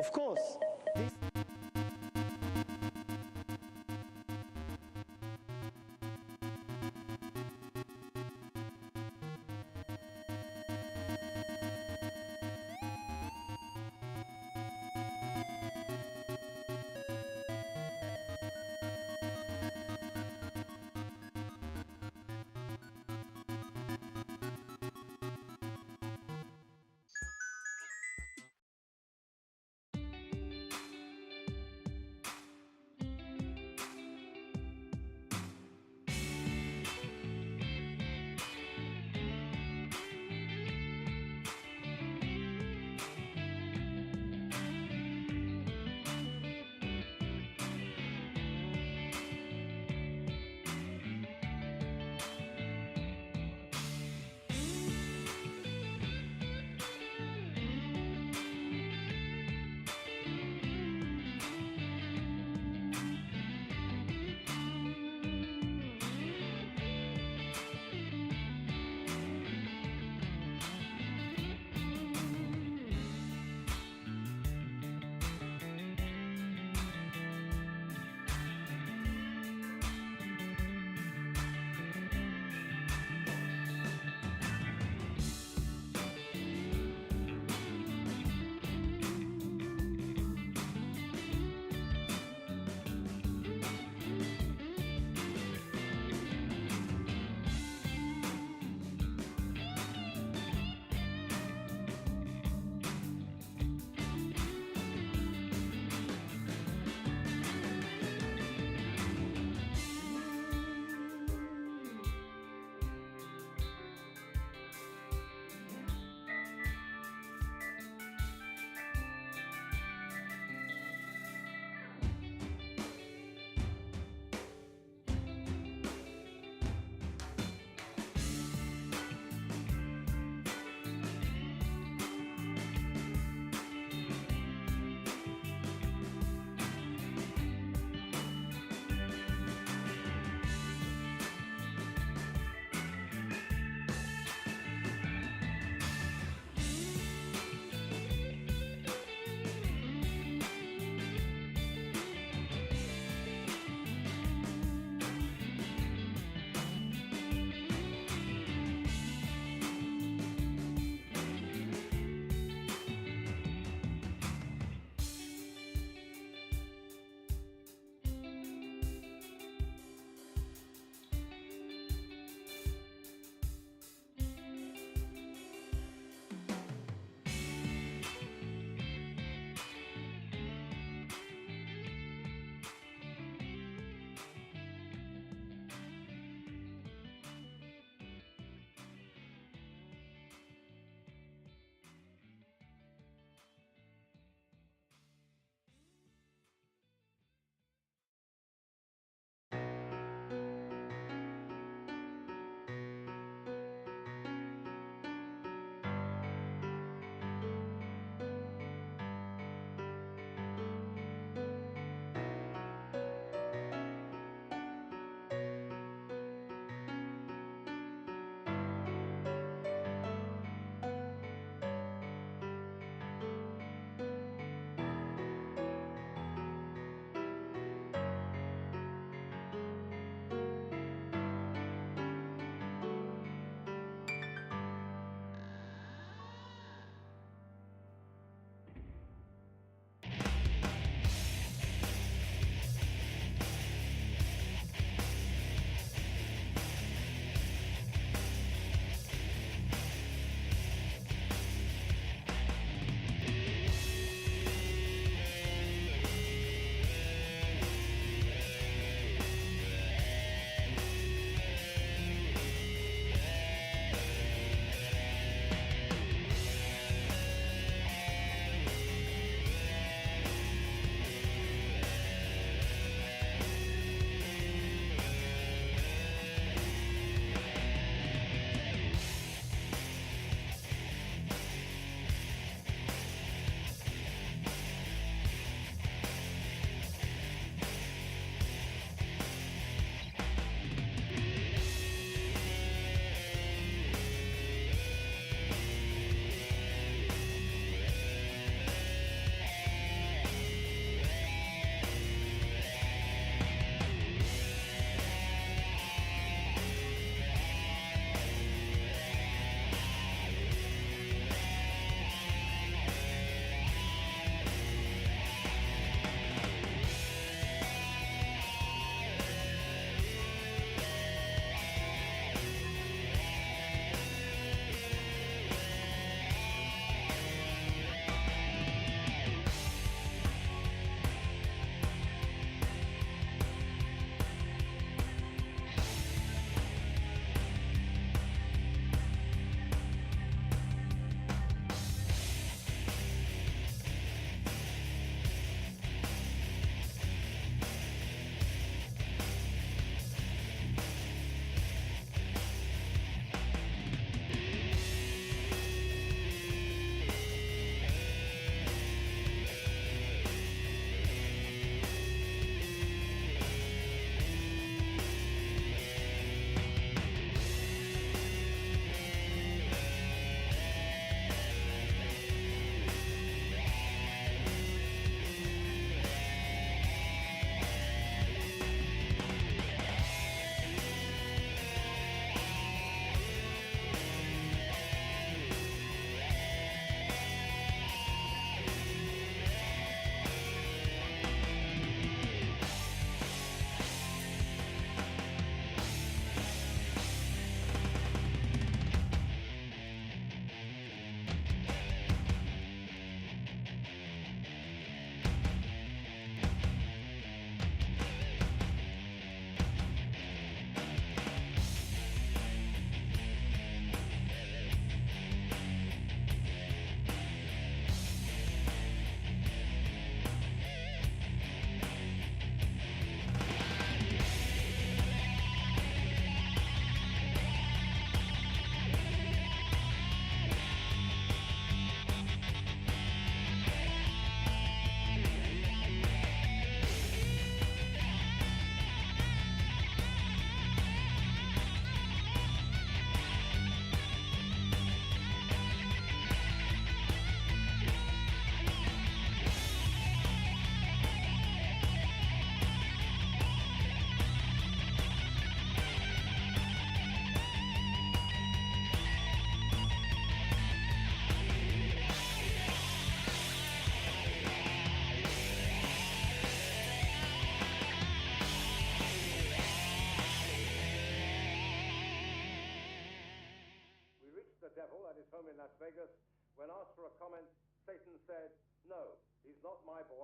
Of course, this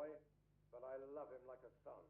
boy, but I love him like a son.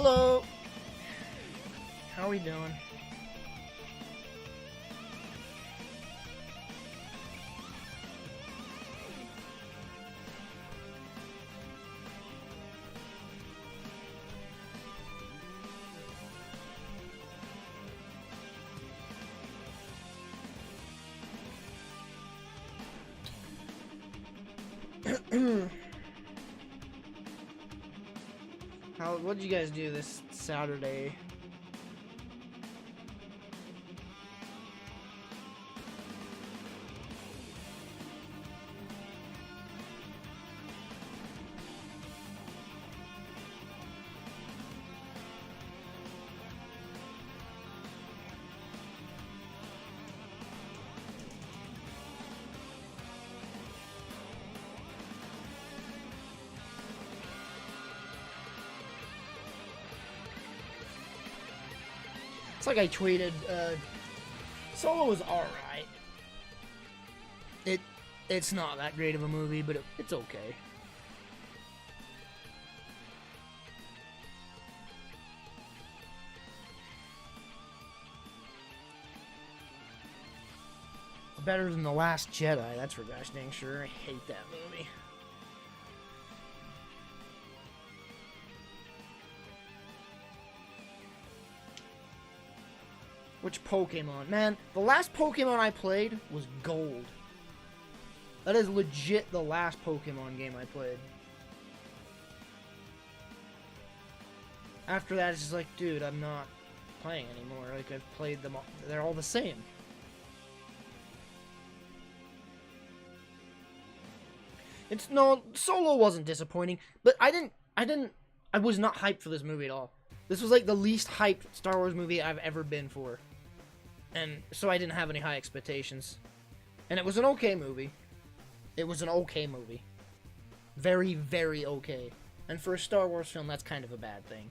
Hello. How are we doing? What did you guys do this Saturday? It's like I tweeted, Solo was alright. It's not that great of a movie, but it's okay. It's better than The Last Jedi, that's for gosh dang sure. I hate that movie. Which Pokemon? Man, the last Pokemon I played was Gold. That is legit the last Pokemon game I played. After that, it's just like, dude, I'm not playing anymore. Like, I've played them all. They're all the same. No, Solo wasn't disappointing, but I was not hyped for this movie at all. This was like the least hyped Star Wars movie I've ever been for. And so I didn't have any high expectations. And it was an okay movie. It was an okay movie. Very, very okay. And for a Star Wars film, that's kind of a bad thing.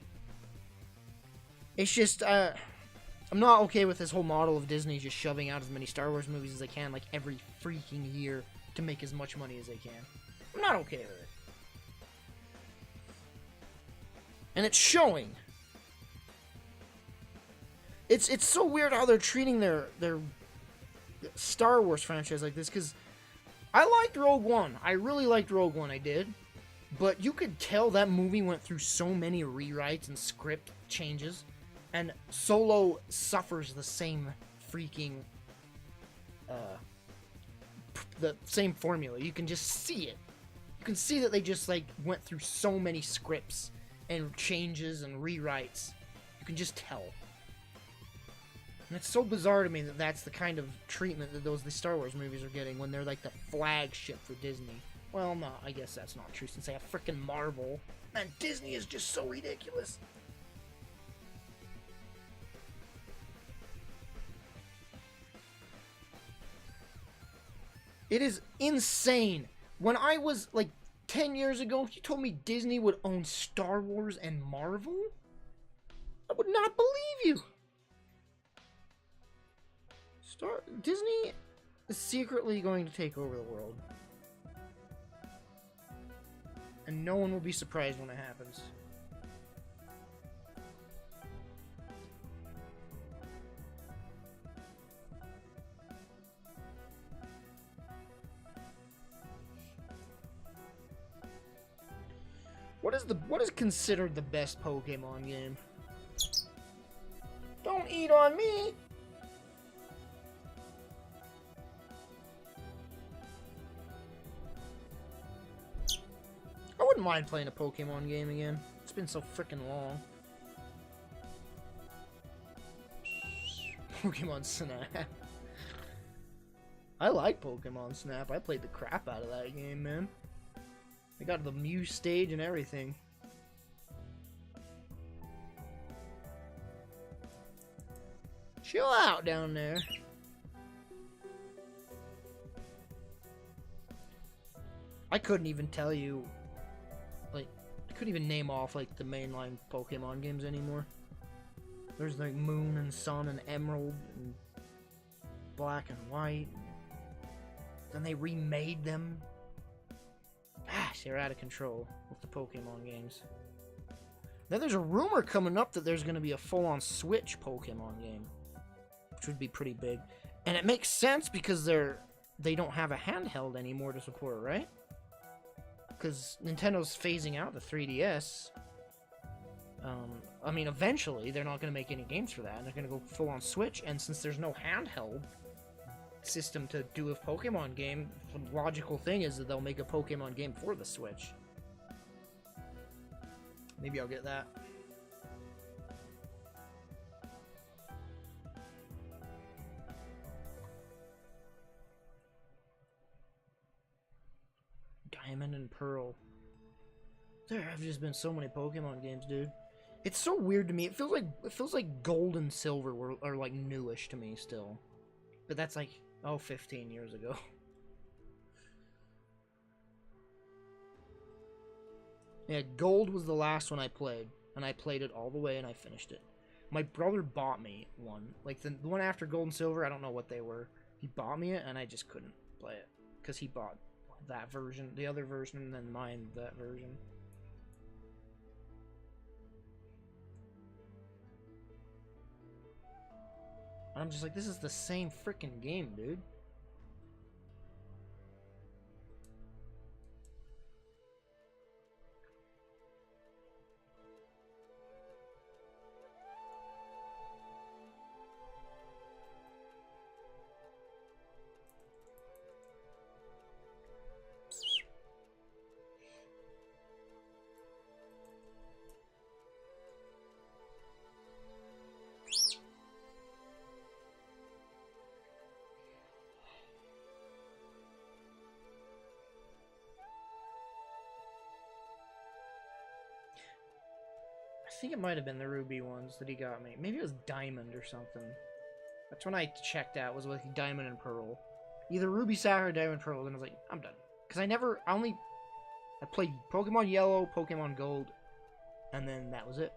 It's just, I'm not okay with this whole model of Disney just shoving out as many Star Wars movies as they can, like, every freaking year to make as much money as they can. I'm not okay with it. And it's showing. It's so weird how they're treating their Star Wars franchise like this, because I liked Rogue One. I really liked Rogue One, I did. But you could tell that movie went through so many rewrites and script changes, and Solo suffers the same freaking, the same formula. You can just see it. You can see that they just, like, went through so many scripts and changes and rewrites. You can just tell. And it's so bizarre to me that that's the kind of treatment that the Star Wars movies are getting when they're like the flagship for Disney. Well, no, I guess that's not true since they have frickin' Marvel. Man, Disney is just so ridiculous. It is insane. When I was like 10 years ago, if you told me Disney would own Star Wars and Marvel, I would not believe you. Disney is secretly going to take over the world. And no one will be surprised when it happens. What is considered the best Pokemon game? Don't eat on me! I wouldn't mind playing a Pokemon game again. It's been so freaking long. Pokemon Snap. I like Pokemon Snap. I played the crap out of that game, man. I got the Mew stage and everything. Chill out down there. I couldn't even tell you, like, I couldn't even name off, like, the mainline Pokemon games anymore. There's, like, Moon and Sun and Emerald and Black and White. Then they remade them. Gosh, they're out of control with the Pokemon games. Then there's a rumor coming up that there's going to be a full-on Switch Pokemon game, which would be pretty big. And it makes sense because they don't have a handheld anymore to support, right? Because Nintendo's phasing out the 3DS. I mean, eventually they're not going to make any games for that, and they're going to go full-on Switch. And since there's no handheld system to do a Pokemon game, the logical thing is that they'll make a Pokemon game for the Switch. Maybe I'll get that. Diamond and Pearl. There have just been so many Pokemon games, dude. It's so weird to me. It feels like Gold and Silver are like newish to me still. But that's like, 15 years ago. Yeah, Gold was the last one I played, and I played it all the way and I finished it. My brother bought me one. Like, the one after Gold and Silver, I don't know what they were. He bought me it, and I just couldn't play it. Because he bought that version, the other version, and then mine, that version. And I'm just like, this is the same freaking game, dude. I think it might have been the Ruby ones that he got me. Maybe it was Diamond or something. That's when I checked out, was with Diamond and Pearl. Either Ruby, Sapphire, or Diamond, Pearl, and I was like, I'm done. Because I played Pokemon Yellow, Pokemon Gold, and then that was it.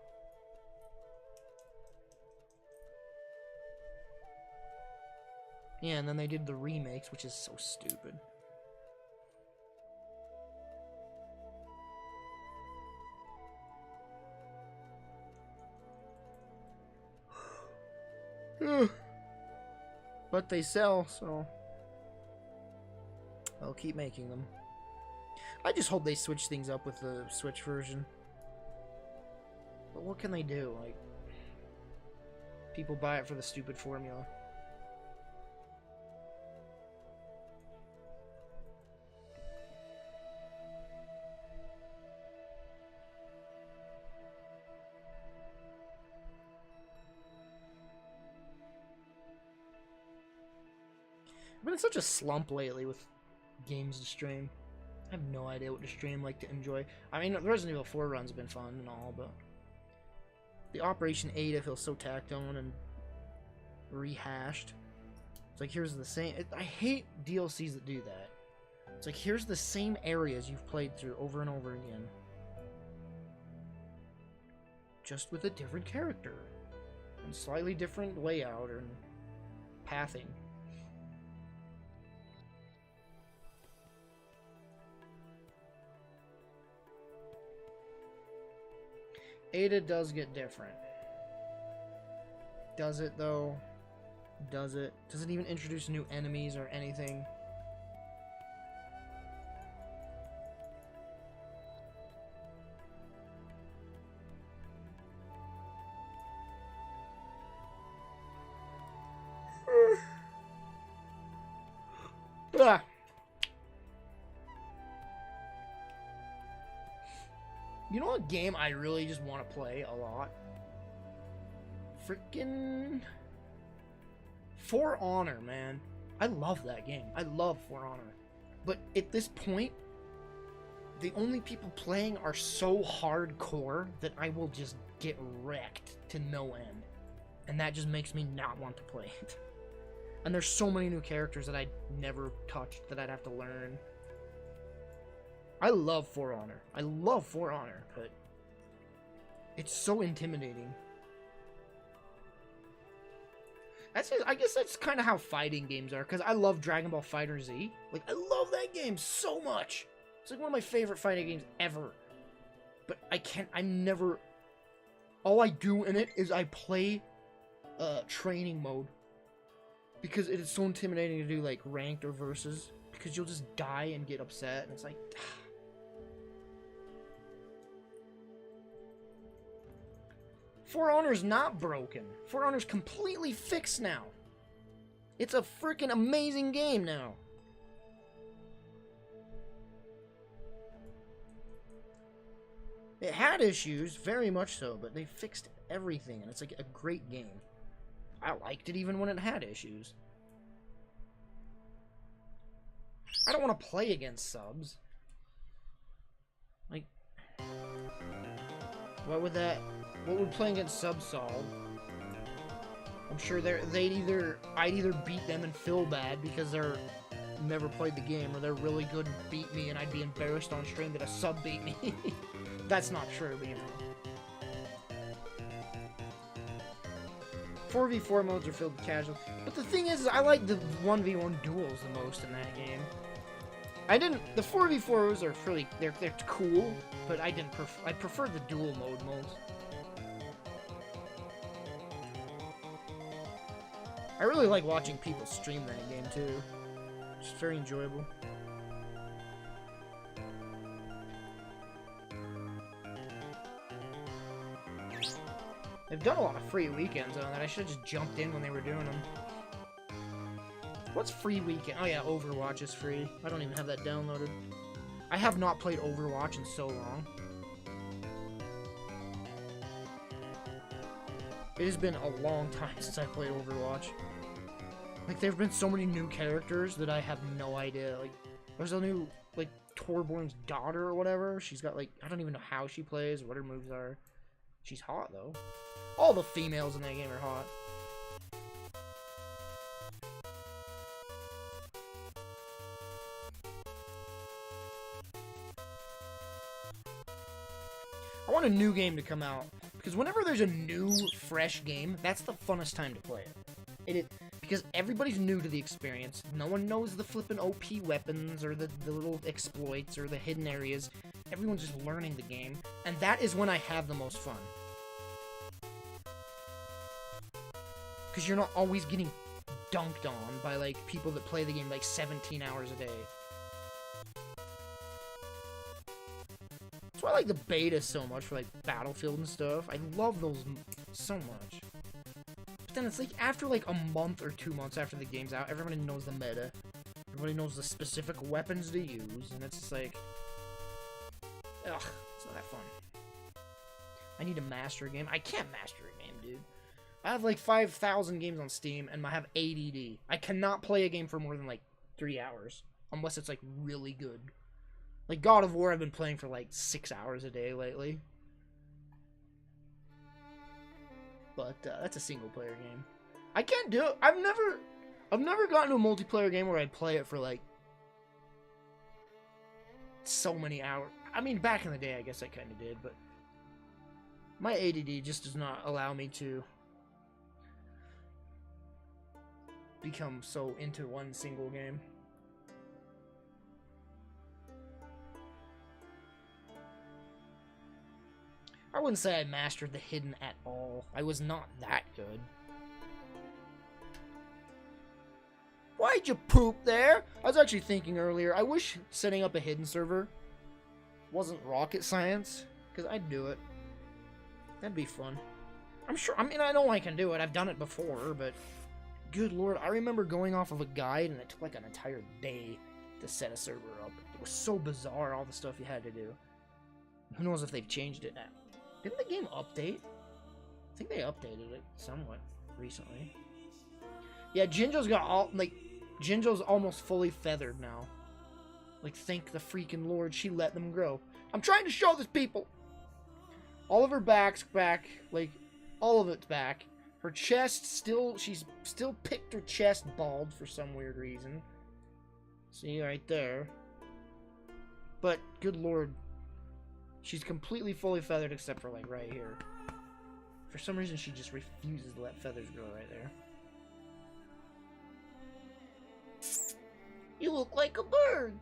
Yeah, and then they did the remakes, which is so stupid. But they sell, so I'll keep making them. I just hope they switch things up with the Switch version. But what can they do? Like, people buy it for the stupid formula. I've been in such a slump lately with games to stream. I have no idea what to stream like to enjoy. I mean, the Resident Evil 4 runs have been fun and all, but the Operation Ada feels so tacked on and rehashed. It's like, here's the same... I hate DLCs that do that. It's like, here's the same areas you've played through over and over again. Just with a different character. And slightly different layout and pathing. Ada does get different. Does it, though? Does it? Does it even introduce new enemies or anything? Ah. You know what game I really just want to play a lot? Freaking For Honor, man. I love that game. I love For Honor. But at this point, the only people playing are so hardcore that I will just get wrecked to no end. And that just makes me not want to play it. And there's so many new characters that I'd never touched that I'd have to learn. I love For Honor. I love For Honor, but it's so intimidating. I guess that's kind of how fighting games are, because I love Dragon Ball FighterZ. Like, I love that game so much. It's like one of my favorite fighting games ever. But I'm never... All I do in it is I play training mode. Because it is so intimidating to do, like, ranked or versus. Because you'll just die and get upset, and it's like... For Honor's not broken. For Honor's completely fixed now. It's a freaking amazing game now. It had issues, very much so, but they fixed everything, and it's like a great game. I liked it even when it had issues. I don't want to play against subs. Like, what would playing against subs solve? I'm sure I'd either beat them and feel bad because they're never played the game, or they're really good and beat me and I'd be embarrassed on stream that a sub beat me. That's not true, but you know. 4v4 modes are filled with casual. But the thing is I like the 1v1 duels the most in that game. The 4v4s are really, they're cool, but I prefer the duel mode most. I really like watching people stream that game too. It's very enjoyable. They've done a lot of free weekends on that. I should have just jumped in when they were doing them. What's free weekend? Oh yeah, Overwatch is free. I don't even have that downloaded. I have not played Overwatch in so long. It has been a long time since I played Overwatch. Like, there have been so many new characters that I have no idea. Like, there's a new, like, Torbjorn's daughter or whatever. She's got, like, I don't even know how she plays, what her moves are. She's hot, though. All the females in that game are hot. I want a new game to come out, because whenever there's a new, fresh game, that's the funnest time to play it. Because everybody's new to the experience. No one knows the flippin' OP weapons, or the little exploits, or the hidden areas. Everyone's just learning the game, and that is when I have the most fun. Because you're not always getting dunked on by, like, people that play the game, like, 17 hours a day. That's why I like the beta so much for, like, Battlefield and stuff. I love those so much. But then it's like, after, like, a month or 2 months after the game's out, everybody knows the meta. Everybody knows the specific weapons to use, and it's just like... Ugh, it's not that fun. I need to master a game. I can't master a game, dude. I have, like, 5,000 games on Steam, and I have ADD. I cannot play a game for more than, like, 3 hours. Unless it's, like, really good. Like, God of War I've been playing for, like, 6 hours a day lately. But, that's a single-player game. I can't do it. I've never gotten to a multiplayer game where I'd play it for, like, so many hours. I mean, back in the day, I guess I kind of did, but... my ADD just does not allow me to... become so into one single game. I wouldn't say I mastered the hidden at all. I was not that good. Why'd you poop there? I was actually thinking earlier, I wish setting up a hidden server wasn't rocket science, because I'd do it. That'd be fun. I'm sure, I mean, I know I can do it. I've done it before, but good lord, I remember going off of a guide and it took like an entire day to set a server up. It was so bizarre, all the stuff you had to do. Who knows if they've changed it now. Didn't the game update? I think they updated it somewhat recently. Yeah, Jinjo's got all, like, Jinjo's almost fully feathered now. Like, thank the freaking lord she let them grow. I'm trying to show this, people! All of her back's back, like, all of it's back. Her chest still, she's still picked her chest bald for some weird reason. See, right there. But, good lord, she's completely fully feathered except for, like, right here. For some reason, she just refuses to let feathers grow right there. You look like a bird!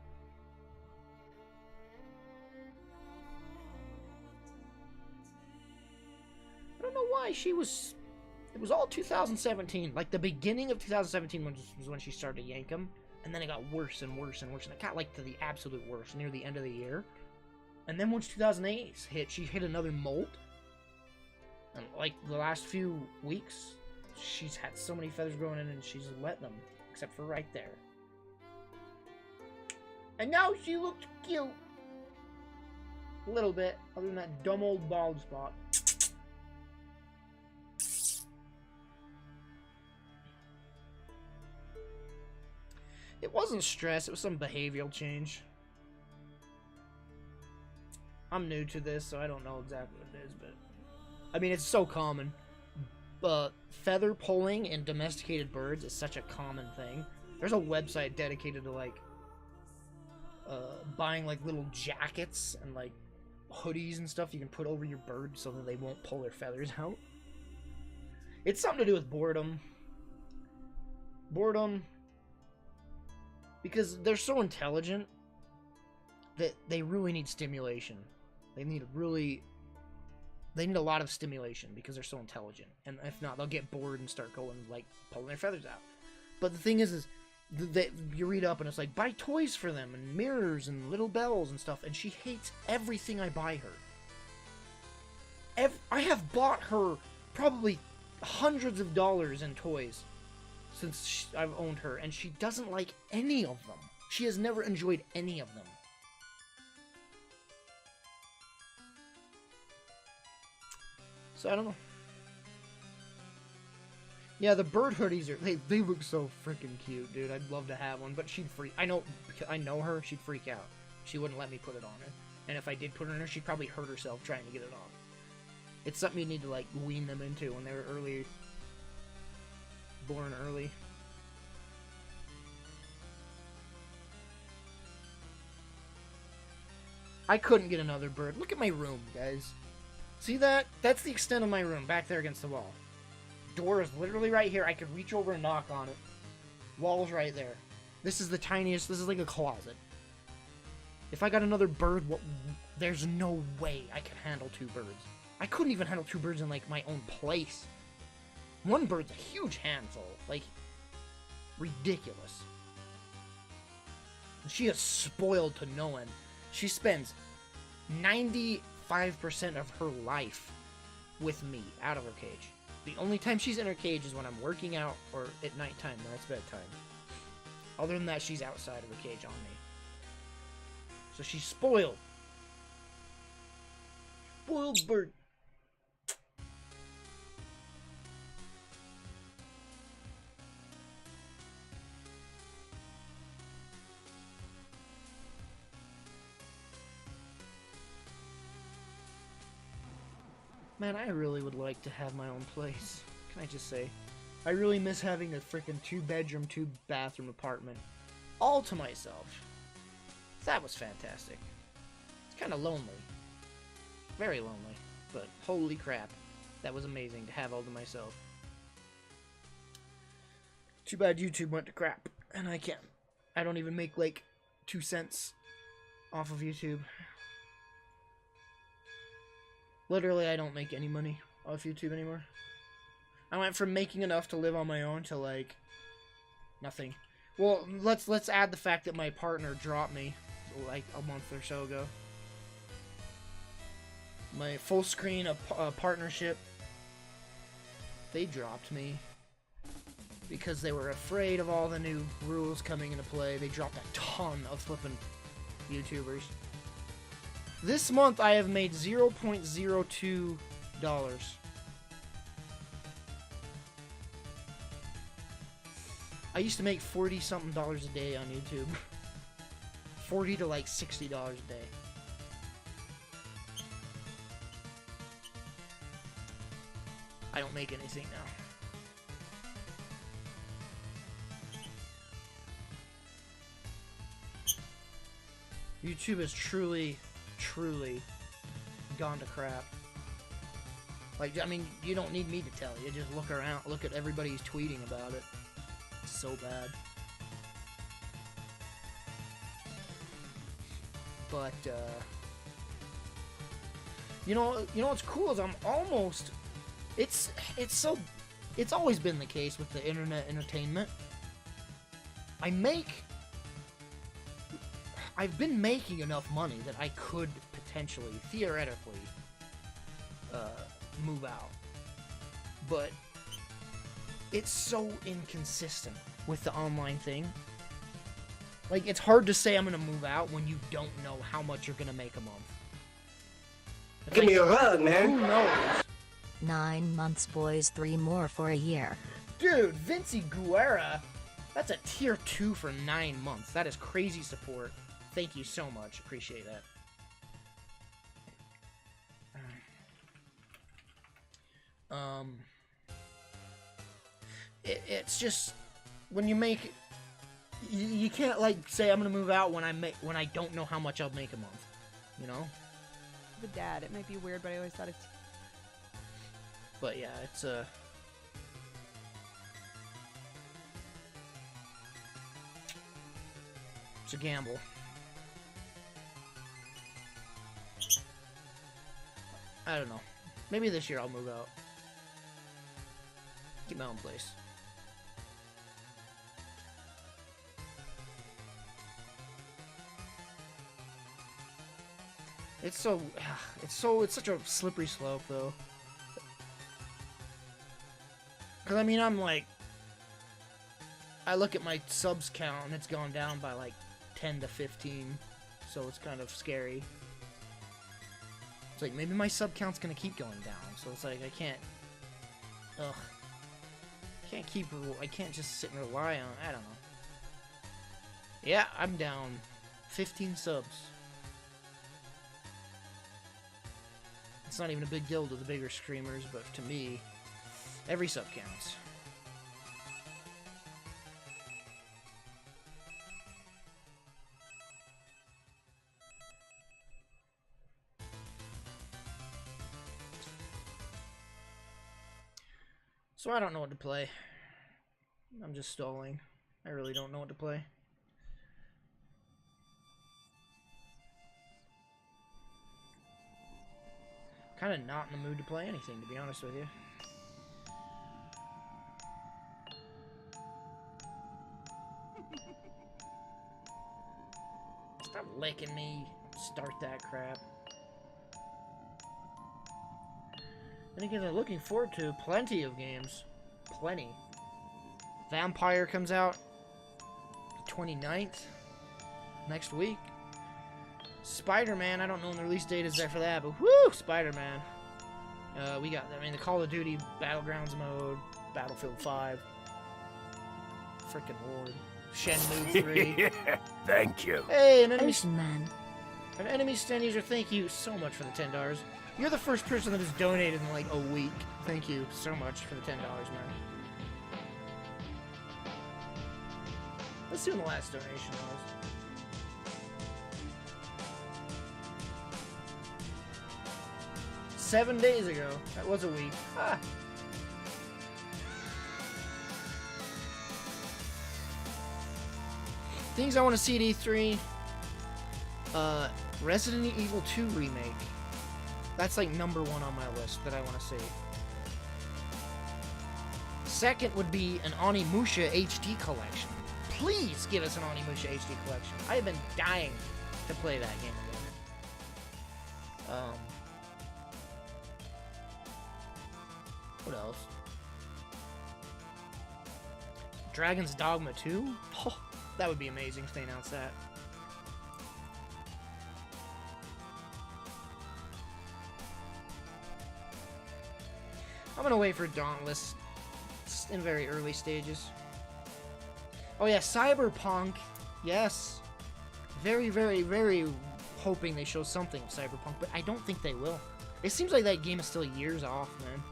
I don't know why she was... It was all 2017. Like, the beginning of 2017 was when she started to yank them. And then it got worse and worse and worse. And it got, like, to the absolute worst near the end of the year. And then once 2008 hit, she hit another molt. And, like, the last few weeks, she's had so many feathers growing in and she's let them. Except for right there. And now she looks cute. A little bit. Other than that dumb old bald spot. It wasn't stress, it was some behavioral change. I'm new to this, so I don't know exactly what it is, but... I mean, it's so common. Feather pulling in domesticated birds is such a common thing. There's a website dedicated to, like, buying, like, little jackets and, like, hoodies and stuff you can put over your bird so that they won't pull their feathers out. It's something to do with boredom. Boredom. Because they're so intelligent that they really need stimulation. They need a lot of stimulation because they're so intelligent. And if not, they'll get bored and start going, like, pulling their feathers out. But the thing is that you read up and it's like, buy toys for them and mirrors and little bells and stuff. And she hates everything I buy her. I have bought her probably hundreds of dollars in toys since I've owned her, and she doesn't like any of them. She has never enjoyed any of them. So I don't know. Yeah, the bird hoodies they look so freaking cute, dude. I'd love to have one, but she'd freak. I know her. She'd freak out. She wouldn't let me put it on her, and if I did put it on her, she'd probably hurt herself trying to get it on. It's something you need to like wean them into when they're born early. I couldn't get another bird. Look at my room, guys. See that? That's the extent of my room, back there against the wall. Door is literally right here. I could reach over and knock on it. Wall's right there. This is the tiniest. This is like a closet. If I got another bird, there's no way I could handle 2 birds. I couldn't even handle 2 birds in, like, my own place. 1 bird's a huge handful. Like, ridiculous. She is spoiled to no end. She spends 95% of her life with me, out of her cage. The only time she's in her cage is when I'm working out or at nighttime when it's bedtime. Other than that, she's outside of her cage on me. So she's spoiled. Spoiled bird. Man, I really would like to have my own place. Can I just say? I really miss having a freaking 2-bedroom, 2-bathroom apartment. All to myself. That was fantastic. It's kind of lonely. Very lonely. But holy crap. That was amazing to have all to myself. Too bad YouTube went to crap. And I can't. I don't even make like 2 cents off of YouTube. Literally, I don't make any money off YouTube anymore. I went from making enough to live on my own to, like, nothing. Well, let's add the fact that my partner dropped me, like, a month or so ago. My full screen of partnership, they dropped me because they were afraid of all the new rules coming into play. They dropped a ton of flipping YouTubers. This month, I have made $0.02. I used to make $40-something a day on YouTube. $40 to like $60 a day. I don't make anything now. YouTube is truly gone to crap. Like, I mean, you don't need me to tell you. Just look around, look at everybody who's tweeting about it. It's so bad. But, you know what's cool is I'm almost, it's always been the case with the internet entertainment. I've been making enough money that I could potentially, theoretically, move out. But it's so inconsistent with the online thing. Like, it's hard to say I'm gonna move out when you don't know how much you're gonna make a month. It's Give like, me a run, man. who knows? 9 months, boys, 3 more for a year. Dude, Vinci Guerra, that's a tier 2 for 9 months. That is crazy support. Thank you so much. Appreciate that. It's just when you make, you can't like say I'm gonna move out when I don't know how much I'll make a month. You know. The dad. It might be weird, but I always thought it's. But yeah, it's It's a gamble. I don't know. Maybe this year I'll move out. Get my own place. It's such a slippery slope, though. Because, I mean, I'm like, I look at my subs count, and it's gone down by, like, 10 to 15, so it's kind of scary. It's like, maybe my sub count's gonna keep going down, so it's like, I can't, I can't just sit and rely on, I don't know. Yeah, I'm down 15 subs. It's not even a big deal to the bigger streamers, but to me, every sub counts. So I don't know what to play. I'm just stalling. I really don't know what to play. Kind of not in the mood to play anything, to be honest with you. Stop licking me. Start that crap. And again, I'm looking forward to plenty of games. Plenty. Vampire comes out the 29th. Next week. Spider-Man, I don't know when the release date is there for that, but whoo, Spider-Man. We got, I mean, the Call of Duty Battlegrounds mode, Battlefield 5. Frickin' Lord. Shenmue 3. Yeah, thank you. Hey, an enemy stand user, thank you so much for the $10. You're the first person that has donated in like a week. Thank you so much for the $10, man. Let's see when the last donation was. "7 days ago." That was a week. Ah. Things I want to see at E3. Resident Evil 2 remake. That's like #1 on my list that I want to see. Second would be an Onimusha HD collection. Please give us an Onimusha HD collection. I have been dying to play that game again. What else? Dragon's Dogma 2? Oh, that would be amazing if they announced that. I'm gonna wait for Dauntless. It's in very early stages. Oh yeah, Cyberpunk. Yes. Very, very, very hoping they show something of Cyberpunk, but I don't think they will. It seems like that game is still years off, man.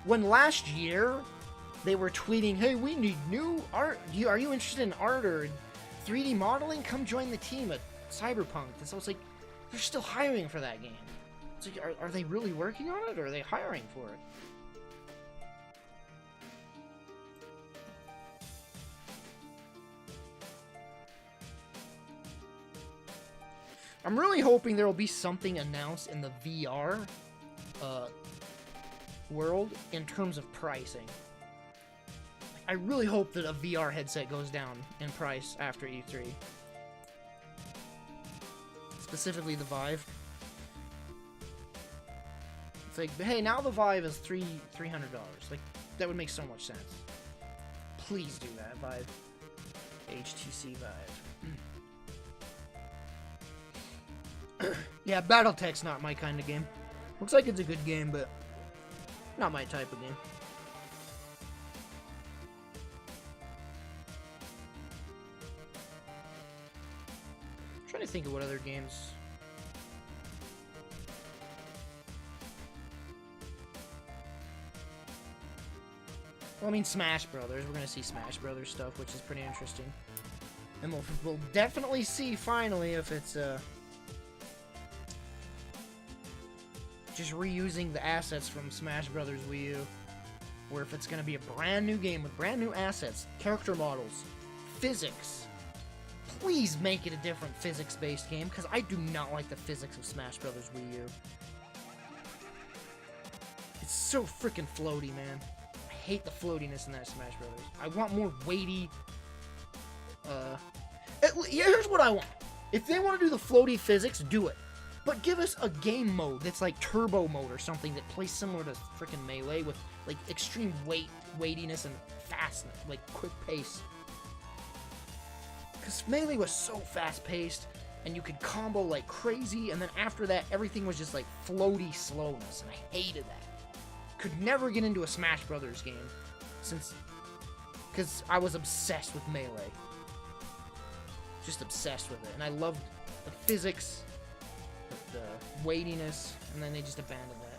When last year, they were tweeting, "Hey, we need new art. Are you interested in art or 3D modeling? Come join the team at Cyberpunk." And so it's like, they're still hiring for that game. It's like, are they really working on it, or are they hiring for it? I'm really hoping there will be something announced in the VR world in terms of pricing. I really hope that a VR headset goes down in price after E3. Specifically the Vive. It's like, hey, now the Vive is $300. Like, that would make so much sense. Please do that, Vive. HTC Vive. Yeah, Battletech's not my kind of game. Looks like it's a good game, but not my type of game. I'm trying to think of what other games. Well, I mean, Smash Brothers. We're gonna see Smash Brothers stuff, which is pretty interesting. And we'll definitely see finally if it's just reusing the assets from Smash Brothers Wii U, or if it's going to be a brand new game with brand new assets, character models, physics, please make it a different physics-based game, because I do not like the physics of Smash Brothers Wii U. It's so freaking floaty, man. I hate the floatiness in that Smash Brothers. I want more weighty... here's what I want. If they want to do the floaty physics, do it. But give us a game mode that's like turbo mode or something that plays similar to freaking Melee with like extreme weightiness and fastness, like quick pace. Because Melee was so fast paced and you could combo like crazy, and then after that everything was just like floaty slowness, and I hated that. Could never get into a Smash Brothers game because I was obsessed with Melee. Just obsessed with it, and I loved the physics, the weightiness, and then they just abandoned that.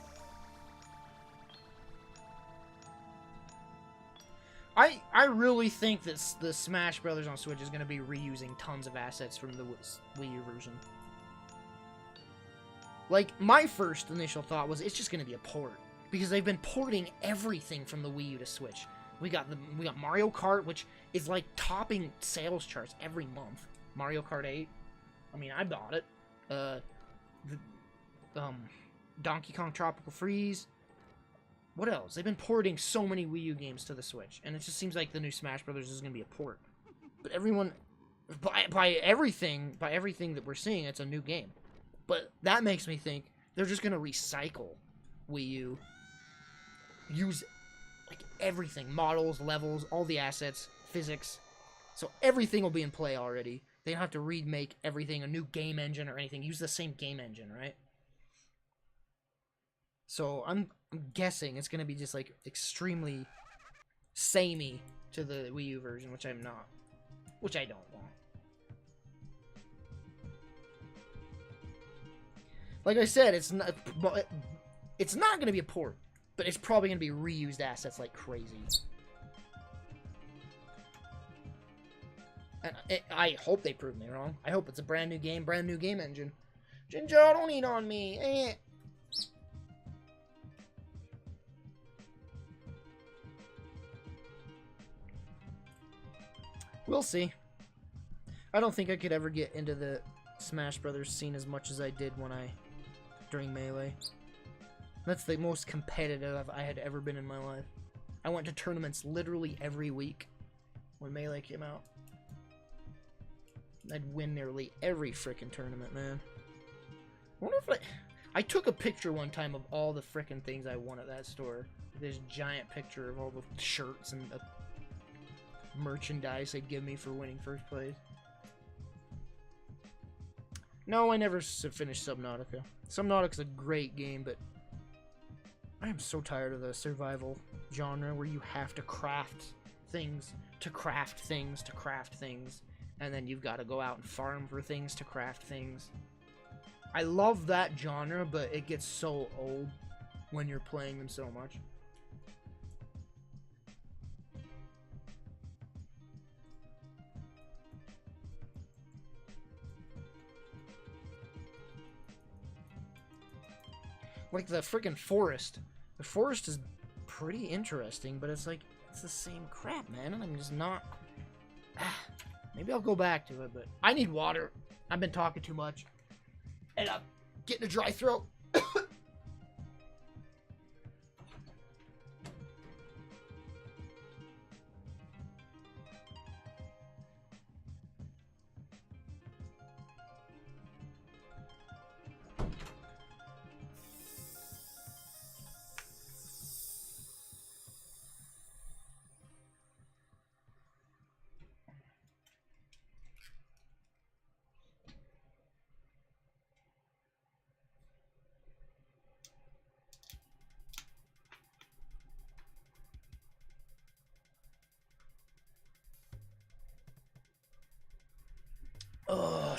I really think that the Smash Brothers on Switch is going to be reusing tons of assets from the Wii U version. Like, my first initial thought was it's just going to be a port, because they've been porting everything from the Wii U to Switch. We got Mario Kart, which is like topping sales charts every month. Mario Kart 8. I mean, I bought it. Donkey Kong Tropical Freeze. What else? They've been porting so many Wii U games to the Switch, and it just seems like the new Smash Brothers is going to be a port. But everyone, by everything that we're seeing, it's a new game. But that makes me think they're just going to recycle Wii U. Use like everything, models, levels, all the assets, physics. So everything will be in play already. They don't have to remake everything, a new game engine or anything. Use the same game engine, right? So I'm guessing it's going to be just like extremely samey to the Wii U version, which I'm not. Which I don't want. Like I said, it's not going to be a port, but it's probably going to be reused assets like crazy. And I hope they prove me wrong. I hope it's a brand new game engine. Ginger, don't eat on me. Eh. We'll see. I don't think I could ever get into the Smash Brothers scene as much as I did during Melee. That's the most competitive I had ever been in my life. I went to tournaments literally every week when Melee came out. I'd win nearly every frickin' tournament, man. I wonder if I took a picture one time of all the frickin' things I won at that store. This giant picture of all the shirts and the merchandise they'd give me for winning first place. No, I never finished Subnautica. Subnautica's a great game, but I am so tired of the survival genre where you have to craft things to craft things to craft things. And then you've got to go out and farm for things to craft things. I love that genre, but it gets so old when you're playing them so much. Like the freaking forest. The forest is pretty interesting, but it's like, it's the same crap, man, and I'm just not... Maybe I'll go back to it, but I need water. I've been talking too much. And I'm getting a dry throat. Ugh.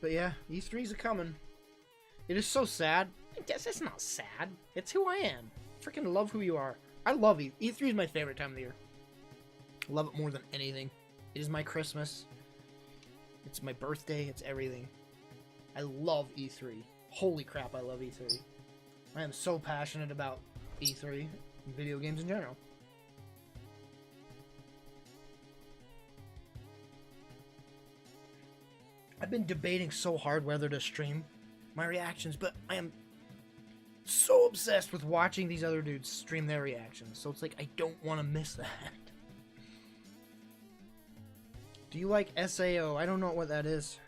But yeah, E3's a coming. It is so sad. I guess it's not sad. It's who I am. Freaking love who you are. I love E3. E3 is my favorite time of the year. I love it more than anything. It is my Christmas. It's my birthday. It's everything. I love E3. Holy crap, I love E3. I am so passionate about E3 and video games in general. I've been debating so hard whether to stream my reactions, but I am so obsessed with watching these other dudes stream their reactions, so it's like I don't want to miss that. Do you like SAO? I don't know what that is.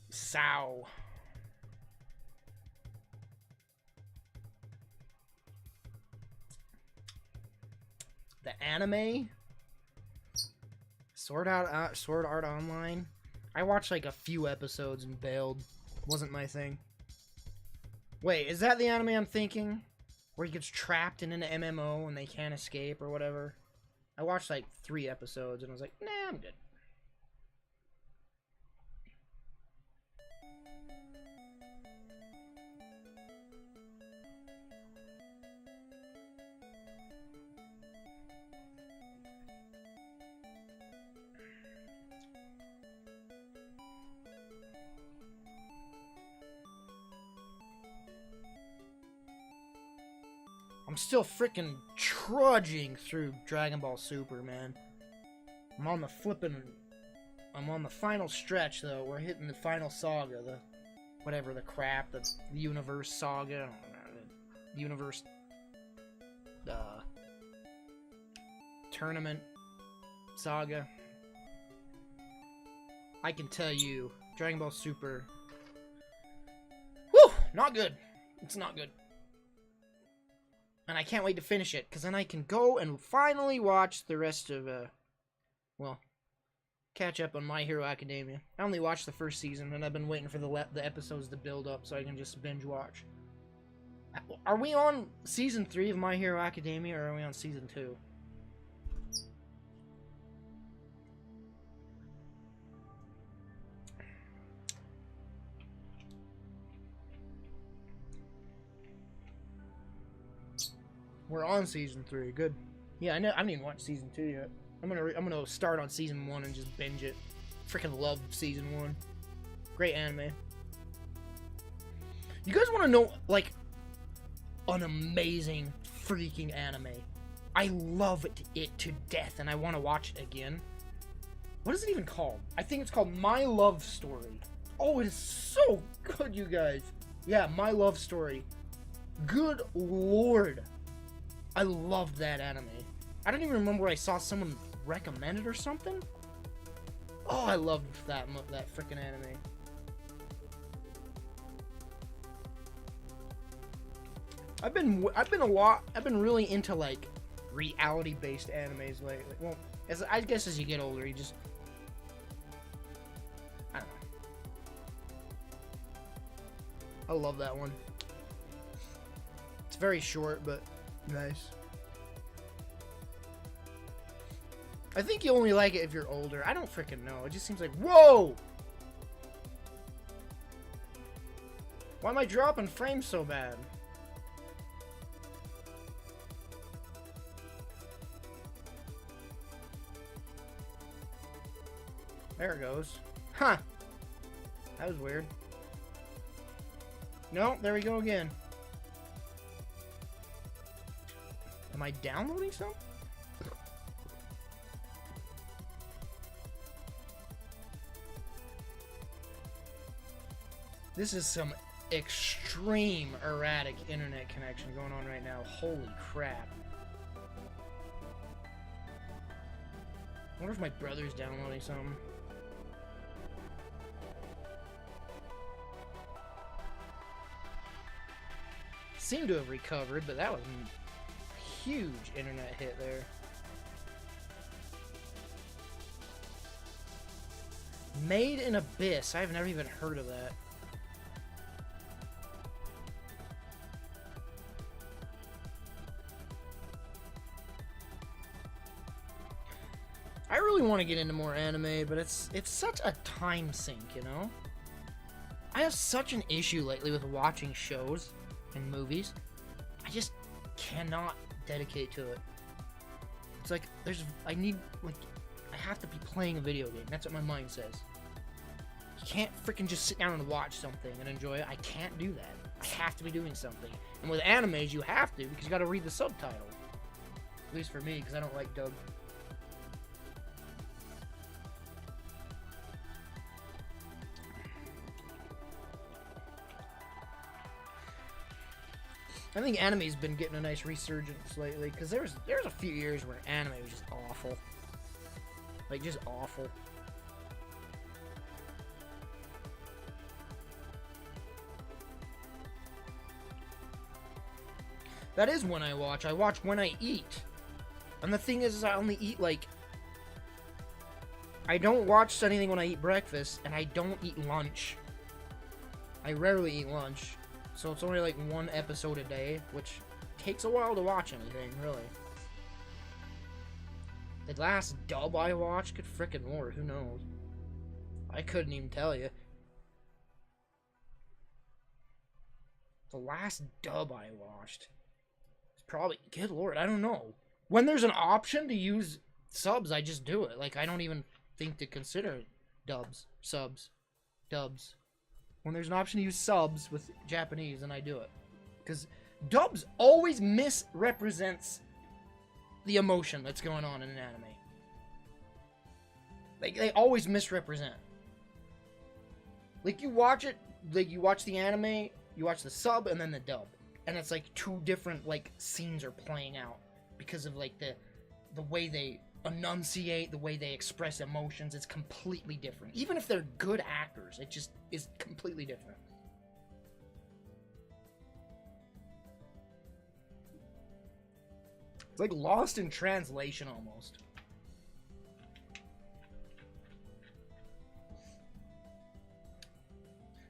Sow. The anime? Sword Art Online? I watched like a few episodes and bailed. Wasn't my thing. Wait, is that the anime I'm thinking? Where he gets trapped in an MMO and they can't escape or whatever? I watched like 3 episodes and I was like, nah, I'm good. I'm still freaking trudging through Dragon Ball Super, man. I'm on the final stretch, though. We're hitting the final saga, the crap, the universe saga, I don't know, the universe, tournament saga. I can tell you, Dragon Ball Super, whew, not good. It's not good. And I can't wait to finish it, because then I can go and finally watch the rest of, well, catch up on My Hero Academia. I only watched the first season, and I've been waiting for the episodes to build up so I can just binge watch. Are we on Season 3 of My Hero Academia, or are we on Season 2? We're on Season 3, good. Yeah, I haven't even watched Season 2 yet. I'm gonna start on Season 1 and just binge it. Freaking love Season 1. Great anime. You guys want to know, like, an amazing freaking anime? I love it to death, and I want to watch it again. What is it even called? I think it's called My Love Story. Oh, it is so good, you guys. Yeah, My Love Story. Good lord. I loved that anime. I don't even remember where I saw someone recommend it or something. Oh, I loved that freaking anime. I've been really into like reality-based animes lately. Well, I guess as you get older, you just, I don't know. I love that one. It's very short, but nice. I think you only like it if you're older. I don't freaking know. It just seems like, whoa! Why am I dropping frames so bad? There it goes. Huh. That was weird. No, there we go again. Am I downloading something? This is some extreme erratic internet connection going on right now. Holy crap. I wonder if my brother's downloading something. Seemed to have recovered, but that was a huge internet hit there. Made in Abyss. I've never even heard of that. I really want to get into more anime, but it's such a time sink, you know? I have such an issue lately with watching shows and movies. I just cannot dedicate to it. It's like I need like I have to be playing a video game. That's what my mind says. You can't freaking just sit down and watch something and enjoy it. I can't do that. I have to be doing something. And with animes, you have to, because you gotta read the subtitle. At least for me, because I don't like dub. I think anime's been getting a nice resurgence lately, because there's a few years where anime was just awful. Like, just awful. That is when I watch. I watch when I eat. And the thing is I only eat, like... I don't watch anything when I eat breakfast, and I don't eat lunch. I rarely eat lunch. So it's only like one episode a day, which takes a while to watch anything, really. The last dub I watched, good frickin' lord, who knows? I couldn't even tell you. The last dub I watched is probably, good lord, I don't know. When there's an option to use subs, I just do it. Like, I don't even think to consider dubs, subs, dubs. When there's an option to use subs with Japanese, then I do it. Because dubs always misrepresents the emotion that's going on in an anime. Like, they always misrepresent. Like, you watch it, like, you watch the anime, you watch the sub, and then the dub. And it's like two different, like, scenes are playing out. Because of, like, the way they enunciate, the way they express emotions, it's completely different. Even if they're good actors, it just is completely different. It's like lost in translation almost.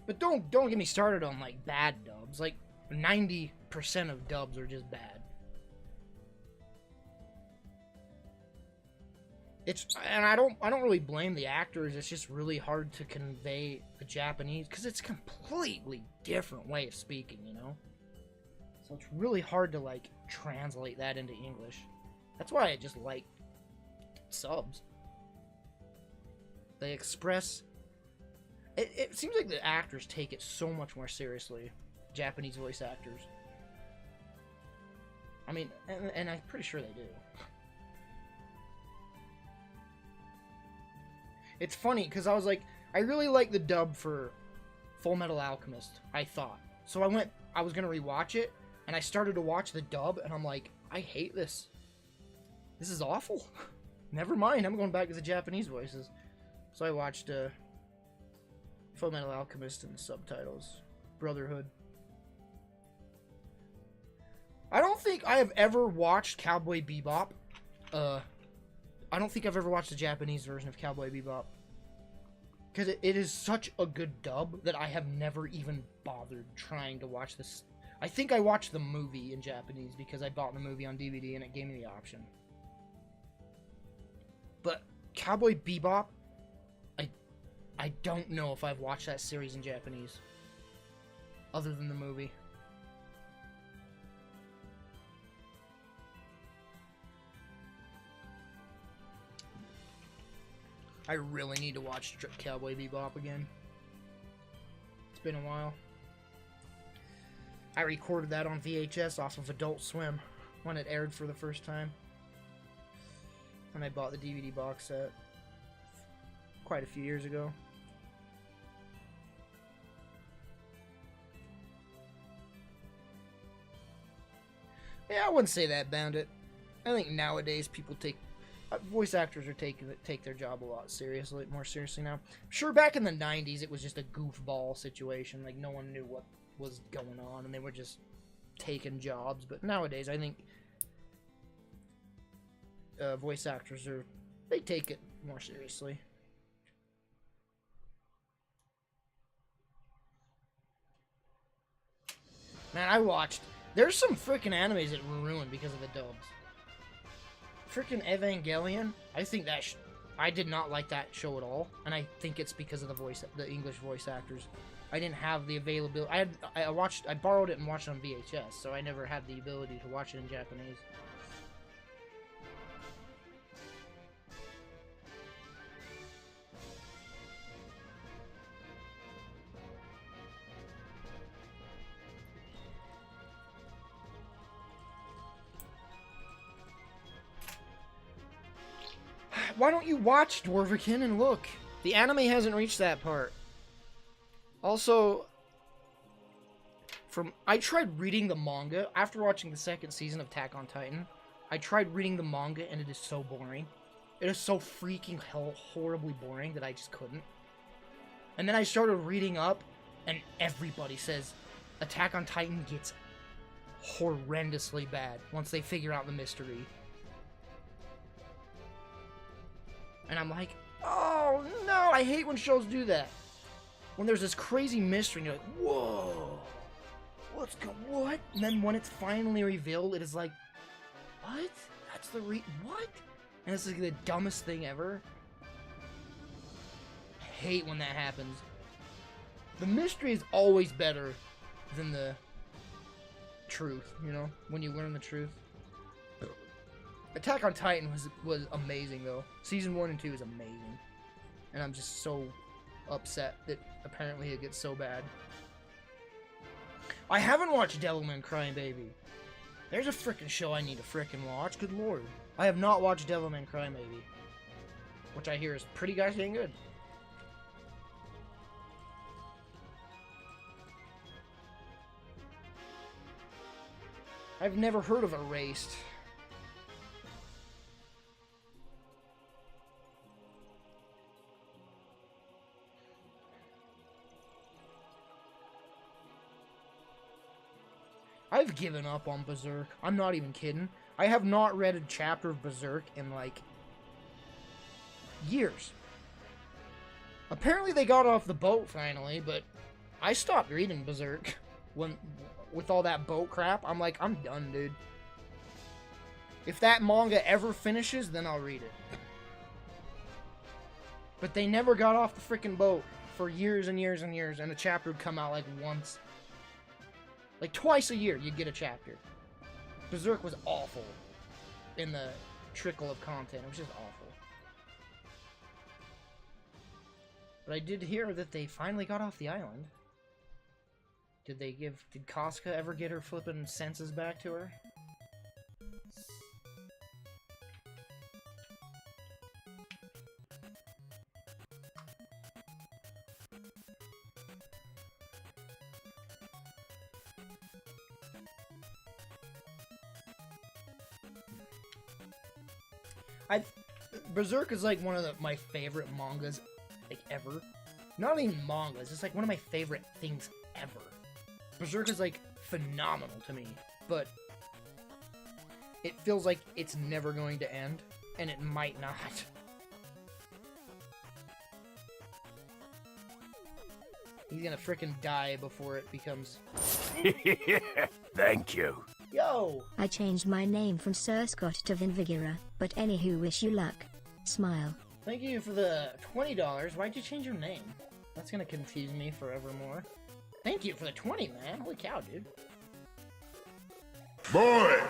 But don't get me started on like bad dubs. Like 90% of dubs are just bad. And I don't really blame the actors. It's just really hard to convey the Japanese because it's a completely different way of speaking, you know? So it's really hard to like translate that into English. That's why I just like subs. They express it seems like the actors take it so much more seriously, Japanese voice actors. I mean, and I'm pretty sure they do. It's funny, because I was like, I really like the dub for Full Metal Alchemist, I thought. So I was going to rewatch it, and I started to watch the dub, and I'm like, I hate this. This is awful. Never mind, I'm going back to the Japanese voices. So I watched Full Metal Alchemist and the subtitles. Brotherhood. I don't think I have ever watched Cowboy Bebop. I don't think I've ever watched the Japanese version of Cowboy Bebop. Because it is such a good dub that I have never even bothered trying to watch this. I think I watched the movie in Japanese because I bought the movie on DVD and it gave me the option. But Cowboy Bebop, I don't know if I've watched that series in Japanese. Other than the movie. I really need to watch Cowboy Bebop again. It's been a while. I recorded that on VHS off of Adult Swim when it aired for the first time. When I bought the DVD box set quite a few years ago. Yeah, I wouldn't say that, Bandit. I think nowadays people voice actors are take their job a lot more seriously now. Sure, back in the 90s, it was just a goofball situation. Like, no one knew what was going on, and they were just taking jobs. But nowadays, I think voice actors they take it more seriously. Man, there's some freaking animes that were ruined because of the dubs. Freaking Evangelion, I think I did not like that show at all, and I think it's because of the English voice actors. I didn't have the availability. I borrowed it and watched it on VHS, so I never had the ability to watch it in Japanese. Why don't you watch Dwarvikin and look? The anime hasn't reached that part. Also, I tried reading the manga after watching the second season of Attack on Titan. I tried reading the manga and it is so boring. It is so freaking horribly boring that I just couldn't. And then I started reading up, and everybody says Attack on Titan gets horrendously bad once they figure out the mystery. And I'm like, oh no, I hate when shows do that. When there's this crazy mystery and you're like, whoa, what? And then when it's finally revealed, it is like, what? That's the what? And it's like the dumbest thing ever. I hate when that happens. The mystery is always better than the truth, you know? When you learn the truth. Attack on Titan was amazing, though. Season 1 and 2 is amazing. And I'm just so upset that apparently it gets so bad. I haven't watched Devilman Crybaby. There's a frickin' show I need to frickin' watch, good lord. I have not watched Devilman Crybaby, which I hear is pretty gosh dang good. I've never heard of Erased. I've given up on Berserk. I'm not even kidding. I have not read a chapter of Berserk in, like, years. Apparently they got off the boat finally, but I stopped reading Berserk with all that boat crap. I'm like, I'm done, dude. If that manga ever finishes, then I'll read it. But they never got off the freaking boat for years and years and years, and a chapter would come out like once. Like twice a year, you'd get a chapter. Berserk was awful in the trickle of content. It was just awful. But I did hear that they finally got off the island. Did Casca ever get her flippin' senses back to her? Berserk is like one of my favorite mangas, like, ever. Not even mangas, it's like one of my favorite things ever. Berserk is like phenomenal to me, but it feels like it's never going to end, and it might not. He's gonna frickin' die before it becomes... Thank you. Yo! I changed my name from Sir Scott to Vinvigera, but anywho, wish you luck. Smile. Thank you for the $20. Why'd you change your name? That's gonna confuse me forevermore. Thank you for the 20, man. Holy cow, dude. Boy!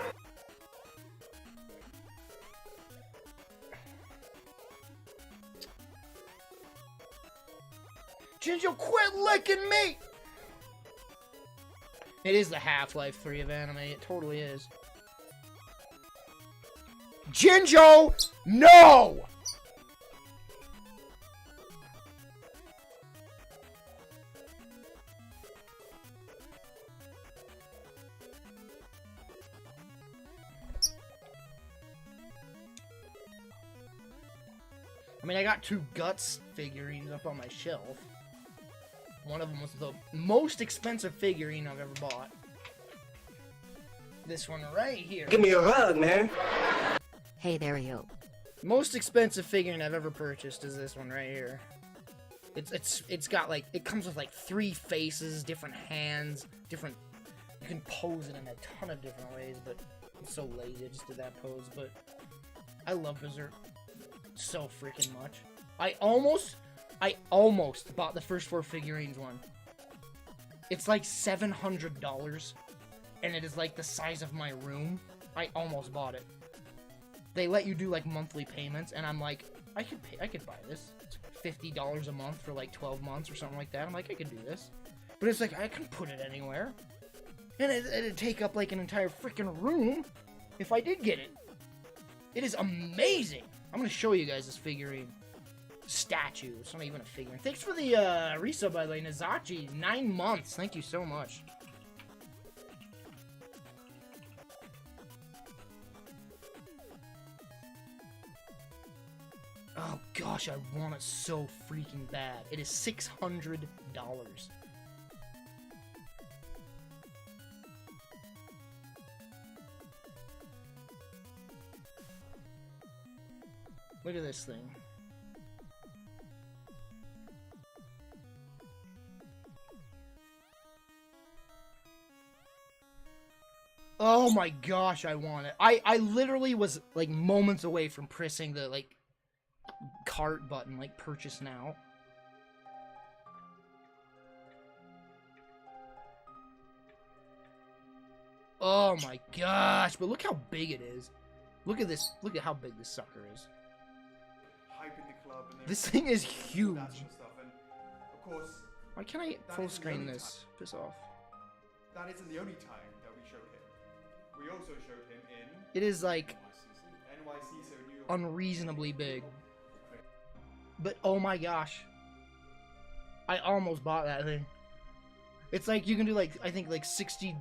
Jinjo, quit licking me! It is the Half-Life 3 of anime. It totally is. Jinjo! No! I mean, I got 2 Guts figurines up on my shelf. One of them was the most expensive figurine I've ever bought. This one right here. Give me a hug, man. Hey there, yo. Most expensive figurine I've ever purchased is this one right here. It's got like, it comes with like 3 faces, different hands, different, you can pose it in a ton of different ways, but I'm so lazy I just did that pose. But I love Berserk so freaking much. I almost bought the first 4 figurines one. It's like $700, and it is like the size of my room. I almost bought it. They let you do like monthly payments, and I'm like, I could buy this. It's $50 a month for like 12 months or something like that. I'm like, I could do this. But it's like, I can put it anywhere. And it'd take up like an entire freaking room if I did get it. It is amazing. I'm gonna show you guys this figurine. Statue. It's not even a figurine. Thanks for the resub, by the way, Nazachi. 9 months. Thank you so much. Oh gosh, I want it so freaking bad. It is $600. Look at this thing. Oh my gosh, I want it. I literally was like moments away from pressing the like cart button, like purchase now. Oh my gosh, but look how big it is. Look at this. Look at how big this sucker is. Hype in the club and This thing is huge. that sort of stuff. And of course, Why can't I That full isn't the screen only this? Piss off. that isn't the only time that we showed him. We also showed him in It is like NYC, so New York. unreasonably big. But oh my gosh. I almost bought that thing. It's like you can do like, I think like $60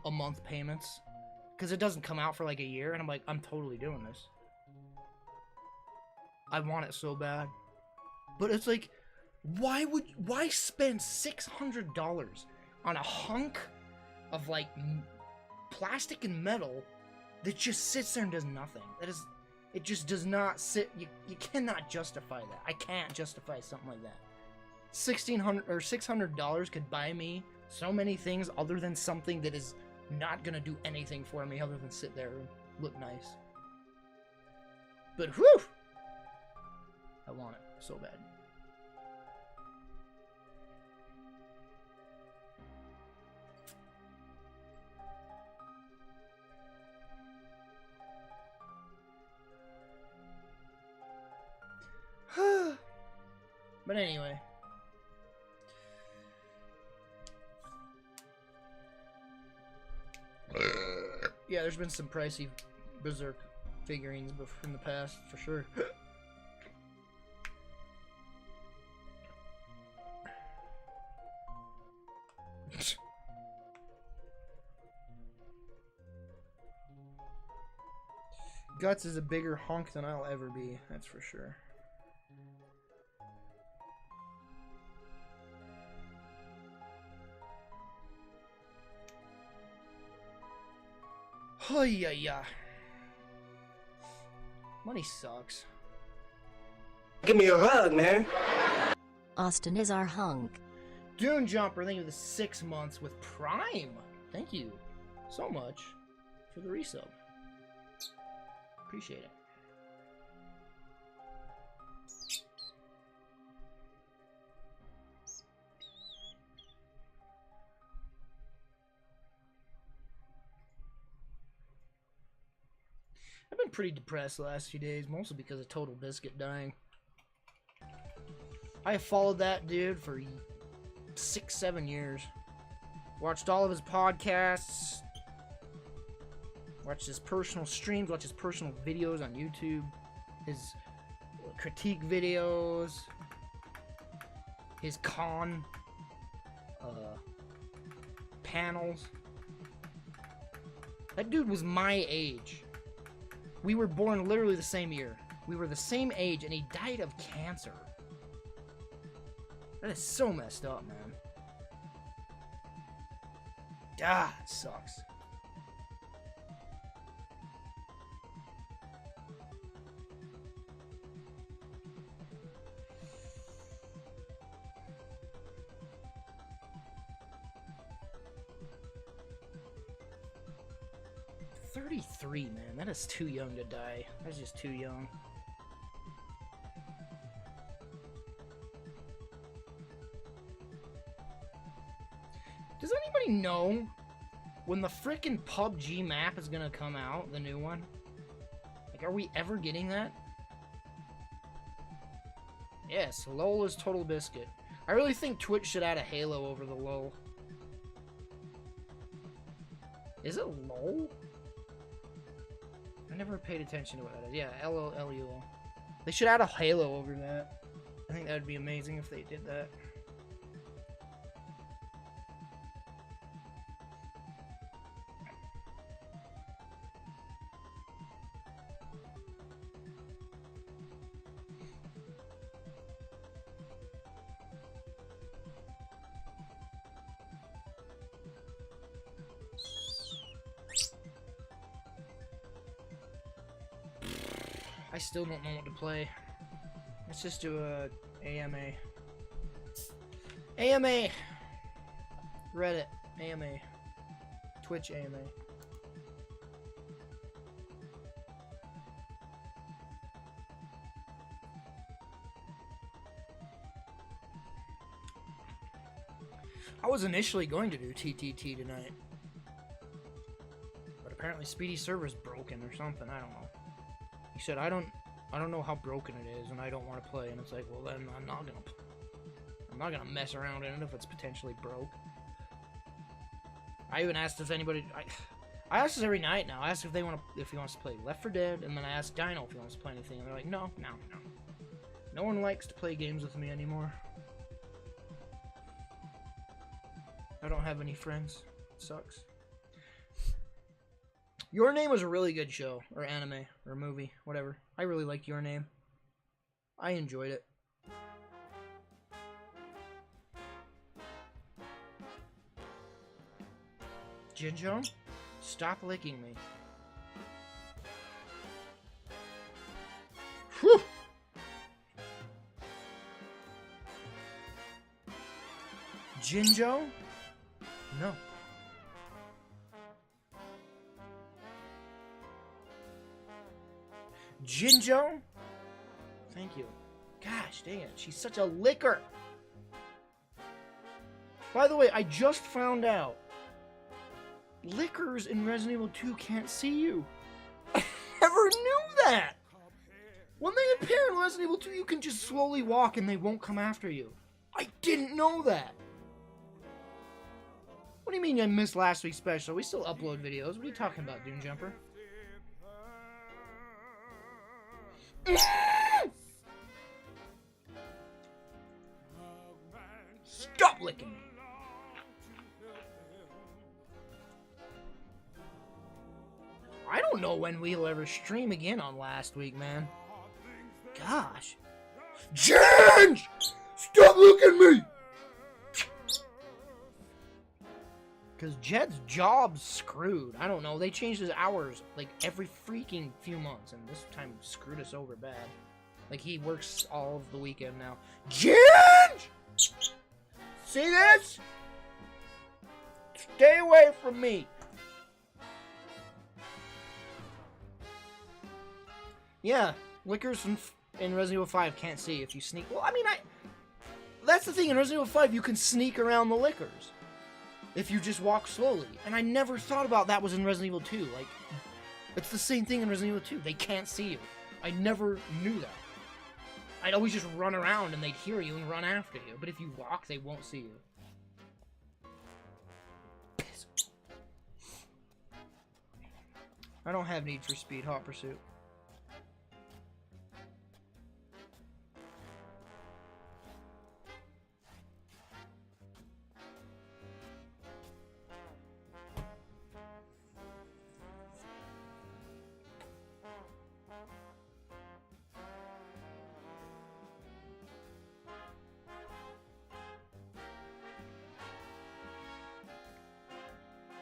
a month payments. Because it doesn't come out for like a year. And I'm like, I'm totally doing this. I want it so bad. But it's like, why spend $600 on a hunk of like plastic and metal that just sits there and does nothing? It just does not sit. You cannot justify that. I can't justify something like that. $1,600 or $600 could buy me so many things other than something that is not gonna do anything for me other than sit there and look nice. But whew, I want it so bad. But anyway. Yeah, there's been some pricey Berserk figurines from the past, for sure. Guts is a bigger hunk than I'll ever be, that's for sure. Oh yeah. Money sucks. Give me a hug, man. Austin is our hunk. Dune Jumper, thank you for the 6 months with Prime. Thank you so much for the resub. Appreciate it. I've been pretty depressed the last few days, mostly because of Total Biscuit dying. I have followed that dude for 6-7 years. Watched all of his podcasts. Watched his personal streams. Watched his personal videos on YouTube. His critique videos. His con panels. That dude was my age. We were born literally the same year. We were the same age, and he died of cancer. That is so messed up, man. Ah, it sucks. $33, man. That is too young to die. That's just too young. Does anybody know when the frickin' PUBG map is gonna come out, the new one? Like, are we ever getting that? Yes, LOL is Total Biscuit. I really think Twitch should add a Halo over the LOL. Is it LOL? I never paid attention to what that is. Yeah, LOLUL. They should add a Halo over that. I think that would be amazing if they did that. I still don't know what to play. Let's just do a AMA. AMA! Reddit. AMA. Twitch AMA. I was initially going to do TTT tonight. But apparently Speedy server's broken or something, I don't know. He said, I don't know how broken it is, and I don't want to play. And it's like, well, then I'm not gonna mess around in it if it's potentially broke. I even asked if anybody. I ask this every night now. I ask if he wants to play Left 4 Dead, and then I ask Dino if he wants to play anything, and they're like, no. No one likes to play games with me anymore. I don't have any friends. It sucks. Your Name was a really good show, or anime, or movie, whatever. I really liked Your Name. I enjoyed it. Jinjo, stop licking me. Whew! Jinjo? No. Jinjo? Thank you. Gosh dang it, she's such a licker! By the way, I just found out lickers in Resident Evil 2 can't see you. I never knew that! When they appear in Resident Evil 2, you can just slowly walk and they won't come after you. I didn't know that! What do you mean I missed last week's special? We still upload videos. What are you talking about, Dune Jumper? Stop licking me! I don't know when we'll ever stream again on last week, man. Gosh. Change! Stop looking at me! Because Jed's job's screwed. I don't know. They changed his hours like every freaking few months, and this time screwed us over bad. Like he works all of the weekend now. Change! See this? Stay away from me. Yeah, lickers in Resident Evil 5 can't see if you sneak. Well, I mean, that's the thing. In Resident Evil 5, you can sneak around the lickers if you just walk slowly. And I never thought about that was in Resident Evil 2. Like, it's the same thing in Resident Evil 2. They can't see you. I never knew that. I'd always just run around and they'd hear you and run after you. But if you walk, they won't see you. Piss. I don't have Need for Speed Hot Pursuit.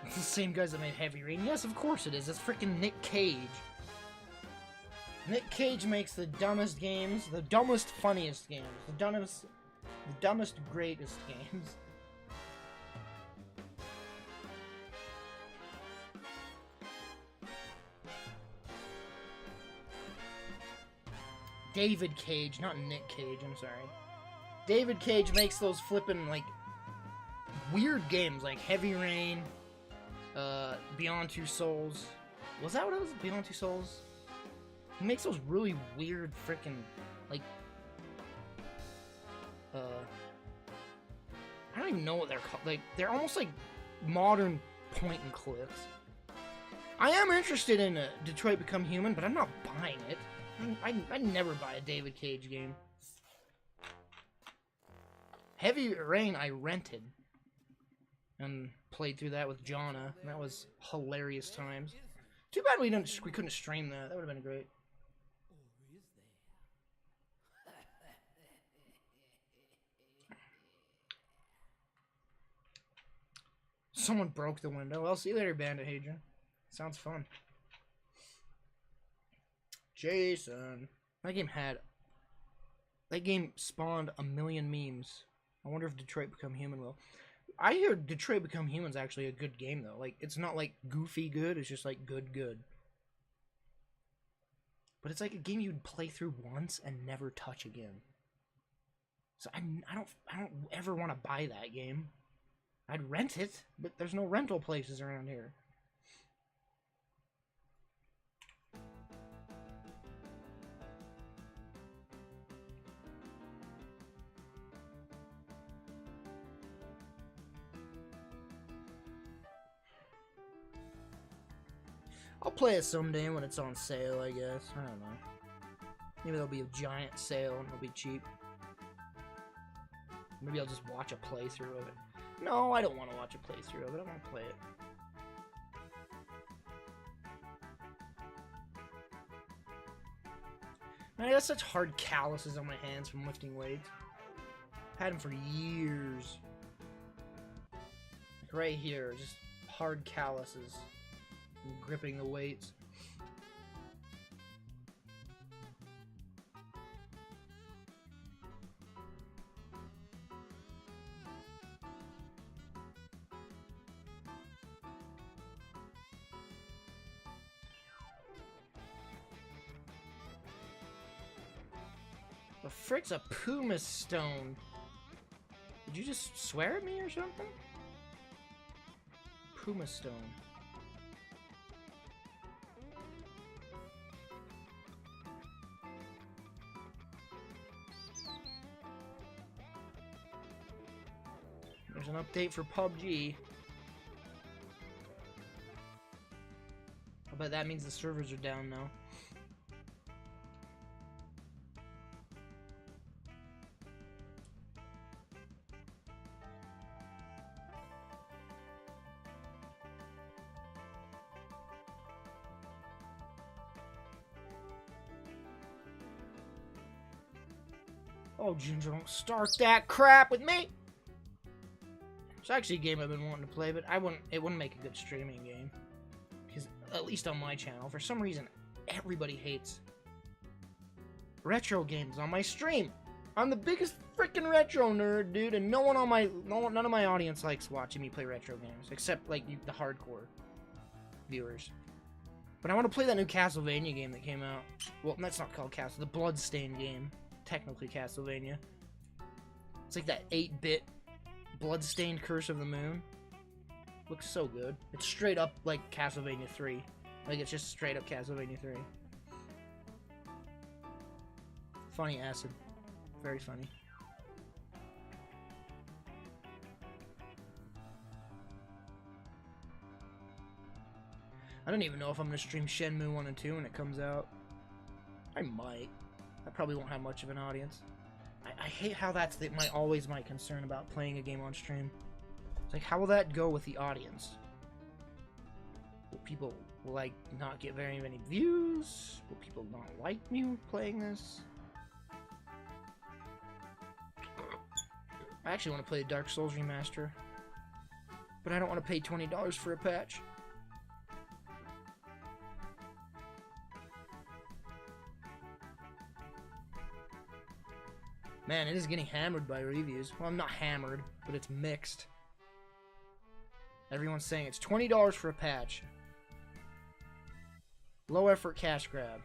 It's the same guys that made Heavy Rain. Yes, of course it is. It's freaking Nick Cage. Nick Cage makes the dumbest games, the dumbest, funniest games, the dumbest, greatest games. David Cage, not Nick Cage, I'm sorry. David Cage makes those flippin' like weird games like Heavy Rain, Beyond Two Souls. Was that what it was? Beyond Two Souls? He makes those really weird frickin' like I don't even know what they're called. Like they're almost like modern point and clicks. I am interested in Detroit Become Human, but I'm not buying it. I never buy a David Cage game. Heavy Rain I rented and played through that with Jonna, and that was hilarious times. Too bad we couldn't stream that. That would have been great. Someone broke the window. Well, see you later, Bandit Hadrian. Sounds fun. Jason. That game spawned a million memes. I wonder if Detroit Become Human will. I hear Detroit Become Human's actually a good game, though. Like, it's not, like, goofy good. It's just, like, good. But it's like a game you'd play through once and never touch again. So I don't ever want to buy that game. I'd rent it, but there's no rental places around here. I'll play it someday when it's on sale, I guess. I don't know. Maybe there'll be a giant sale and it'll be cheap. Maybe I'll just watch a playthrough of it. No, I don't want to watch a playthrough of it. I want to play it. Man, I got such hard calluses on my hands from lifting weights. Had them for years. Like right here, just hard calluses from gripping the weights. The frick's a pumice stone? Did you just swear at me or something? Pumice stone. There's an update for PUBG. I bet that means the servers are down now. Oh, Ginger, don't start that crap with me! It's actually a game I've been wanting to play, but it wouldn't make a good streaming game. Because, at least on my channel, for some reason, everybody hates retro games on my stream. I'm the biggest freaking retro nerd, dude, and none of my audience likes watching me play retro games, except, like, the hardcore viewers. But I want to play that new Castlevania game that came out. Well, that's not called Castle, the Bloodstained game. Technically Castlevania. It's like that 8-bit Bloodstained Curse of the Moon. Looks so good. It's straight up like Castlevania 3. Like, it's just straight up Castlevania 3. Funny acid. Very funny. I don't even know if I'm going to stream Shenmue 1 and 2 when it comes out. I might. I probably won't have much of an audience. I hate how that's always my concern about playing a game on stream. It's like, how will that go with the audience? Will people, like, not get very many views? Will people not like me playing this? I actually want to play Dark Souls Remaster. But I don't want to pay $20 for a patch. Man, it is getting hammered by reviews. Well, I'm not hammered, but it's mixed. Everyone's saying it's $20 for a patch. Low effort cash grab.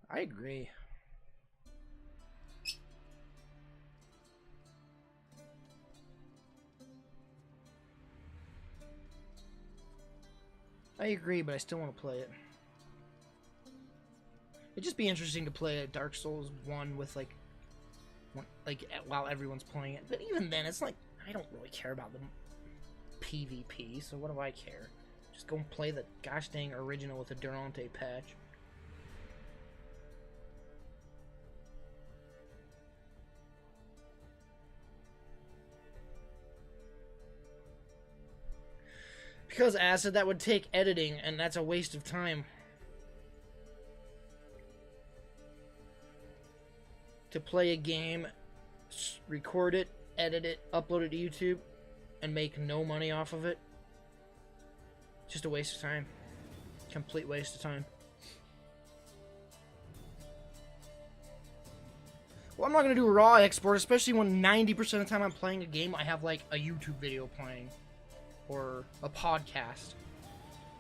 I agree. I agree, but I still want to play it. It'd just be interesting to play a Dark Souls 1 with, like, while everyone's playing it. But even then, it's like, I don't really care about the PvP, so what do I care? Just go and play the gosh dang original with a Durante patch. Because Acid, that would take editing, and that's a waste of time. To play a game, record it, edit it, upload it to YouTube, and make no money off of it. Just a waste of time. Complete waste of time. Well, I'm not going to do a raw export, especially when 90% of the time I'm playing a game, I have like a YouTube video playing. Or a podcast.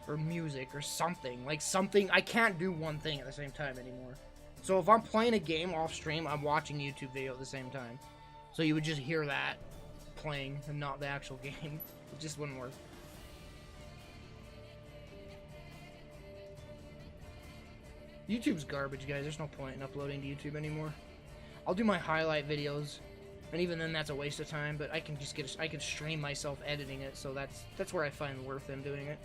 Or music, or something. Like something, I can't do one thing at the same time anymore. So if I'm playing a game off stream, I'm watching a YouTube video at the same time. So you would just hear that playing and not the actual game. It just wouldn't work. YouTube's garbage, guys. There's no point in uploading to YouTube anymore. I'll do my highlight videos, and even then that's a waste of time, but I can just I can stream myself editing it, so that's where I find worth in doing it.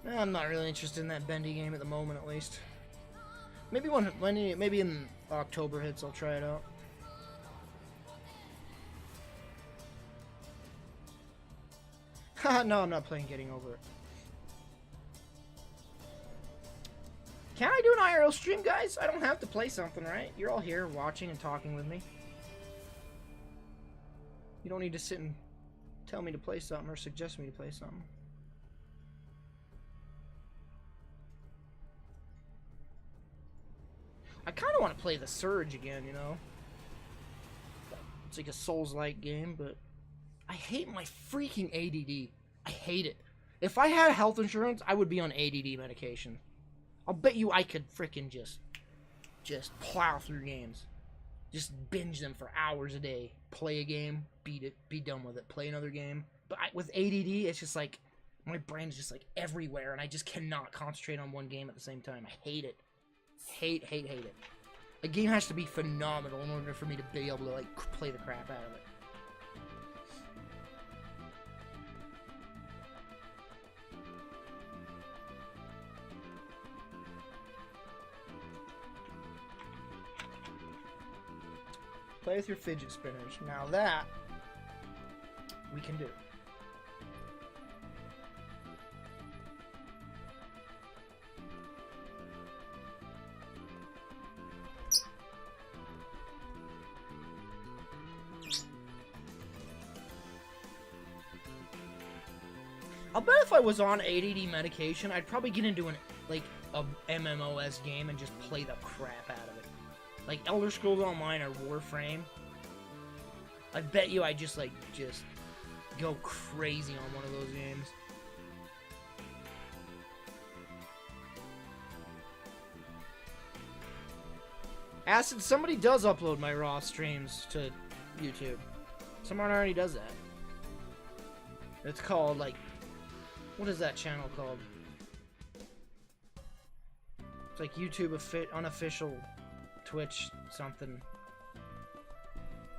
I'm not really interested in that bendy game at the moment, at least. Maybe maybe in October hits, I'll try it out. Haha, no, I'm not playing Getting Over It. Can I do an IRL stream, guys? I don't have to play something, right? You're all here watching and talking with me. You don't need to sit and tell me to play something or suggest me to play something. I kind of want to play The Surge again, you know? It's like a Souls-like game, but I hate my freaking ADD. I hate it. If I had health insurance, I would be on ADD medication. I'll bet you I could freaking just plow through games. Just binge them for hours a day. Play a game, beat it, be done with it. Play another game. But with ADD, it's just like, my brain's just like everywhere, and I just cannot concentrate on one game at the same time. I hate it. Hate it. A game has to be phenomenal in order for me to be able to, like, play the crap out of it. Play with your fidget spinners. Now that we can do. I'll bet if I was on ADD medication, I'd probably get into a MMOS game and just play the crap out of it. Like Elder Scrolls Online or Warframe. I bet you I'd just go crazy on one of those games. Acid, somebody does upload my raw streams to YouTube. Someone already does that. It's called, like, what is that channel called? It's like YouTube unofficial Twitch something.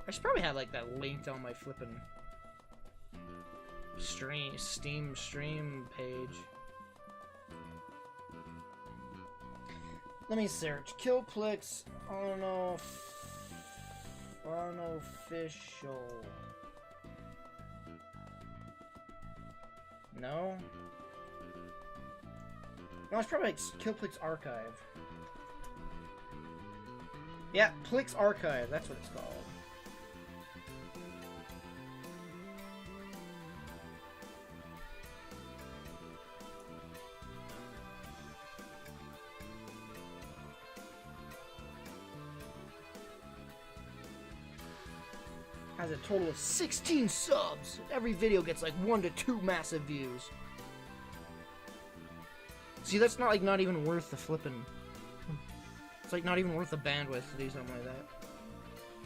I should probably have like that linked on my flippin' Steam stream page. Let me search. Kilplix unofficial. No? No, it's probably like Kilplix Archive. Yeah, Plix Archive, that's what it's called. Has a total of 16 subs. Every video gets like 1 to 2 massive views. See, that's not even worth the flippin'. It's like not even worth the bandwidth to do something like that.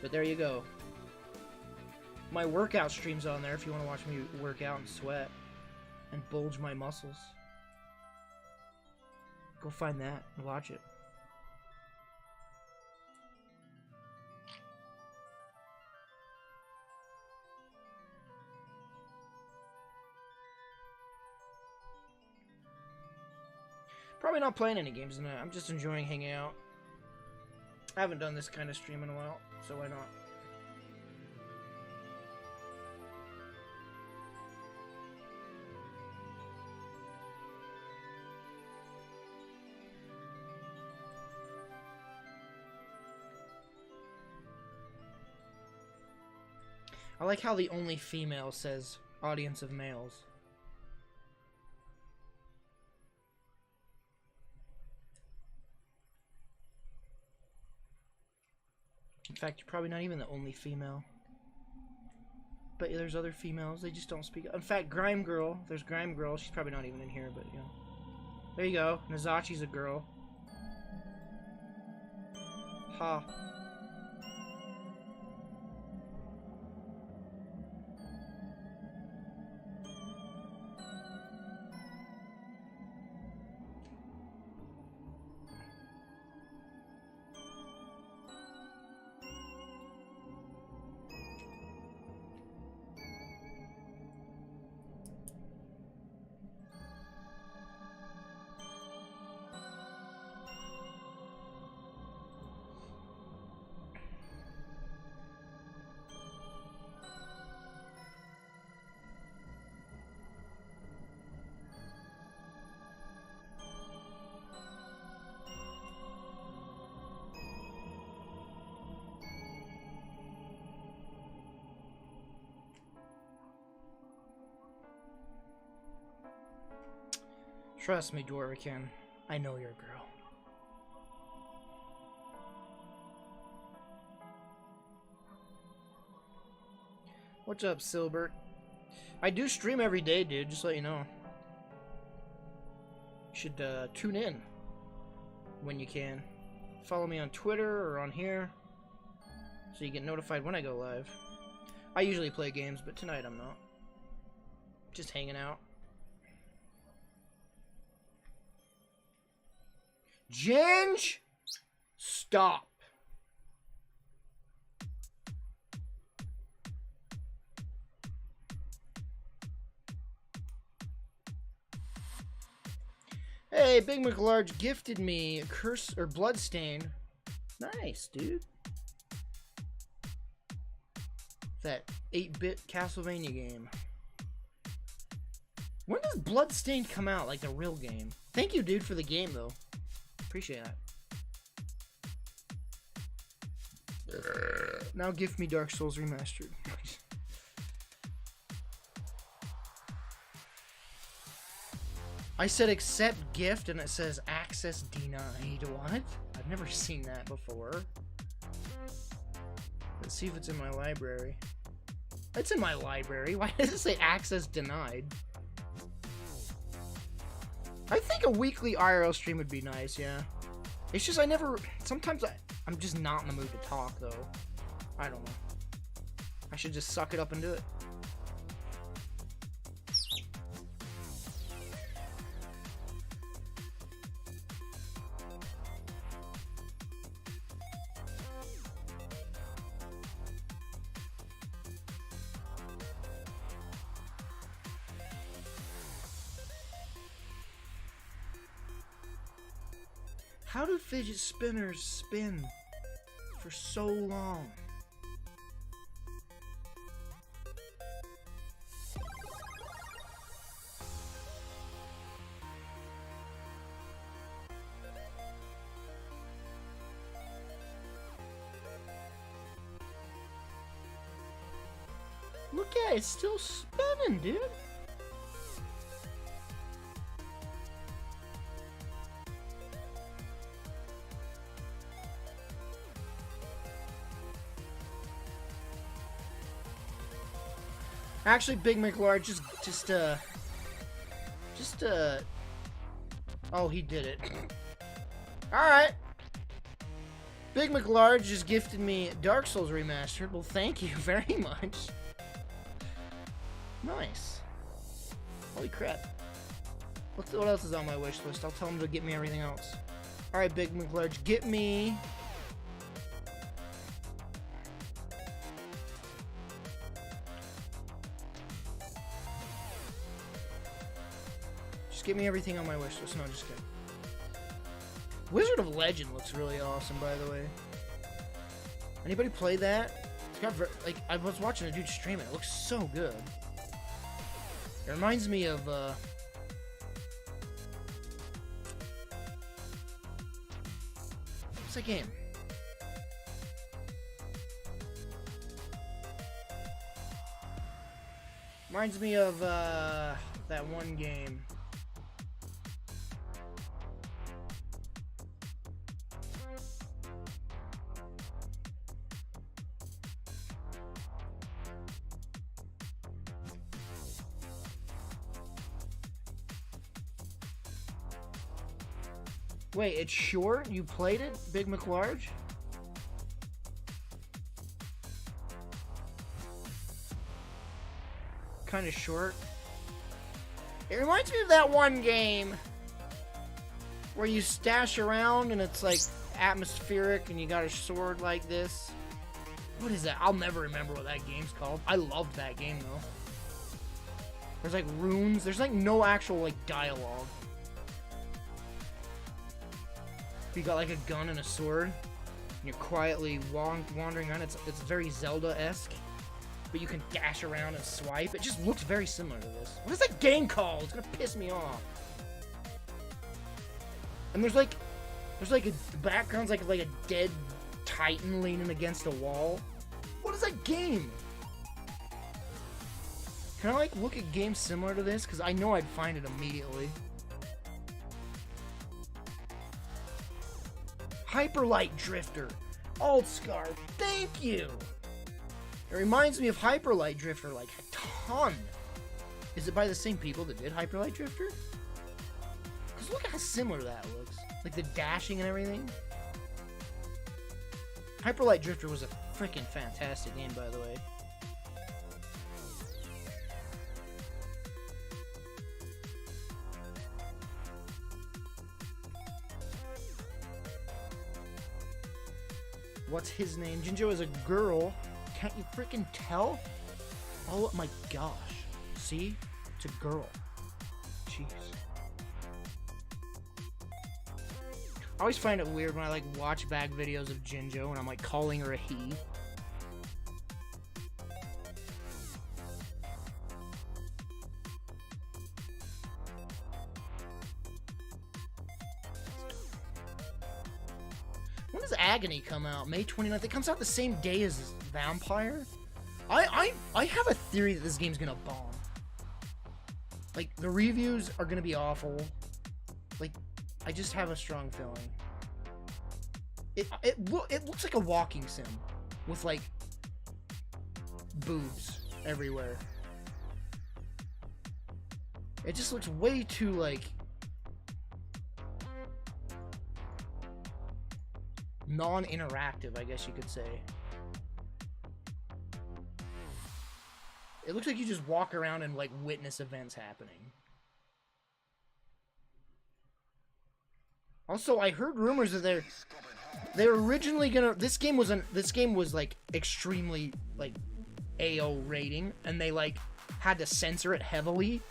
But there you go. My workout stream's on there if you want to watch me work out and sweat and bulge my muscles. Go find that and watch it. Probably not playing any games tonight. I'm just enjoying hanging out. I haven't done this kind of stream in a while, so why not? I like how the only female says audience of males. In fact, you're probably not even the only female. But there's other females, they just don't speak. In fact, Grime Girl, there's Grime Girl, she's probably not even in here, but yeah. There you go, Nazachi's a girl. Ha. Trust me, Dwarvican. I know your girl. What's up, Silbert? I do stream every day, dude, just to let you know. You should tune in when you can. Follow me on Twitter or on here so you get notified when I go live. I usually play games, but tonight I'm not. Just hanging out. Ginge! Stop. Hey, Big McLarge gifted me a curse or bloodstain. Nice, dude. That 8-bit Castlevania game. When does Bloodstained come out, like the real game? Thank you, dude, for the game, though. Appreciate that. Now gift me Dark Souls Remastered. I said accept gift and it says access denied. What? I've never seen that before. Let's see if it's in my library. It's in my library. Why does it say access denied? I think a weekly IRL stream would be nice, yeah. It's just sometimes I'm just not in the mood to talk, though. I don't know. I should just suck it up and do it. How do fidget spinners spin for so long? Look at it, it's still spinning, dude. Actually, Big McLarge, oh, he did it. Alright. Big McLarge just gifted me Dark Souls Remastered. Well, thank you very much. Nice. Holy crap. What else is on my wish list? I'll tell him to get me everything else. Alright, Big McLarge, get me... Just get me everything on my wish list. No, just kidding. Wizard of Legend looks really awesome, by the way. Anybody play that? It's got like, I was watching a dude stream it. It looks so good. It reminds me of what's that game? Reminds me of that one game. Wait, it's short? You played it, Big McLarge? Kind of short. It reminds me of that one game where you stash around and it's like atmospheric and you got a sword like this. What is that? I'll never remember what that game's called. I loved that game though. There's like runes. There's like no actual like dialogue. You got like a gun and a sword, and you're quietly wandering around. It's very Zelda-esque, but you can dash around and swipe. It just looks very similar to this. What is that game called? It's gonna piss me off. And there's like a background's like a dead titan leaning against a wall. What is that game? Can I like look at games similar to this? Because I know I'd find it immediately. Hyperlight Drifter. Altscar, thank you! It reminds me of Hyperlight Drifter like a ton. Is it by the same people that did Hyperlight Drifter? Because look at how similar that looks. Like the dashing and everything. Hyperlight Drifter was a freaking fantastic game, by the way. What's his name? Jinjo is a girl. Can't you freaking tell? Oh my gosh. See? It's a girl. Jeez. I always find it weird when I like watch back videos of Jinjo and I'm like calling her a he. When does Agony come out? May 29th? It comes out the same day as Vampire? I have a theory that this game's gonna bomb. Like, the reviews are gonna be awful. Like, I just have a strong feeling. It looks like a walking sim. With, like, boobs everywhere. It just looks way too, like... non-interactive, I guess you could say. It looks like you just walk around and like witness events happening. Also, I heard rumors that they're originally gonna this game was like extremely like AO rating, and they like had to censor it heavily.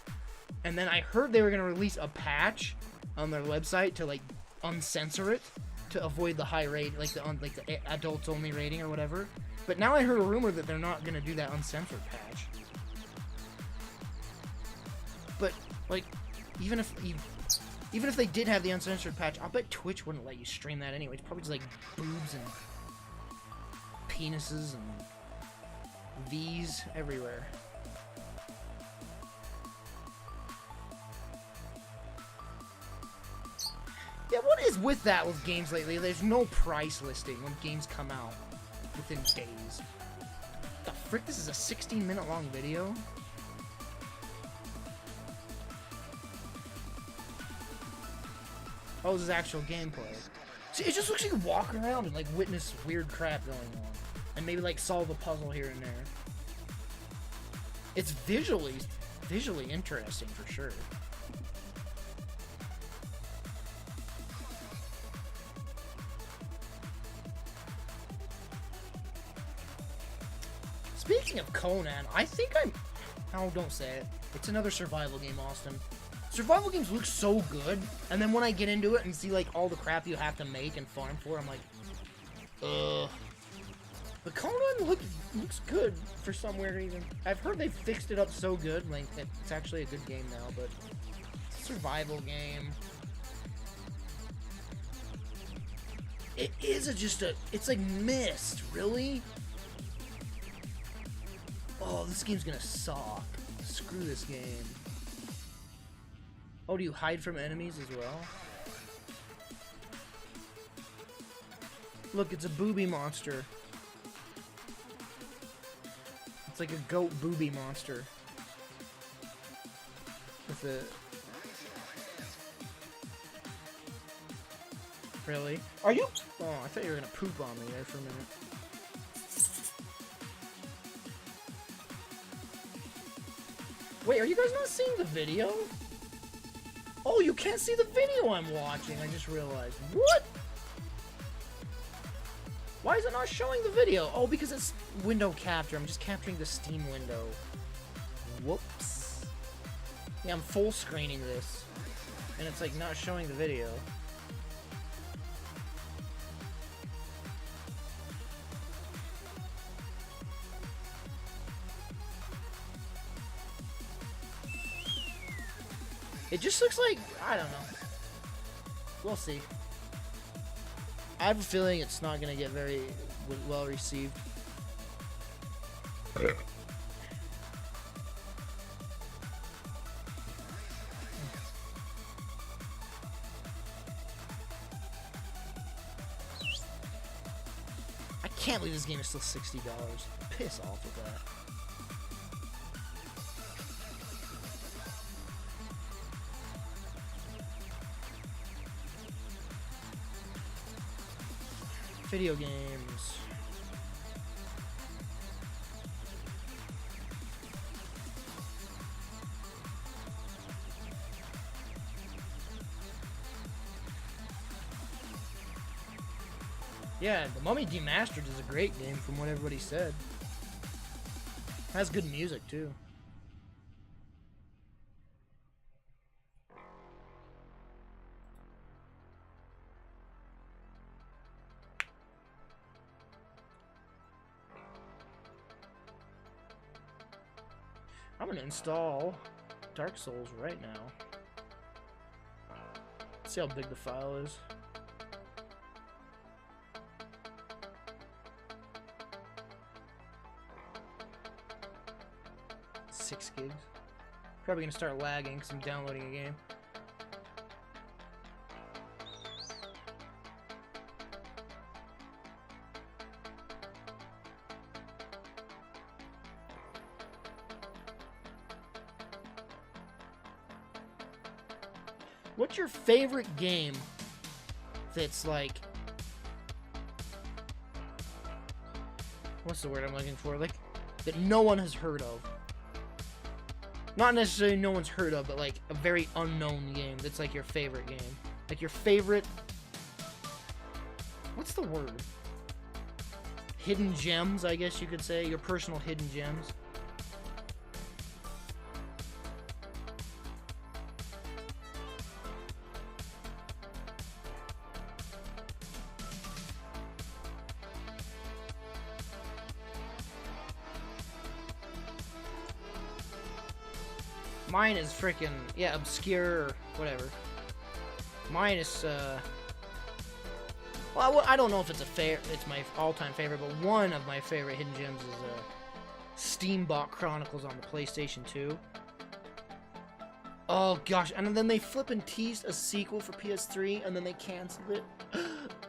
And then I heard they were gonna release a patch on their website to like uncensor it, to avoid the high rate, like the adults only rating or whatever. But now I heard a rumor that they're not gonna do that uncensored patch. But like, even if they did have the uncensored patch, I'll bet Twitch wouldn't let you stream that anyway. It's probably just like boobs and penises and V's everywhere. Yeah, what is with that with games lately? There's no price listing when games come out within days. What the frick? This is a 16-minute long video? Oh, this is actual gameplay. See, it just looks like you walk around and like witness weird crap going on. And maybe like solve a puzzle here and there. It's visually interesting for sure. Speaking of Conan, I think I'm... Oh, don't say it. It's another survival game, Austin. Survival games look so good, and then when I get into it and see, like, all the crap you have to make and farm for, I'm like, ugh. But Conan looks good for some weird reason. I've heard they've fixed it up so good, like, it's actually a good game now, but it's a survival game. It is it's like Myst, really? Oh, this game's gonna suck. Screw this game. Oh, do you hide from enemies as well? Look, it's a booby monster. It's like a goat booby monster. With a... Really? Are you? Oh, I thought you were gonna poop on me there for a minute. Wait, are you guys not seeing the video? Oh, you can't see the video I'm watching, I just realized. What? Why is it not showing the video? Oh, because it's window capture. I'm just capturing the Steam window. Whoops. Yeah, I'm full screening this. And it's like not showing the video. It just looks like, I don't know. We'll see. I have a feeling it's not going to get very well received. I can't believe this game is still $60. Piss off with that. Video games. Yeah, The Mummy Demastered is a great game from what everybody said. Has good music too. I'm gonna install Dark Souls right now. See how big the file is. $6 gigs. Probably gonna start lagging because I'm downloading a game. What's your favorite game that's like... What's the word I'm looking for? Like, that no one has heard of. Not necessarily no one's heard of, but like a very unknown game that's like your favorite game. Like your favorite... What's the word? Hidden gems, I guess you could say. Your personal hidden gems. Mine is freaking, yeah, obscure or whatever. Mine is, well, I don't know if it's it's my all-time favorite, but one of my favorite hidden gems is, Steambot Chronicles on the PlayStation 2. Oh, gosh, and then they flippin' teased a sequel for PS3, and then they canceled it.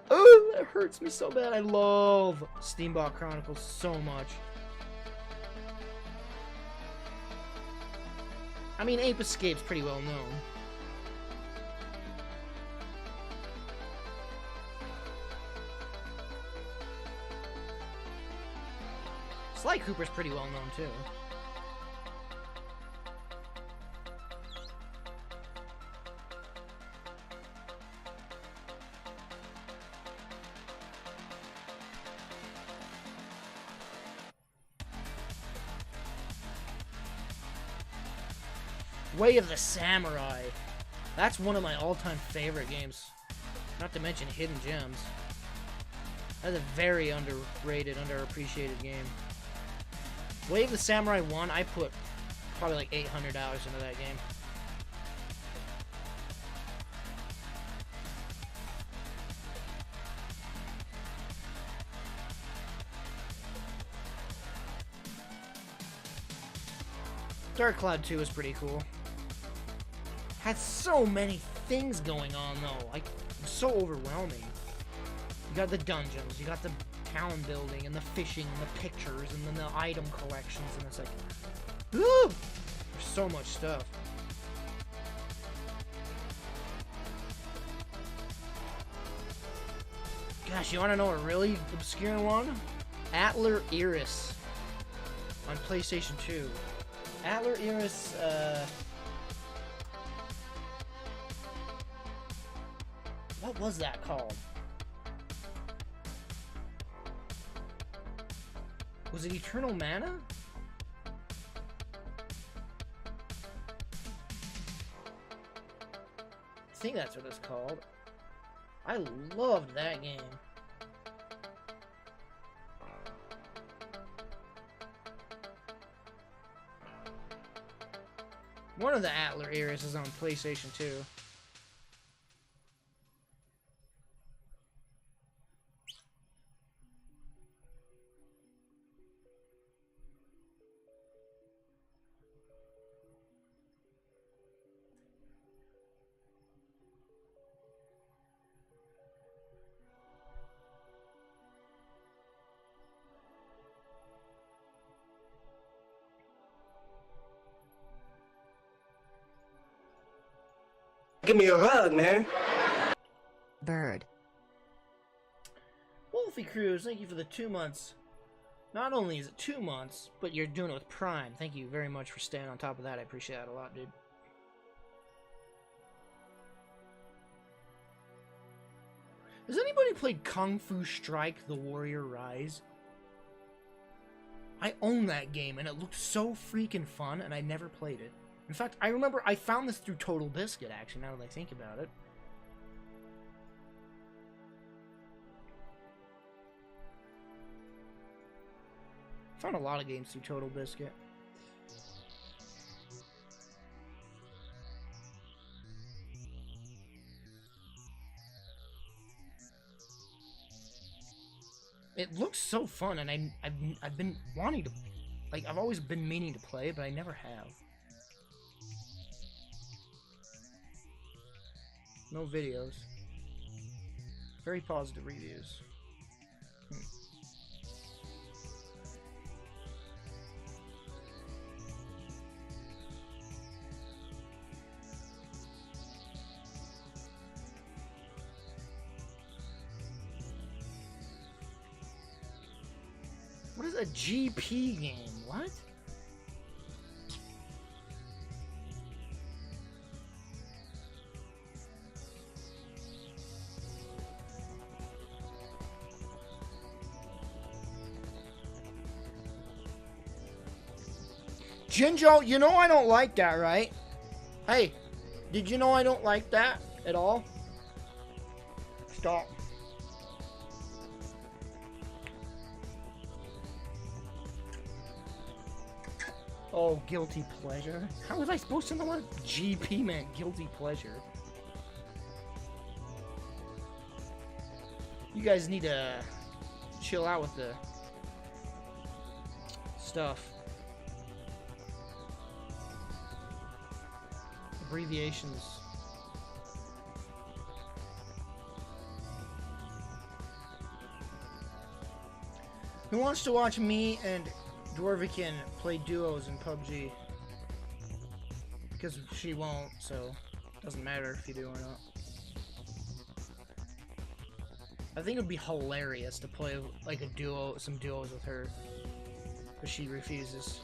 Oh, that hurts me so bad. I love Steambot Chronicles so much. I mean, Ape Escape's pretty well known. Sly Cooper's pretty well known, too. Way of the Samurai. That's one of my all-time favorite games. Not to mention Hidden Gems. That's a very underrated, underappreciated game. Way of the Samurai 1, I put probably like 800 hours into that game. Dark Cloud 2 is pretty cool. Had so many things going on though, like so overwhelming. You got the dungeons, you got the town building, and the fishing, and the pictures, and then the item collections, and it's like, woo! There's so much stuff. Gosh, you want to know a really obscure one? Atlar Iris on PlayStation 2. Atlar Iris, what was that called? Was it Eternal Mana? I think that's what it's called. I loved that game. One of the Atlar Iris is on PlayStation 2. Give me a hug, man. Bird. Wolfie Cruz, thank you for the 2 months. Not only is it 2 months, but you're doing it with Prime. Thank you very much for staying on top of that. I appreciate that a lot, dude. Has anybody played Kung Fu Strike: The Warrior Rise? I own that game, and it looked so freaking fun, and I never played it. In fact, I remember I found this through Total Biscuit, actually, now that I think about it. Found a lot of games through Total Biscuit. It looks so fun, and I've been wanting to, like, I've always been meaning to play it, but I never have. No videos. Very positive reviews. What is a GP game? What? Jinjo, you know I don't like that, right? Hey, did you know I don't like that at all? Stop. Oh, guilty pleasure? How was I supposed to know what GP meant? Guilty pleasure. You guys need to chill out with the stuff. Abbreviations. Who wants to watch me and Dwarvikin play duos in PUBG? Because she won't, so it doesn't matter if you do or not. I think it would be hilarious to play like a duo, some duos with her, but she refuses.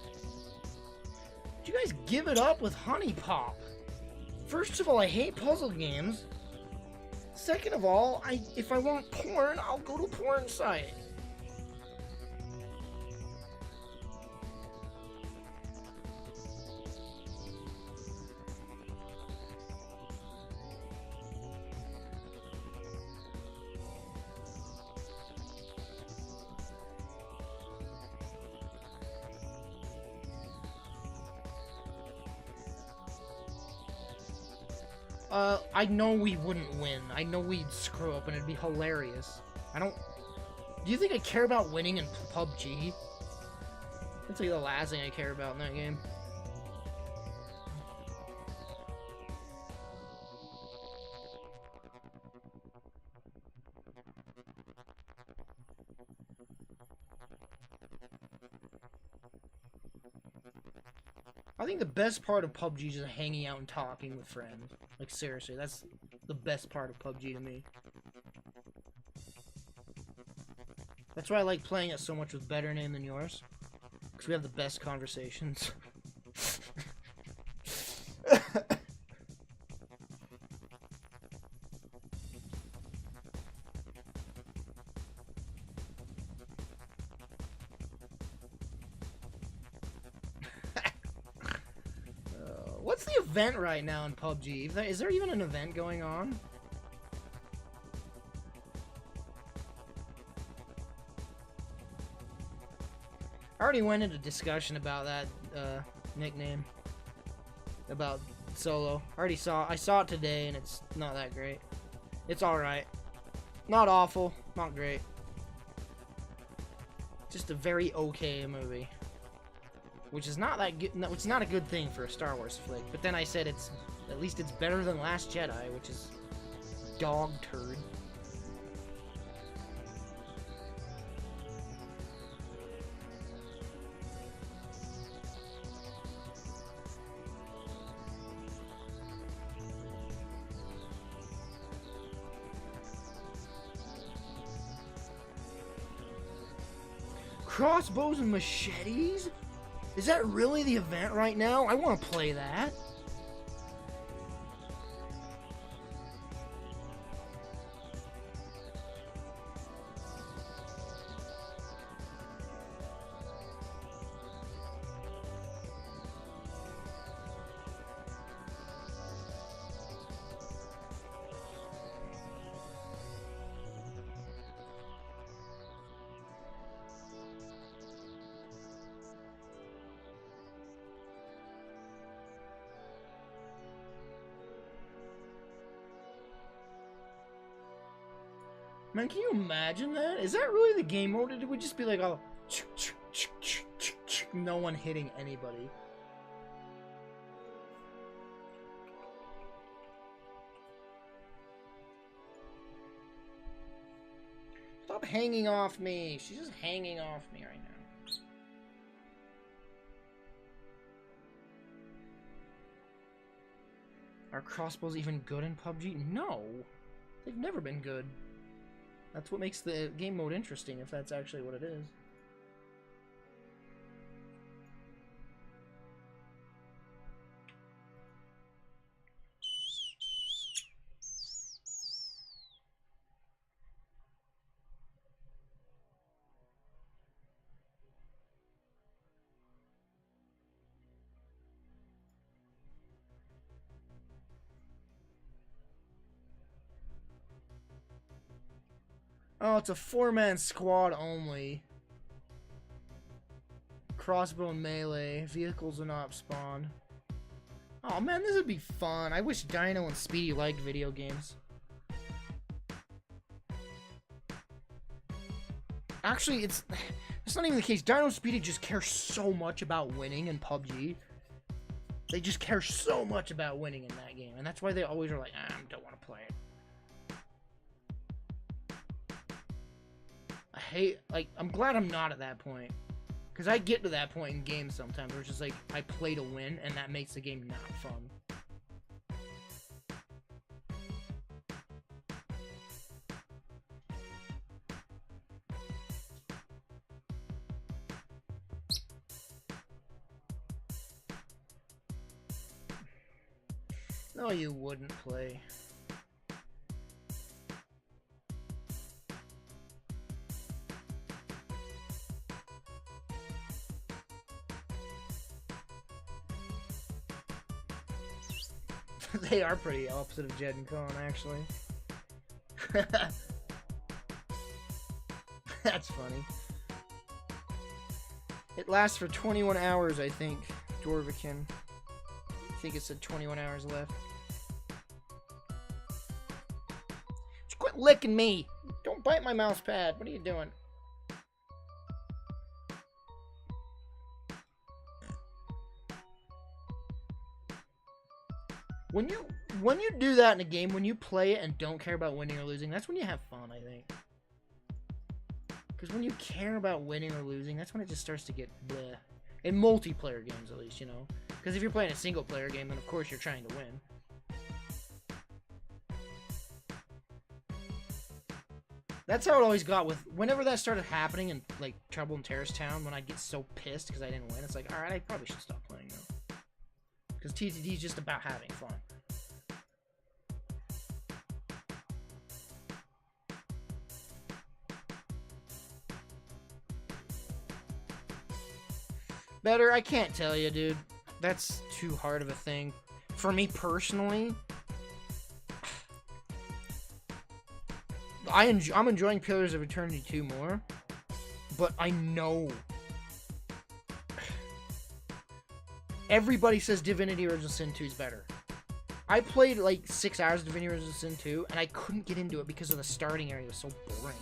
Would you guys give it up with Honey Pop? First of all, I hate puzzle games. Second of all, if I want porn, I'll go to a porn site. I know we wouldn't win. I know we'd screw up and it'd be hilarious. I don't... Do you think I care about winning in PUBG? That's like the last thing I care about in that game. I think the best part of PUBG is just hanging out and talking with friends. Like, seriously, that's the best part of PUBG to me. That's why I like playing it so much with Better Name than yours. Because we have the best conversations. What's the event right now in PUBG? Is there even an event going on? I already went into discussion about that nickname. About Solo. I saw it today and it's not that great. It's alright. Not awful, not great. Just a very okay movie. Which is not that good. No, it's not a good thing for a Star Wars flick. But then I said at least it's better than Last Jedi, which is dog turd. Crossbows and machetes? Is that really the event right now? I want to play that. Man, can you imagine that? Is that really the game mode? It would just be like, oh, no one hitting anybody. Stop hanging off me. She's just hanging off me right now. Are crossbows even good in PUBG? No. They've never been good. That's what makes the game mode interesting, if that's actually what it is. Oh, it's a 4-man squad only. Crossbow and melee. Vehicles are not spawned. Oh man, this would be fun. I wish Dino and Speedy liked video games. Actually, it's not even the case. Dino and Speedy just care so much about winning in PUBG. They just care so much about winning in that game. And that's why they always are like, I don't want to play it. I'm glad I'm not at that point. Because I get to that point in games sometimes where it's just like, I play to win, and that makes the game not fun. No, you wouldn't play. They are pretty opposite of Jed and Con, actually. That's funny. It lasts for 21 hours, I think. Dwarvikin. I think it said 21 hours left. licking me! Don't bite my mouse pad. What are you doing? When you do that in a game, when you play it and don't care about winning or losing, that's when you have fun, I think. Because when you care about winning or losing, that's when it just starts to get bleh. In multiplayer games, at least, you know. Because if you're playing a single-player game, then of course you're trying to win. That's how it always got with... Whenever that started happening in, like, Trouble in Terrorist Town, when I get so pissed because I didn't win, it's like, alright, I probably should stop playing now. Because TTD is just about having fun. Better? I can't tell you, dude. That's too hard of a thing. For me personally, I'm enjoying Pillars of Eternity 2 more, but I know everybody says Divinity Original Sin 2 is better. I played like 6 hours of Divinity Original Sin 2, and I couldn't get into it because of the starting area was so boring.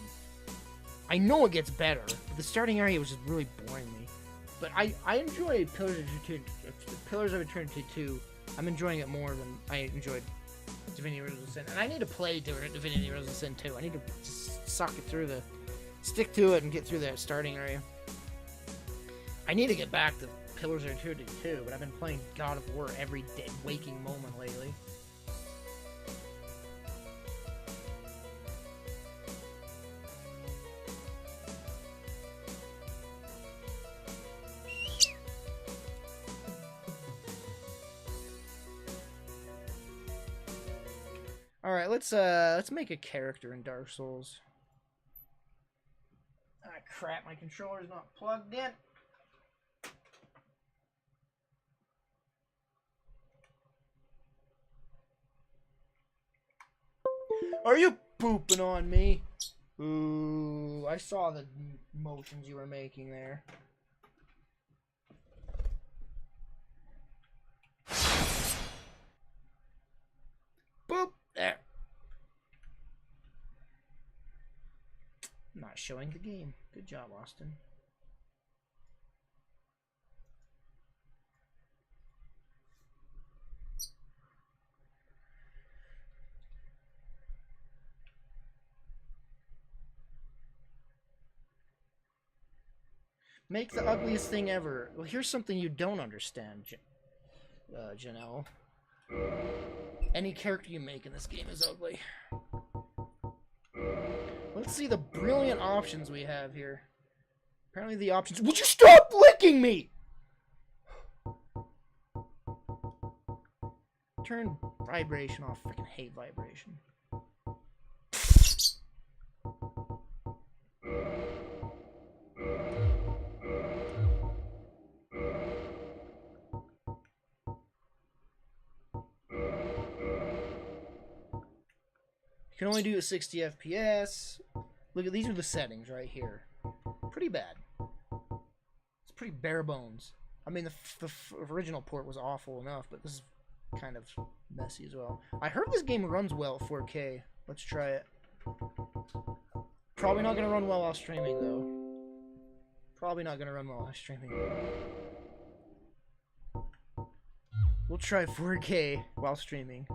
I know it gets better, but the starting area was just really boring me. But I enjoy Pillars of Eternity 2. I'm enjoying it more than I enjoyed Divinity Original Sin. And I need to play Divinity Original Sin 2. I need to just stick to it and get through that starting area. I need to get back to Pillars of Eternity 2, but I've been playing God of War every day, waking moment lately. Alright, let's make a character in Dark Souls. Ah, crap, my controller's not plugged in. Are you pooping on me? Ooh, I saw the motions you were making there. Boop! There. Not showing the game. Good job, Austin. Make the ugliest thing ever. Well, here's something you don't understand, Janelle. Any character you make in this game is ugly. Let's see the brilliant options we have here. Apparently the options... Would you stop licking me?! Turn vibration off. Freaking hate vibration. You can only do 60 FPS. Look at these are the settings right here. Pretty bad. It's pretty bare bones. I mean, the original port was awful enough, but this is kind of messy as well. I heard this game runs well at 4K. Let's try it. Probably not going to run well while streaming, though. Probably not going to run well while streaming. We'll try 4K while streaming.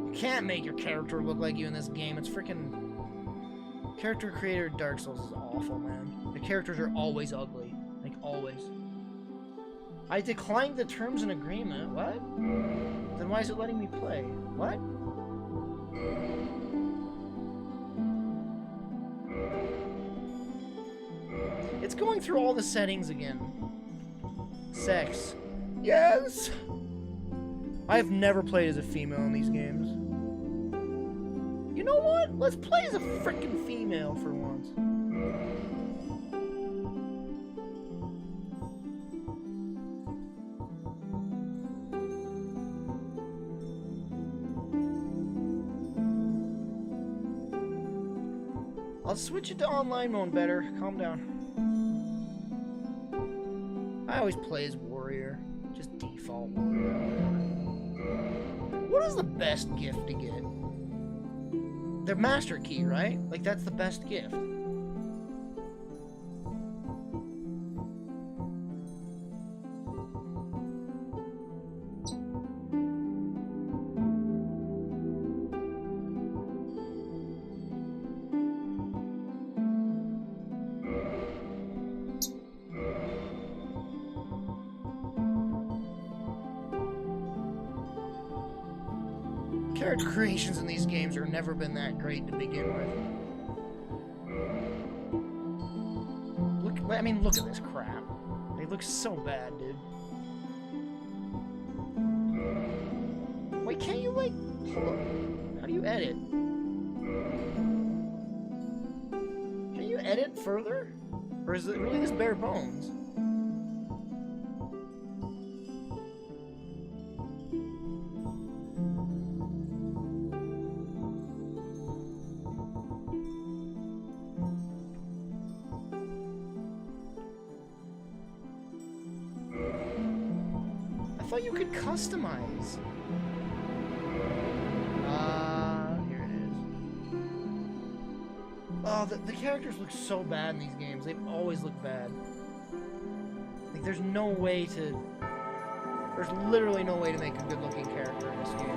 You can't make your character look like you in this game. It's freaking... Character creator Dark Souls is awful, man. The characters are always ugly. Like, always. I declined the terms and agreement. What? Then why is it letting me play? What? It's going through all the settings again. Sex. Yes! I have never played as a female in these games. You know what? Let's play as a frickin' female for once. I'll switch it to online mode better. Calm down. I always play as warrior. Just default warrior. What is the best gift to get? Their master key, right? Like, that's the best gift. Character creations in these games have never been that great to begin with. Look at this crap. They look so bad, dude. Wait, can't you, like... How do you edit? Can you edit further? Or is it really just bare bones? I thought you could customize. Here it is. Oh, the characters look so bad in these games. They've always looked bad. Like, there's no way to... There's literally no way to make a good-looking character in this game.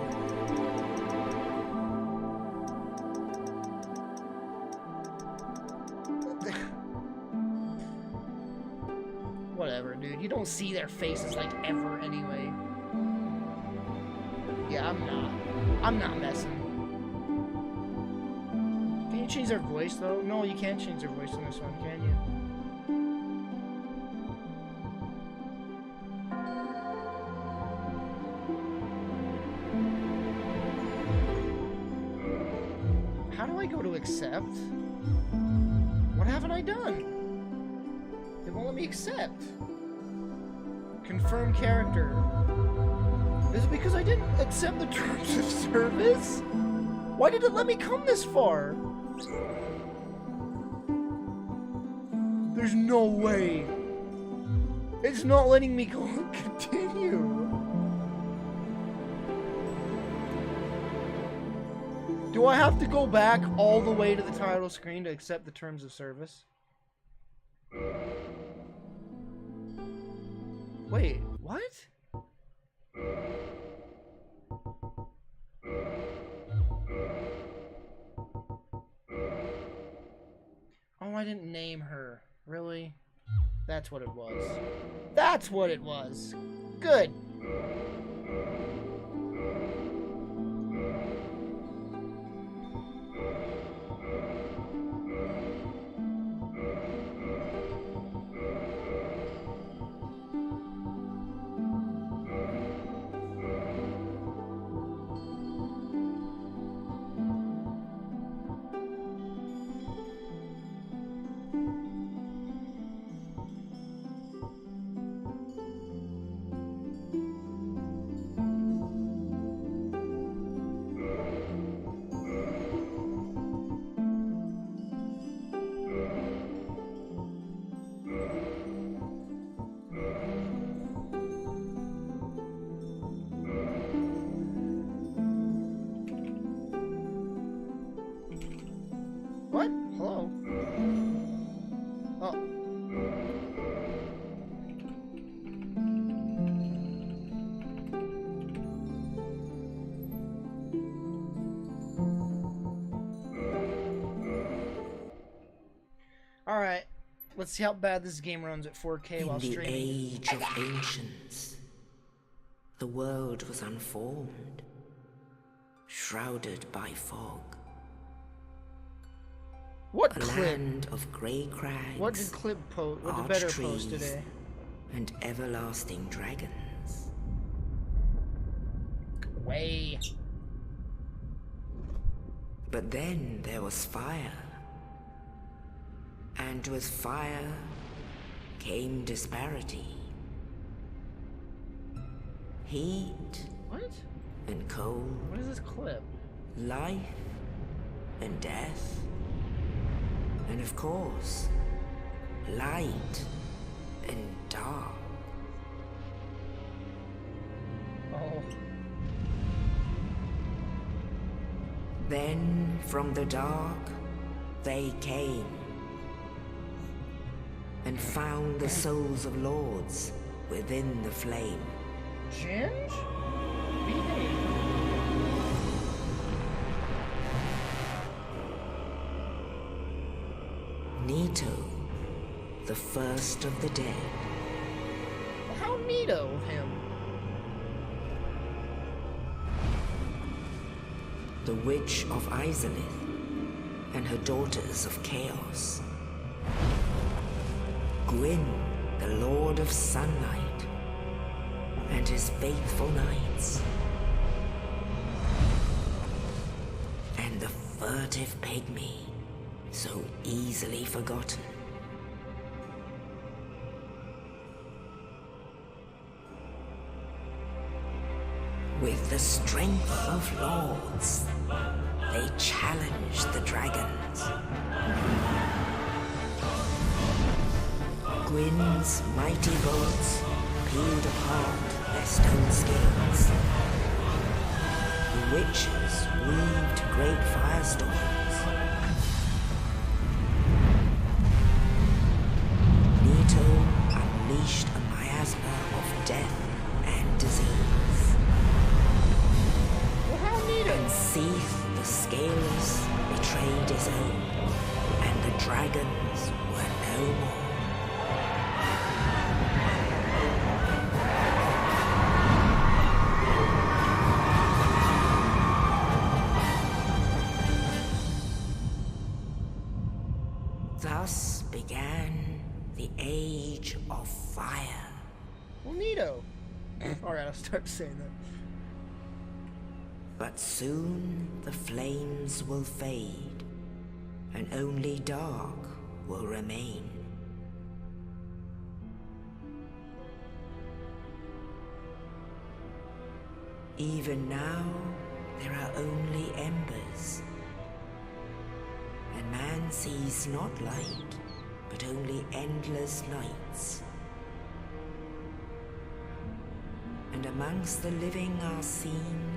Whatever, dude. You don't see their faces, like, ever anyway. Yeah, I'm not messing. Can you change their voice, though? No, you can't change their voice on this one, can you? How do I go to accept? What haven't I done? It won't let me accept. Confirm character. Is it because I didn't accept the terms of service? Why did it let me come this far? There's no way. It's not letting me go and continue. Do I have to go back all the way to the title screen to accept the terms of service? Wait, what? Oh, I didn't name her. Really? That's what it was. That's what it was. Good. What? Hello? Oh. Alright. Let's see how bad this game runs at 4K while streaming. In the age of ancients, the world was unformed, shrouded by fog. What A clip? land of grey crags, What did clip post? What did arch better trees, post today? and everlasting dragons. Way. But then there was fire. And with fire came disparity. Heat What? and cold, What is this clip? life and death. And of course, light and dark. Oh. Then from the dark they came and found the souls of lords within the flame. Ginge? Behave. Nito, the first of the dead. Well, how neato of him. The Witch of Izalith and her daughters of Chaos. Gwyn, the Lord of Sunlight, and his faithful knights. And the furtive pygmy, so easily forgotten. With the strength of lords, they challenged the dragons. Gwyn's mighty bolts peeled apart their stone scales. The witches weaved great firestorms. Nito unleashed a miasma of death and disease. Well, how neato. And Seath the Scaleless betrayed his own, and the dragons were no more. Thus began the Age of Fire. Well, neato. Alright, I'll start saying that. But soon the flames will fade, and only dark will remain. Even now, there are only embers, and man sees not light, but only endless nights. And amongst the living are seen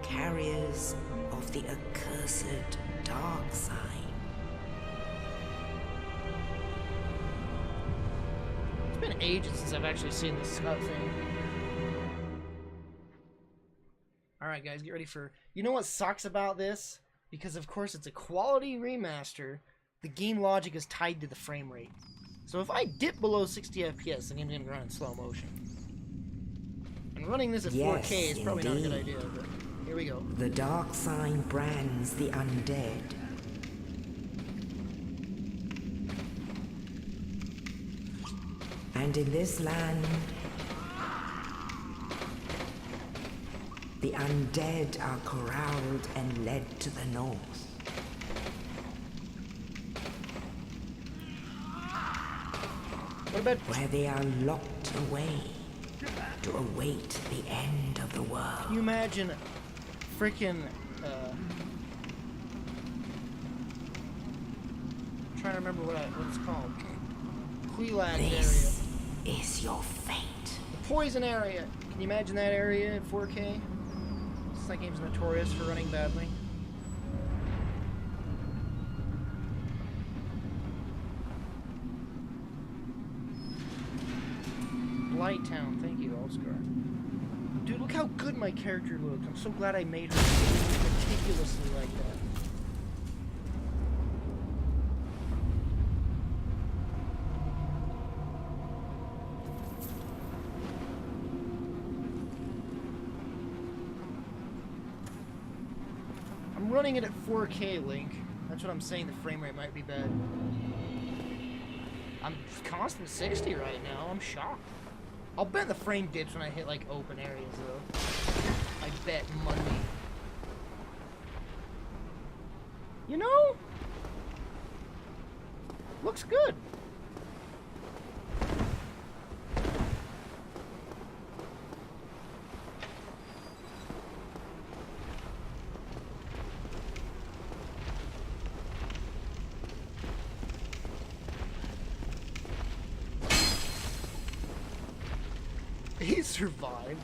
carriers of the accursed dark sign. It's been ages since I've actually seen this thing. Alright guys, get ready for... You know what sucks about this? Because of course it's a quality remaster, the game logic is tied to the frame rate. So if I dip below 60 FPS, the game's gonna run in slow motion. And running this at 4K is probably not a good idea, but here we go. The dark sign brands the undead. And in this land, the undead are corralled and led to the north. What about... Where they are locked away to await the end of the world. Can you imagine freaking, I'm trying to remember what it's called. Quelaag area. This is your fate. The poison area. Can you imagine that area in 4K? That game's notorious for running badly. Blight Town, thank you, Allscar. Dude, look how good my character looks. I'm so glad I made her meticulously like that. I'm running it at 4K, Link. That's what I'm saying, the frame rate might be bad. I'm constant 60 right now, I'm shocked. I'll bet the frame dips when I hit, like, open areas, though. I bet money. You know? Looks good. He survived.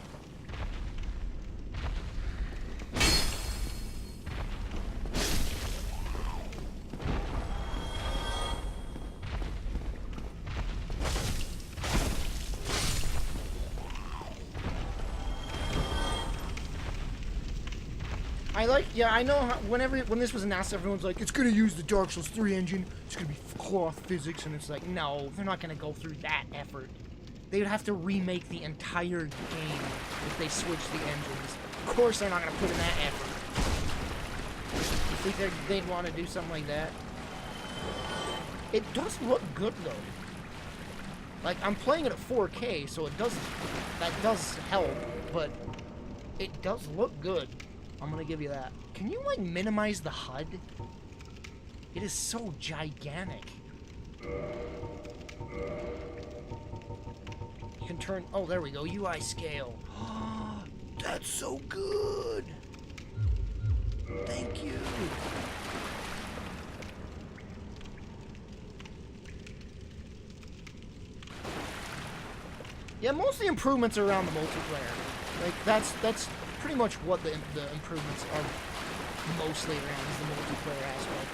Yeah, I know when this was announced, everyone's like, it's gonna use the Dark Souls 3 engine, it's gonna be cloth physics, and it's like, no, they're not gonna go through that effort. They would have to remake the entire game if they switched the engines. Of course they're not gonna put in that effort. You think they'd want to do something like that? It does look good, though. Like, I'm playing it at 4K, so that does help, but it does look good. I'm gonna give you that. Can you, like, minimize the HUD? It is so gigantic. You can turn... Oh, there we go. UI scale. That's so good. Thank you. Yeah, most of the improvements are around the multiplayer. Like, that's pretty much what the improvements are mostly around, is the multiplayer aspect.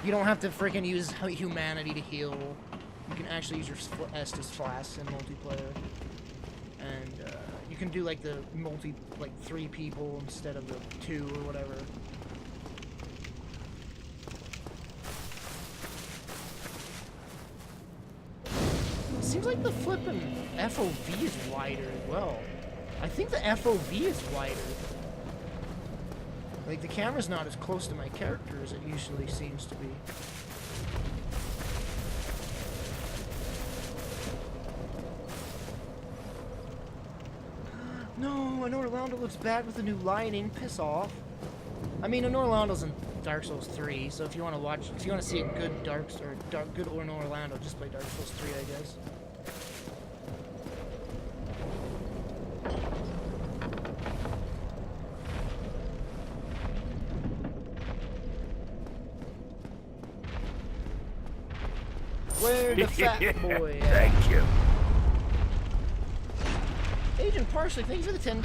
You don't have to freaking use humanity to heal. You can actually use your Estus flask in multiplayer. And, you can do, like, the like, 3 people instead of the 2 or whatever. Seems like the flippin' FOV is wider as well. I think the FOV is wider. Like, the camera's not as close to my character as it usually seems to be. No, Anor Londo looks bad with the new lighting. Piss off. I mean, Anor Londo's in Dark Souls 3, so if you want to see a good good Anor Londo, just play Dark Souls 3, I guess. Where the fat boy at? Thank you. Agent Parsec, thank you for the $10.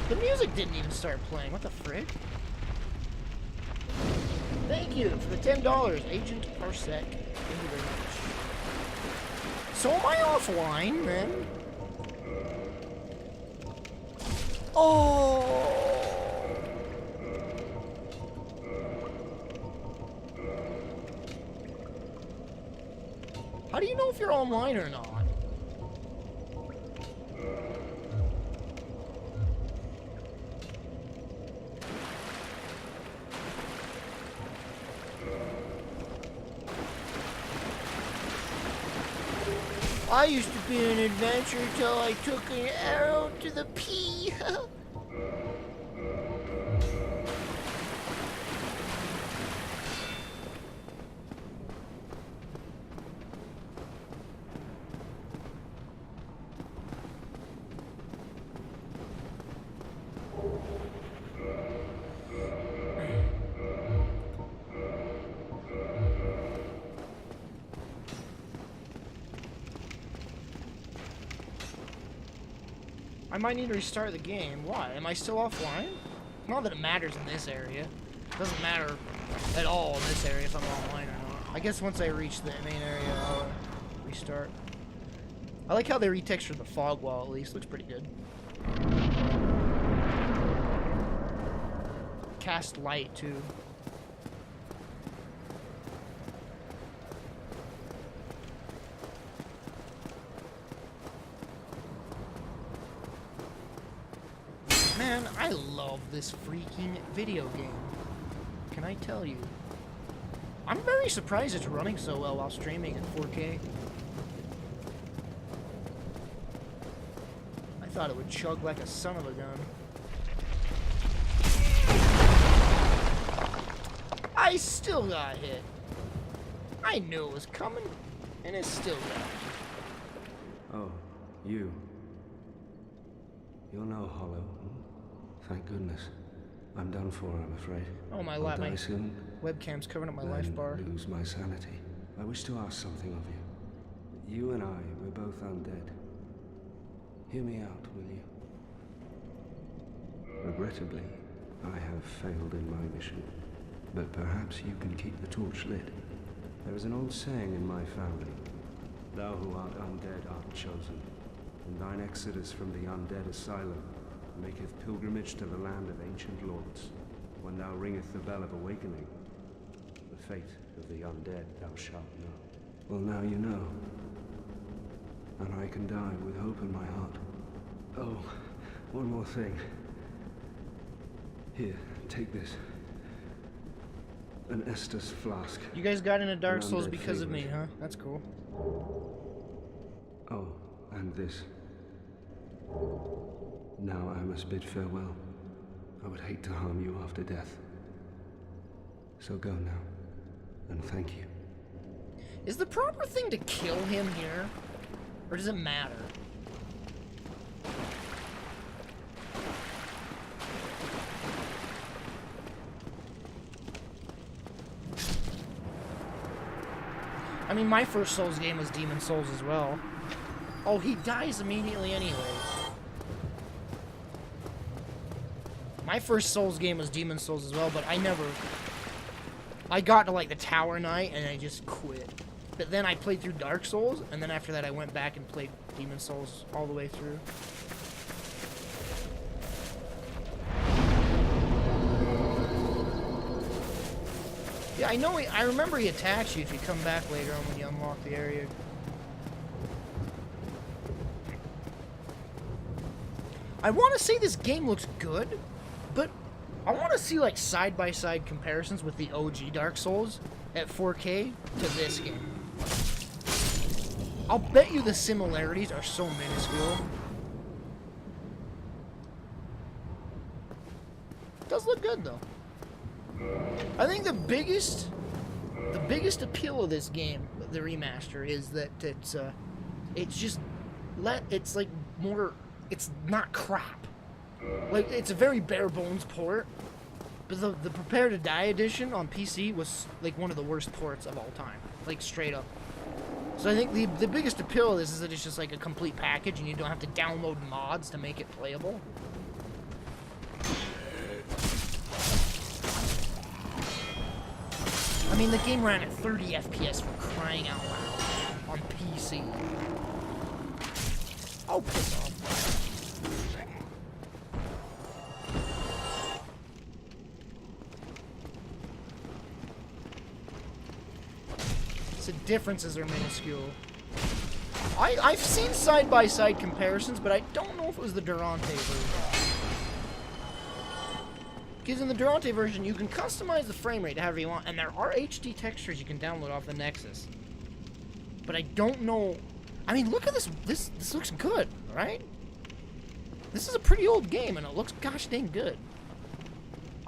The music didn't even start playing. What the frick? Thank you for the $10, Agent Parsec. Thank you very much. So am I offline, then? Oh! How do you know if you're online or not? I used to be an adventurer till I took an arrow to the pea. I might need to restart the game. Why? Am I still offline? Not that it matters in this area. It doesn't matter at all in this area if I'm online or not. I guess once I reach the main area, I'll restart. I like how they retextured the fog wall at least. Looks pretty good. Cast light too. Man, I love this freaking video game. Can I tell you? I'm very surprised it's running so well while streaming in 4K. I thought it would chug like a son of a gun. I still got hit. I knew it was coming, and it still got me. Oh, you. You're no hollow. Thank goodness. I'm done for, I'm afraid. Oh, my I'll die soon, webcam's covering up my then life bar. lose my sanity. I wish to ask something of you. You and I, we're both undead. Hear me out, will you? Regrettably, I have failed in my mission. But perhaps you can keep the torch lit. There is an old saying in my family. Thou who art undead art chosen. In thine exodus from the undead asylum, maketh pilgrimage to the land of ancient lords. When thou ringeth the bell of awakening, the fate of the undead thou shalt know. Well, now you know. And I can die with hope in my heart. Oh, one more thing. Here, take this. An Estus flask. You guys got into Dark An Souls undead because of me, favorite. huh? That's cool. Oh, and this. Now I must bid farewell. I would hate to harm you after death. So go now, and thank you. Is the proper thing to kill him here? Or does it matter? I mean, my first Souls game was Demon Souls as well. Oh, he dies immediately anyways. My first Souls game was Demon Souls as well, but I got to like the Tower Knight and I just quit. But then I played through Dark Souls, and then after that I went back and played Demon Souls all the way through. Yeah, I know. I remember he attacks you if you come back later on when you unlock the area. I want to say this game looks good, but I want to see like side-by-side comparisons with the OG Dark Souls at 4K to this game. I'll bet you the similarities are so minuscule. It does look good though. I think the biggest appeal of this game, the remaster, is that it's like more, it's not crap. Like, it's a very bare bones port, but the Prepare to Die edition on PC was like one of the worst ports of all time, like straight up. So I think the biggest appeal of this is that it's just like a complete package and you don't have to download mods to make it playable. I mean, the game ran at 30 FPS for crying out loud on PC. Oh, piss off. The differences are minuscule. I've seen side-by-side comparisons, but I don't know if it was the Durante version. Because in the Durante version, you can customize the frame rate however you want, and there are HD textures you can download off the Nexus. But I don't know. I mean, look at this. This looks good, right? This is a pretty old game, and it looks gosh dang good.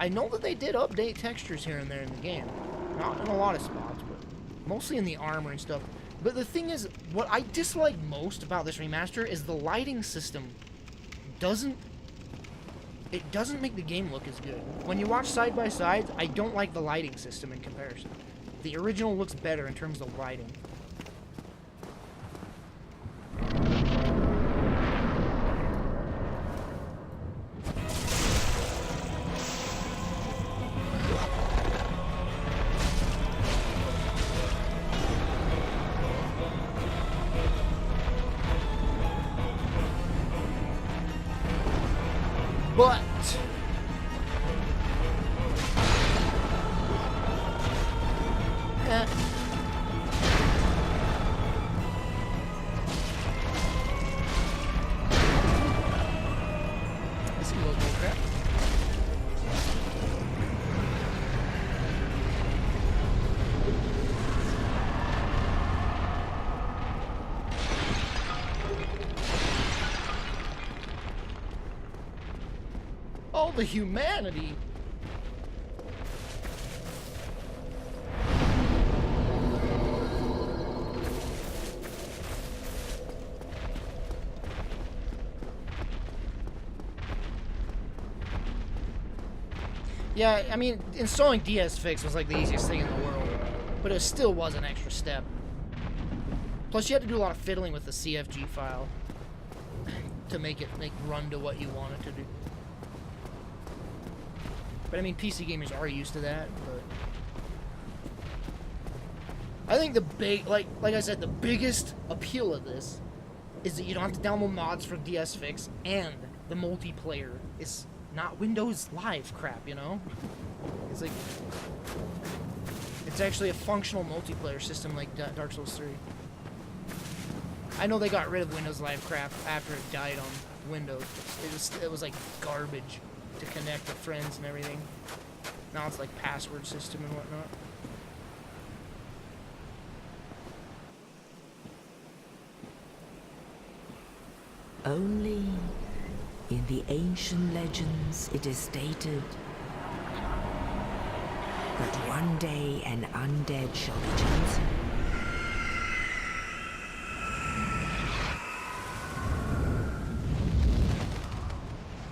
I know that they did update textures here and there in the game. Not in a lot of spots, but mostly in the armor and stuff. But the thing is, what I dislike most about this remaster is the lighting system doesn't make the game look as good. When you watch side-by-sides, I don't like the lighting system in comparison. The original looks better in terms of lighting. But this is a little bullcrap. Oh, the humanity! Yeah, I mean, installing DS Fix was like the easiest thing in the world, but it still was an extra step. Plus, you had to do a lot of fiddling with the CFG file to make it run to what you want it to do. But I mean, PC gamers are used to that, but I think the like I said, the biggest appeal of this is that you don't have to download mods for DS Fix, and the multiplayer is not Windows Live crap, you know? It's like, it's actually a functional multiplayer system like Dark Souls 3. I know they got rid of Windows Live crap after it died on Windows. It was like garbage to connect with friends and everything. Now it's like password system and whatnot. Only in the ancient legends it is stated that one day an undead shall be chosen.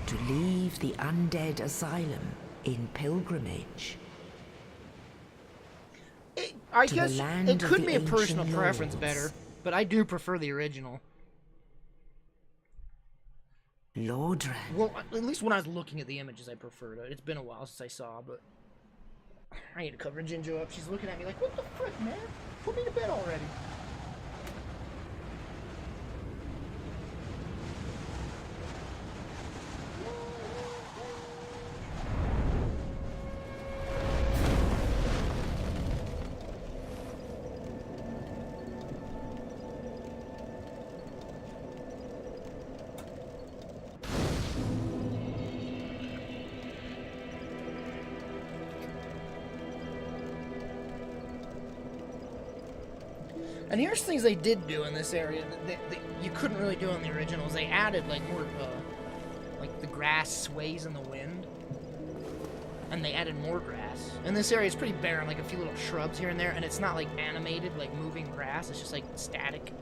To leave the undead asylum in pilgrimage. I to guess the land it of could the be a personal ancient preference lords. better, but I do prefer the original. Lordran. Well, at least when I was looking at the images, I preferred it. It's been a while since I saw, but I need to cover Jinjo up. She's looking at me like, what the frick, man? Put me to bed already. And here's things they did do in this area that you couldn't really do in the originals. They added like more, like the grass sways in the wind, and they added more grass. And this area is pretty barren, like a few little shrubs here and there, and it's not like animated, like moving grass. It's just like static.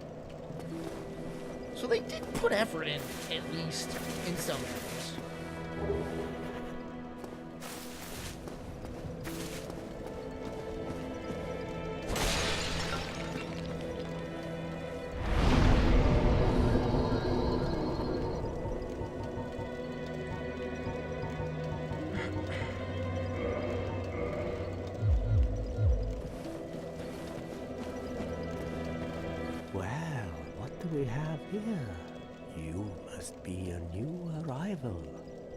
So they did put effort in, at least in some areas. Well, what do we have here? You must be a new arrival.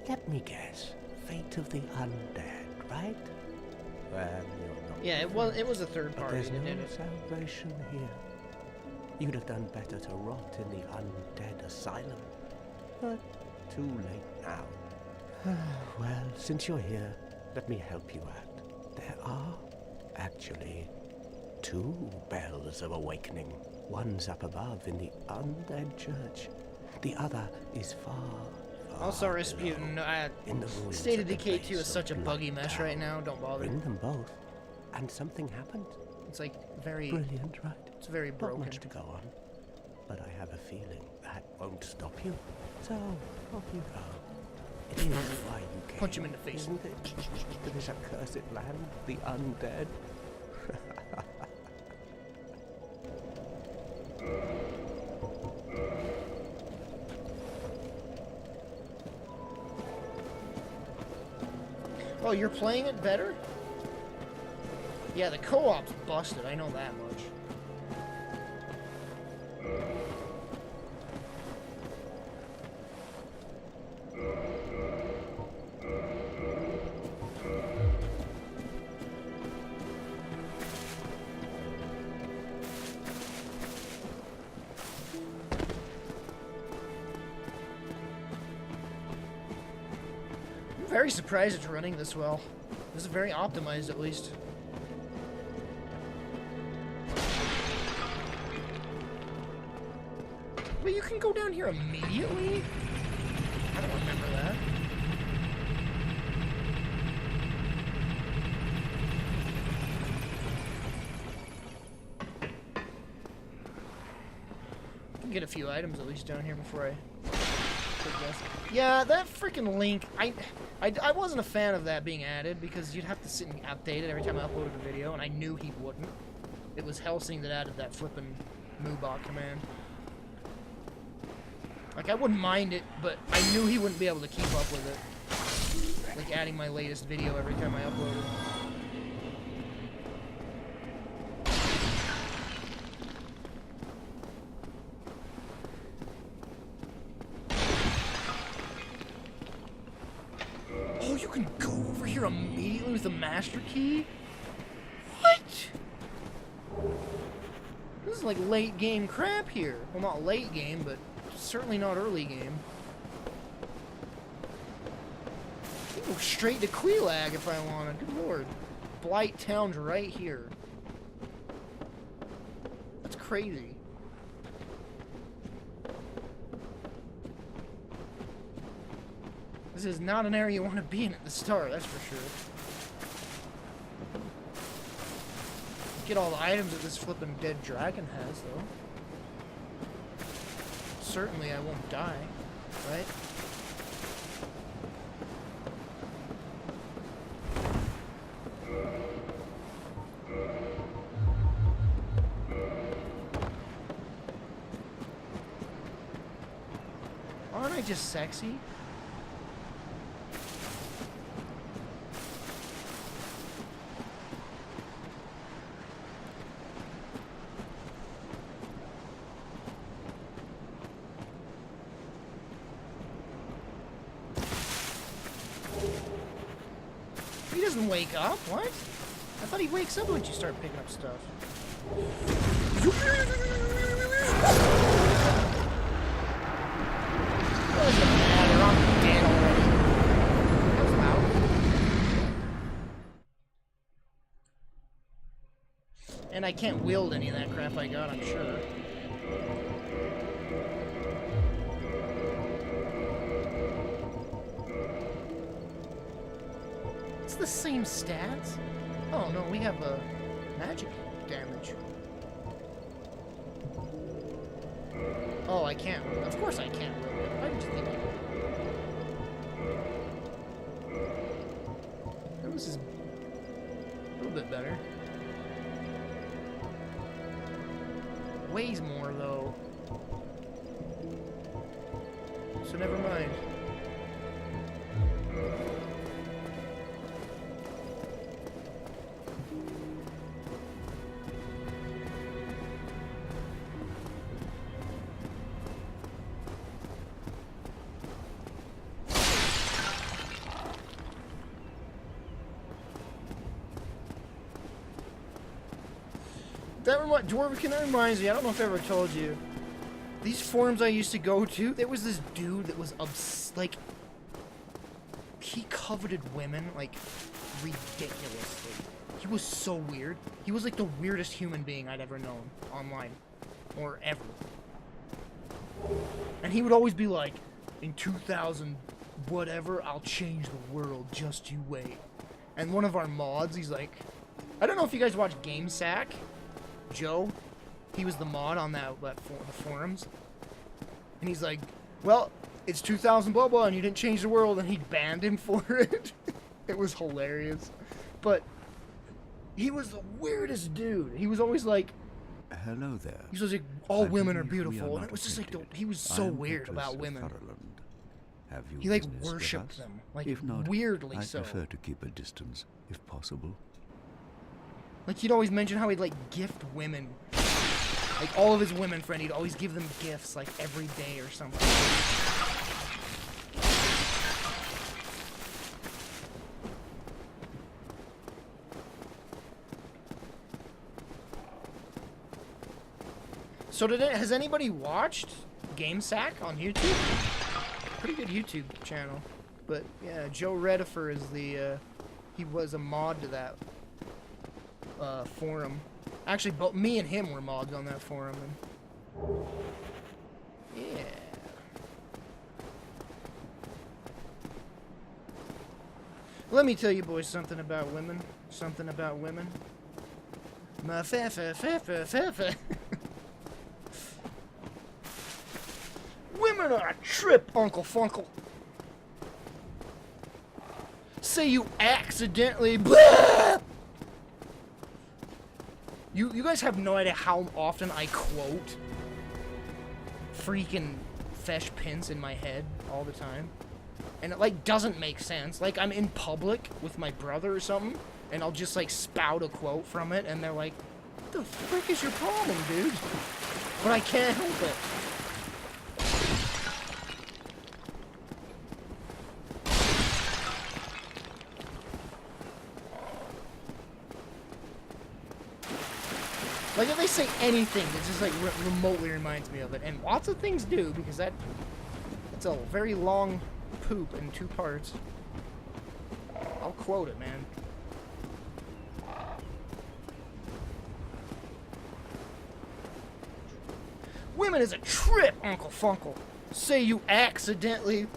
Let me guess. Fate of the undead, right? Well, you're not. Yeah, it was a third But party there's that no did it. salvation here. You'd have done better to rot in the undead asylum. But too late now. Well, since you're here, let me help you out. There are, actually, 2 bells of awakening. One's up above in the undead church. The other is far, far Also, below, Rasputin, in the ruins State at of the Decay 2 base is such a of buggy Blood mess Tower. right now. Don't bother. Bring them both, and something happened. It's like very, Brilliant, right? it's very Not broken. much to go on, but I have a feeling that won't stop you. So, off you go. It is why you came, Punch him in the face. isn't it? To this accursed land, the undead. Oh, you're playing it better? Yeah, the co-op's busted, I know that much. I'm very surprised it's running this well. This is very optimized, at least. Wait, you can go down here immediately? I don't remember that. I can get a few items at least down here before I progress. Yeah, that freaking link, I wasn't a fan of that being added because you'd have to sit and update it every time I uploaded a video, and I knew he wouldn't. It was Helsing that added that flippin' moobot command. Like, I wouldn't mind it, but I knew he wouldn't be able to keep up with it. Like, adding my latest video every time I upload it. enter immediately with the master key? What? This is like late game crap here. Well, not late game, but certainly not early game. I can go straight to Quelaag if I wanted. Good lord. Blight Town's right here. That's crazy. This is not an area you want to be in at the start, that's for sure. Get all the items that this flippin' dead dragon has, though. Certainly I won't die, right? Aren't I just sexy? He doesn't wake up, what? I thought he wakes up when you start picking up stuff. Doesn't matter, I'm dead already. That was loud. And I can't wield any of that crap I got, I'm sure. It's the same stats. Oh no, we have magic damage. Oh, I can't. Of course I can't wield it. Why did you think I could? This is a little bit better. Weighs more though. So never mind. Dwarvican, that reminds me, I don't know if I ever told you. These forums I used to go to, there was this dude that was like, he coveted women, like, ridiculously. He was so weird. He was like the weirdest human being I'd ever known online. Or ever. And he would always be like, in 2000 whatever, I'll change the world, just you wait. And one of our mods, he's like, I don't know if you guys watch GameSack. Joe, he was the mod on the forums, and he's like, well, it's 2000 blah blah and you didn't change the world, and he banned him for it. It was hilarious. But he was the weirdest dude. He was always like, hello there. He was like, all women are beautiful, and it was just like, he was so weird about women. Have you he like worshipped them, like if not, weirdly I so. prefer to keep a distance, if possible. Like, he'd always mention how he'd, like, gift women. Like, all of his women friends, he'd always give them gifts, like, every day or something. So, has anybody watched GameSack on YouTube? Pretty good YouTube channel. But, yeah, Joe Redifer is the, he was a mod to that forum. Actually, both me and him were mods on that forum. And yeah. Let me tell you boys something about women. Something about women. My fa. Women are a trip, Uncle Funkle. Say you accidentally blah! You guys have no idea how often I quote freaking Fesh Pince in my head all the time. And it, like, doesn't make sense. Like, I'm in public with my brother or something, and I'll just, like, spout a quote from it, and they're like, what the frick is your problem, dude? But I can't help it. Like, if they say anything, it just, like, remotely reminds me of it. And lots of things do, because it's a very long poop in 2 parts. I'll quote it, man. Women is a trip, Uncle Funkle. Say you accidentally...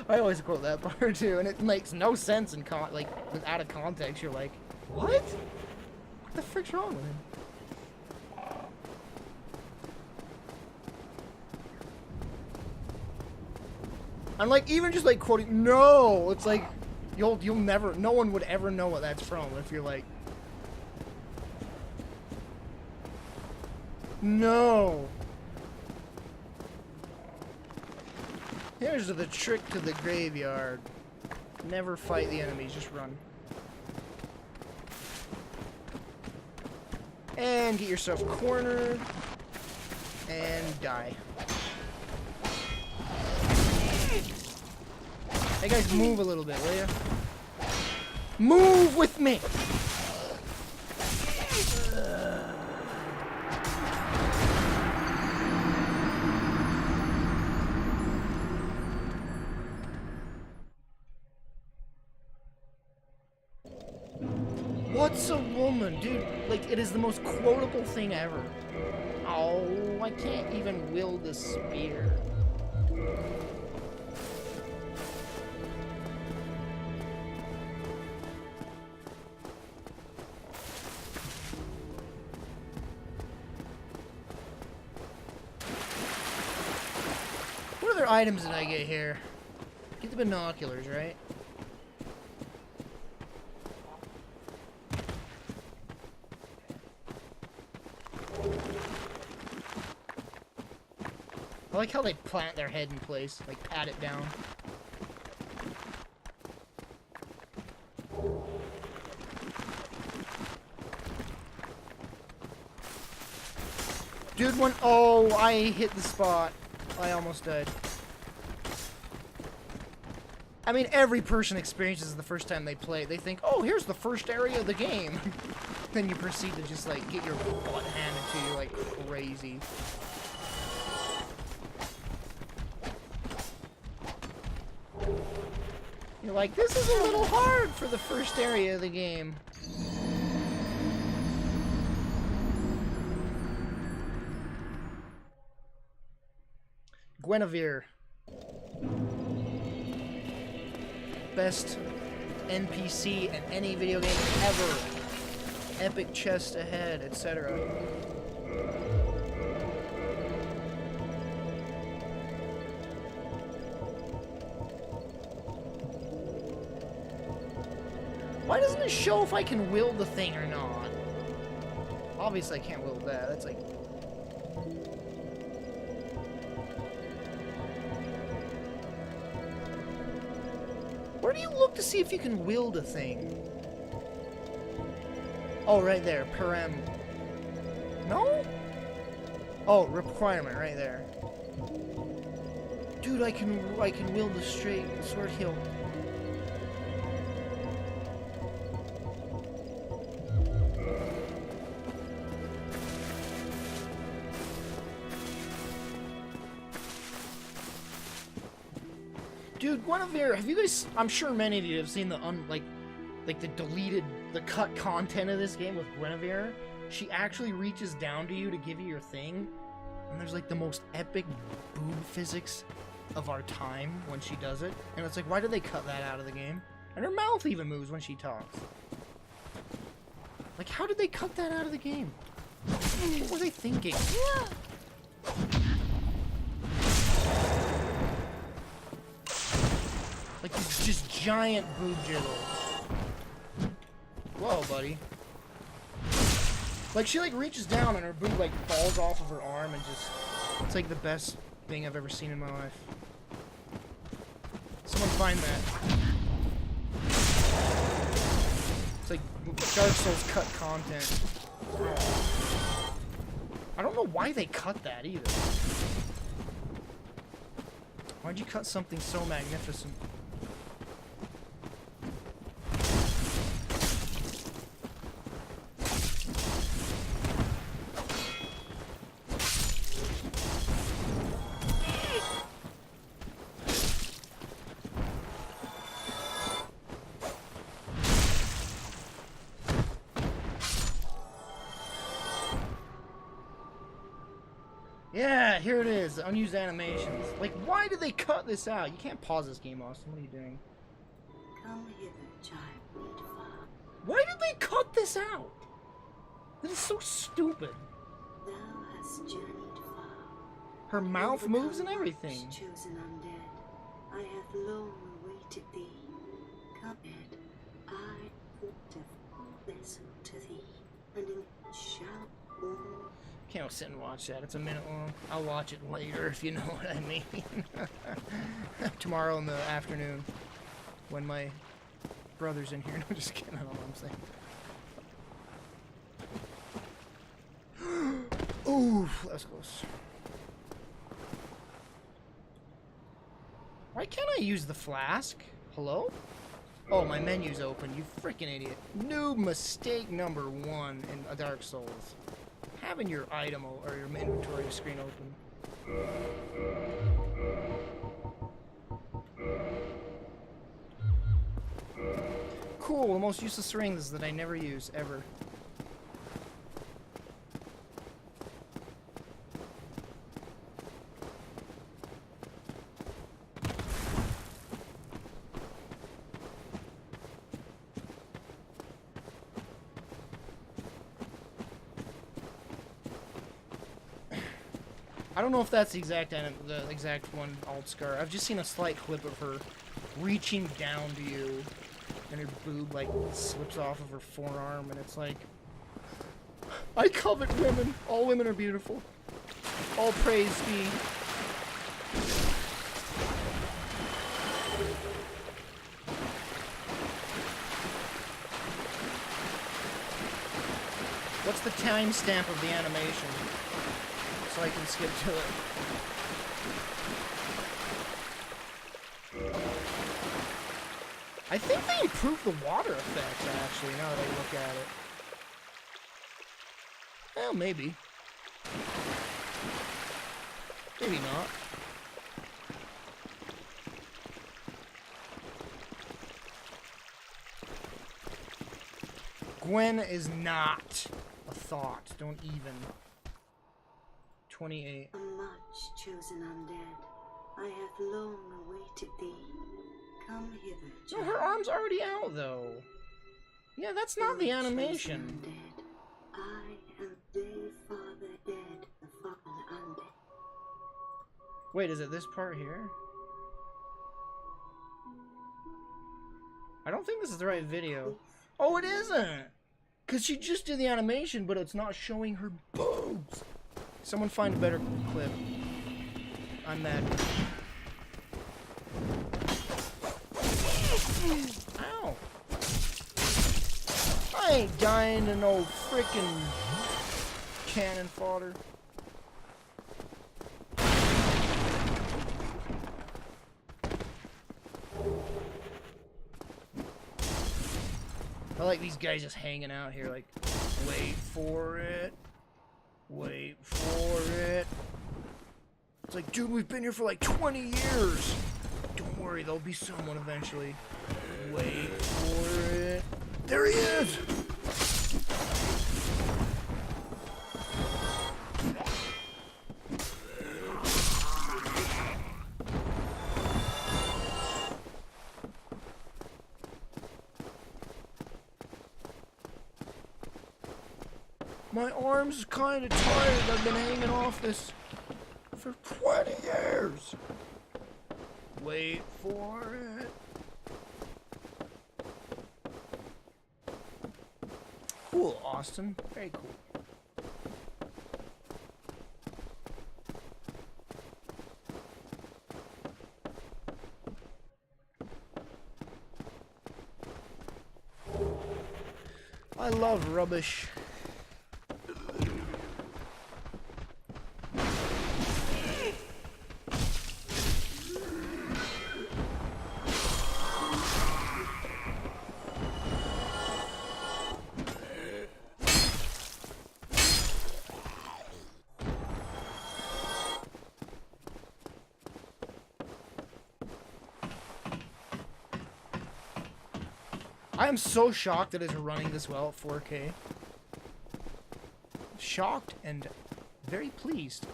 I always quote that part, too, and it makes no sense in like, out of context. You're like, what? What the frick's wrong with him? I'm like, even just like quoting, no, it's like, you'll never, no one would ever know what that's from if you're like, no. Here's the trick to the graveyard. Never fight the enemies, just run. And get yourself cornered. And die. Hey guys, move a little bit, will ya? Move with me! What's a woman? Dude, like, it is the most quotable thing ever. Oh, I can't even wield a spear. What other items did I get here? Get the binoculars, right? I like how they plant their head in place, like pat it down. Dude, oh, I hit the spot. I almost died. I mean, every person experiences the first time they play. They think, oh, here's the first area of the game. Then you proceed to just, like, get your butt handed to you like crazy. You're like, this is a little hard for the first area of the game. Guinevere. Best NPC in any video game ever. Epic chest ahead, etc. Why doesn't it show if I can wield the thing or not? Obviously I can't wield that. That's like... Where do you look to see if you can wield a thing? Oh, right there. Param. No? Oh, requirement right there. Dude, I can wield the straight sword hilt. Dude, Guinevere, have you guys... I'm sure many of you have seen the the deleted, the cut content of this game with Guinevere. She actually reaches down to you to give you your thing, and there's like the most epic boob physics of our time when she does it. And it's like, why did they cut that out of the game? And her mouth even moves when she talks. Like, how did they cut that out of the game? What were they thinking? Like these just giant boob jiggles. Whoa, buddy. Like, she like reaches down and her boob like falls off of her arm and just... It's like the best thing I've ever seen in my life. Someone find that. It's like Dark Souls cut content. I don't know why they cut that either. Why'd you cut something so magnificent? Yeah, here it is. Unused animations. Like, why did they cut this out? You can't pause this game, Austin. What are you doing? Come hither, child. Need far. Why did they cut this out? This is so stupid. Thou hast journeyed far. Her mouth Overcome moves and everything. much, chosen undead. I have long awaited thee. Come, Ed. I put a vessel to thee, and in it shall all. Can't sit and watch that. It's a minute long. I'll watch it later if you know what I mean. Tomorrow in the afternoon when my brother's in here. No, just kidding. I don't know what I'm saying. Ooh, that was close. Why can't I use the flask? Hello? Oh, my menu's open. You freaking idiot. Noob mistake number 1 in a Dark Souls. Having your item or your inventory screen open. Cool, the most useless rings that I never use, ever. I don't know if that's the exact one, Alt Scar. I've just seen a slight clip of her reaching down to you, and her boob like slips off of her forearm, and it's like, I covet women. All women are beautiful. All praise be. What's the timestamp of the animation? So I can skip to it. I think they improved the water effects, actually, now that I look at it. Well, maybe. Maybe not. Gwen is not a thought. Don't even. 28. A much chosen undead. I have long awaited thee. Come hither, No, child. her arm's already out, though. Yeah, that's not the animation. Undead. I am their father dead, the fallen undead. Wait, is it this part here? I don't think this is the right video. Oh, it isn't! Because she just did the animation, but it's not showing her boobs. Someone find a better clip. I'm mad. Ow! I ain't dying to no frickin' cannon fodder. I like these guys just hanging out here like, wait for it. Wait for it. It's like, dude, we've been here for like 20 years. Don't worry, there'll be someone eventually. Wait for it. There he is! My arm's kinda tired. I've been hanging off this for 20 years. Wait for it. Cool, Austin. Very cool. I love rubbish. I am so shocked that it's running this well at 4K. Shocked and very pleased.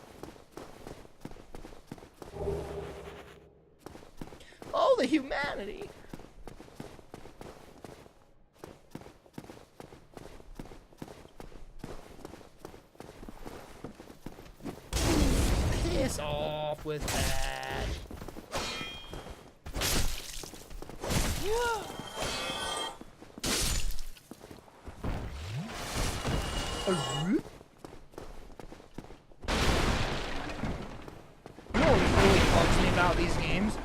Oh, the humanity! Piss off with that. Yeah. You know what really bugs me about these games?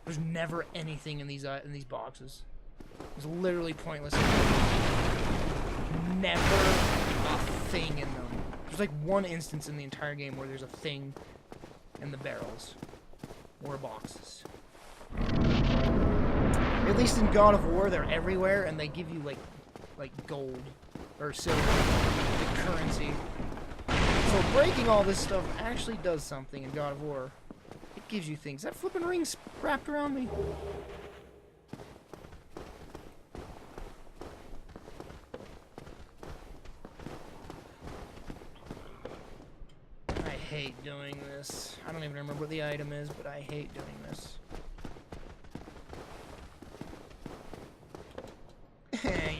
There's never anything in these boxes. It's literally pointless. Never a thing in them. There's like one instance in the entire game where there's a thing in the barrels or boxes. At least in God of War, they're everywhere, and they give you like gold or silver, the currency. So breaking all this stuff actually does something in God of War. It gives you things. That flipping ring's wrapped around me. I hate doing this. I don't even remember what the item is, but I hate doing this.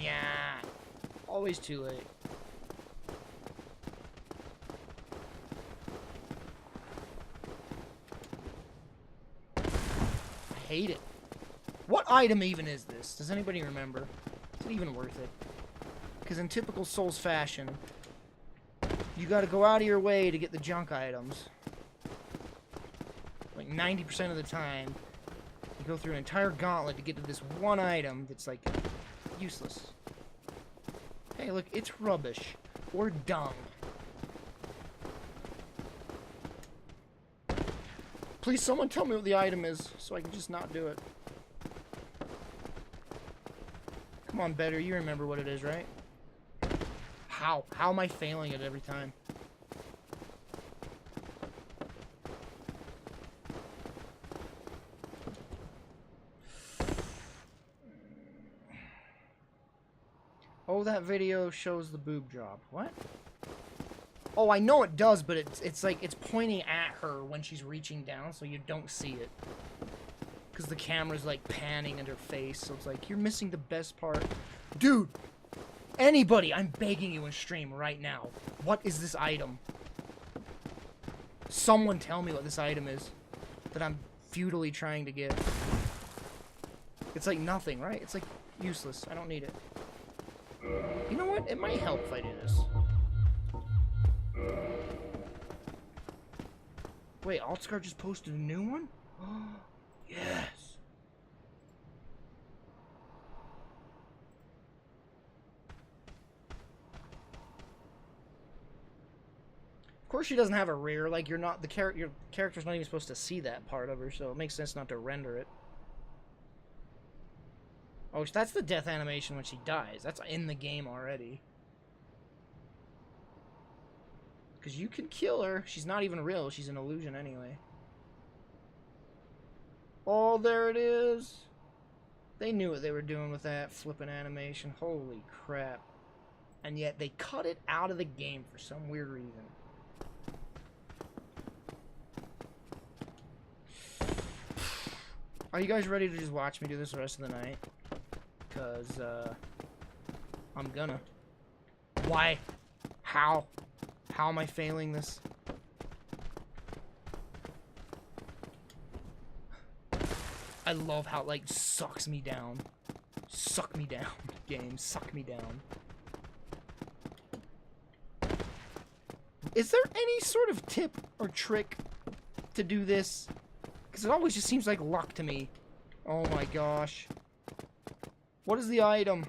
Yeah. Always too late. I hate it. What item even is this? Does anybody remember? Is it even worth it? Because in typical Souls fashion, you gotta go out of your way to get the junk items. Like 90% of the time, you go through an entire gauntlet to get to this one item that's like useless. Hey, look, it's rubbish. Or dung. Please, someone tell me what the item is, so I can just not do it. Come on, Better, you remember what it is, right? How? How am I failing it every time? Oh, that video shows the boob job. What? Oh, I know it does, but it's like it's pointing at her when she's reaching down, so you don't see it. Because the camera's like panning at her face, so it's like, you're missing the best part. Dude! Anybody, I'm begging you in stream right now. What is this item? Someone tell me what this item is that I'm futilely trying to get. It's like nothing, right? It's like useless. I don't need it. You know what? It might help if I do this. Wait, Altscar just posted a new one? Yes! Of course she doesn't have a rear, like you're not, your character's not even supposed to see that part of her, so it makes sense not to render it. Oh, that's the death animation when she dies. That's in the game already. Because you can kill her. She's not even real. She's an illusion anyway. Oh, there it is. They knew what they were doing with that flipping animation. Holy crap. And yet they cut it out of the game for some weird reason. Are you guys ready to just watch me do this the rest of the night? Because, I'm gonna. Why? How? How am I failing this? I love how it, like, sucks me down. Suck me down, game. Suck me down. Is there any sort of tip or trick to do this? Because it always just seems like luck to me. Oh my gosh. What is the item?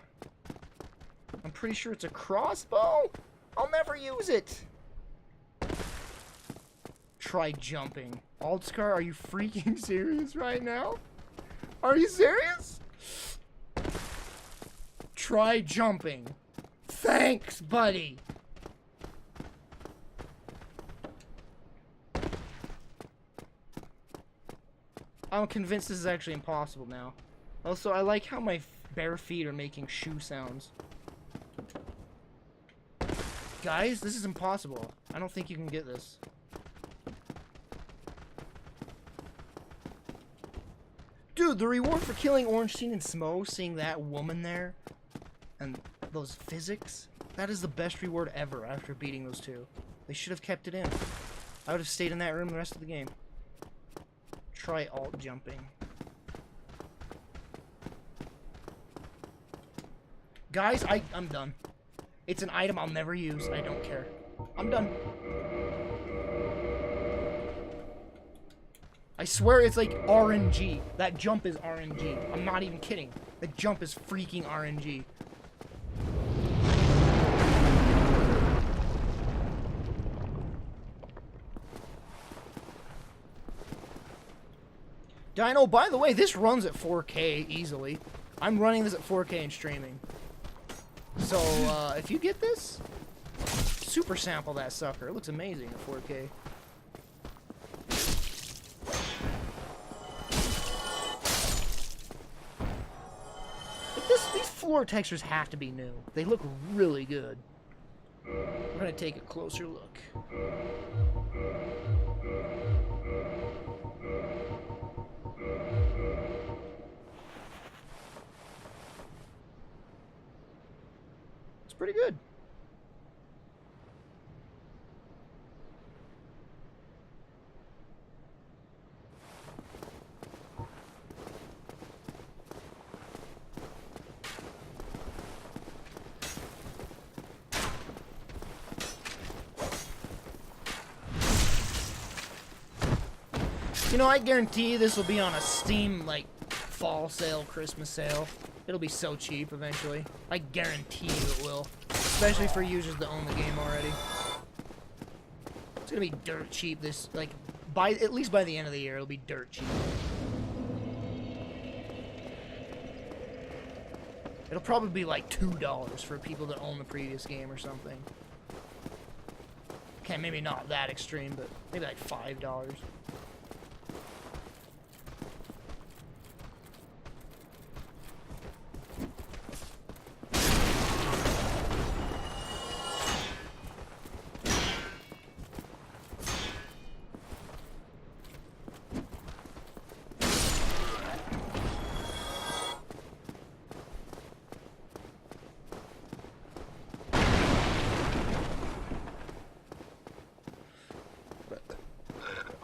I'm pretty sure it's a crossbow? I'll never use it. Try jumping. Altscar, are you freaking serious right now? Are you serious? Try jumping. Thanks, buddy. I'm convinced this is actually impossible now. Also, I like how my bare feet are making shoe sounds. Guys, this is impossible. I don't think you can get this. Dude, the reward for killing Ornstein and Smo, seeing that woman there, and those physics, that is the best reward ever after beating those two. They should have kept it in. I would have stayed in that room the rest of the game. Try alt jumping. Guys, I'm done. It's an item I'll never use. I don't care. I'm done. I swear it's like RNG. That jump is RNG. I'm not even kidding. That jump is freaking RNG. Dino, by the way, this runs at 4K easily. I'm running this at 4K and streaming. So, if you get this, super sample that sucker. It looks amazing at 4K. But these floor textures have to be new. They look really good. We're gonna take a closer look. It's pretty good. You know, I guarantee this will be on a Steam, like, fall sale, Christmas sale. It'll be so cheap eventually. I guarantee you it will. Especially for users that own the game already. It's gonna be dirt cheap this, like, at least by the end of the year, it'll be dirt cheap. It'll probably be like $2 for people that own the previous game or something. Okay, maybe not that extreme, but maybe like $5.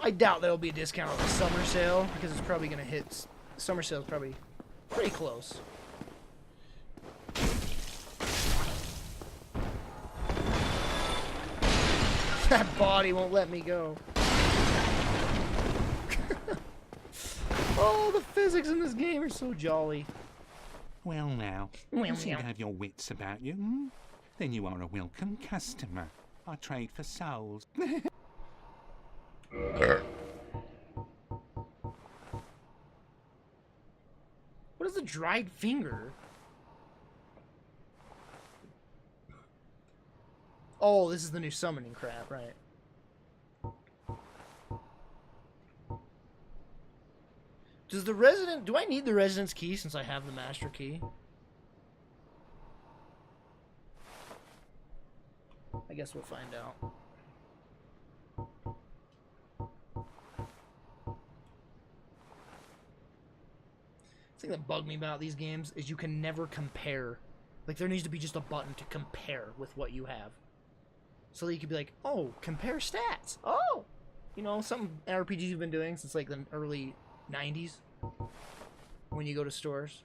I doubt there'll be a discount on the summer sale because it's probably gonna hit. Summer sale's probably pretty close. That body won't let me go. Oh, the physics in this game are so jolly. Well now, you seem to have your wits about you, hmm? Then you are a welcome customer. I trade for souls. What is a dried finger? Oh, this is the new summoning crap, right? Does the resident... Do I need the residence key since I have the master key? I guess we'll find out. The thing that bugged me about these games is you can never compare. Like, there needs to be just a button to compare with what you have. So that you could be like, oh, compare stats. Oh! You know, some RPGs you've been doing since, like, the early 90s. When you go to stores.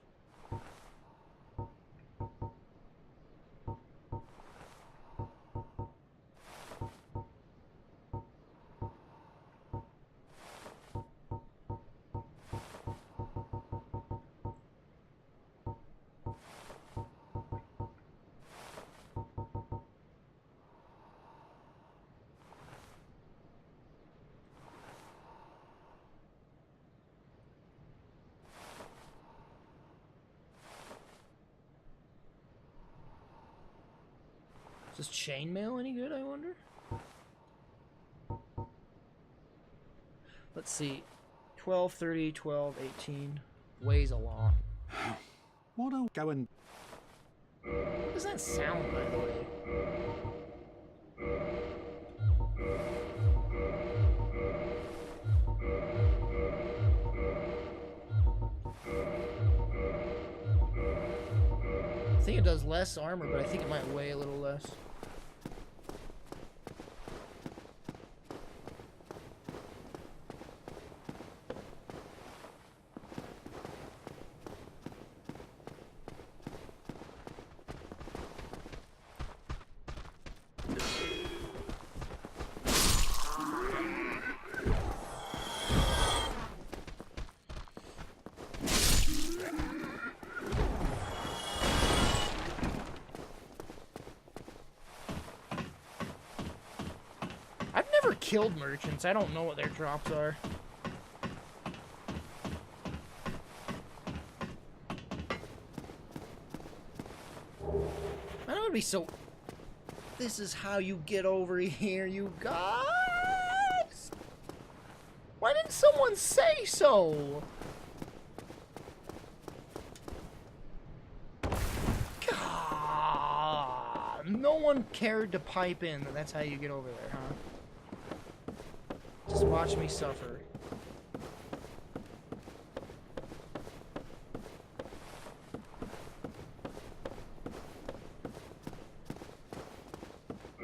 Is chainmail any good, I wonder? Let's see. 12, 30, 12, 18. Weighs a lot. What a go and... What does that sound, by the way? think it does less armor, but I think it might weigh a little less. Killed merchants. I don't know what their drops are. I know it'd be so... This is how you get over here, you guys! Why didn't someone say so? God, no one cared to pipe in that that's how you get over there, huh? Just watch me suffer.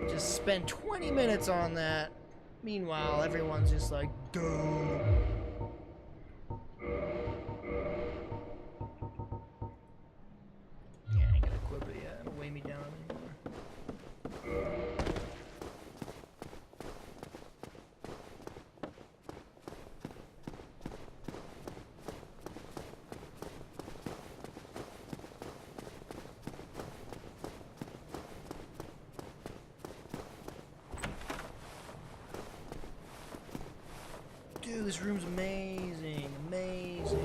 Just spend 20 minutes on that. Meanwhile, everyone's just like, duh. Yeah, I ain't gonna equip it yet. It'll weigh me down anymore. Dude, this room's amazing, amazing.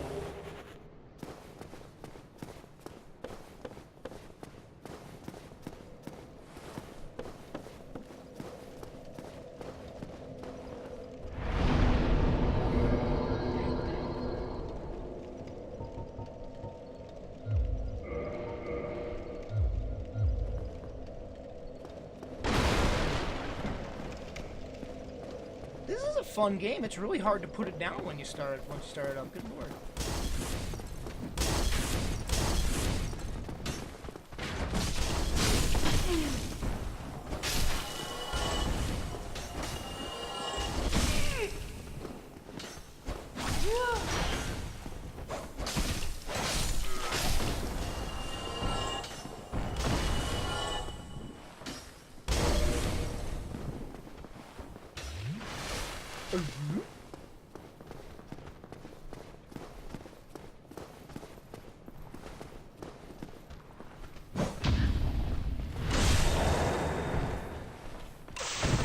This is a fun game. It's really hard to put it down when you start it up. Good lord.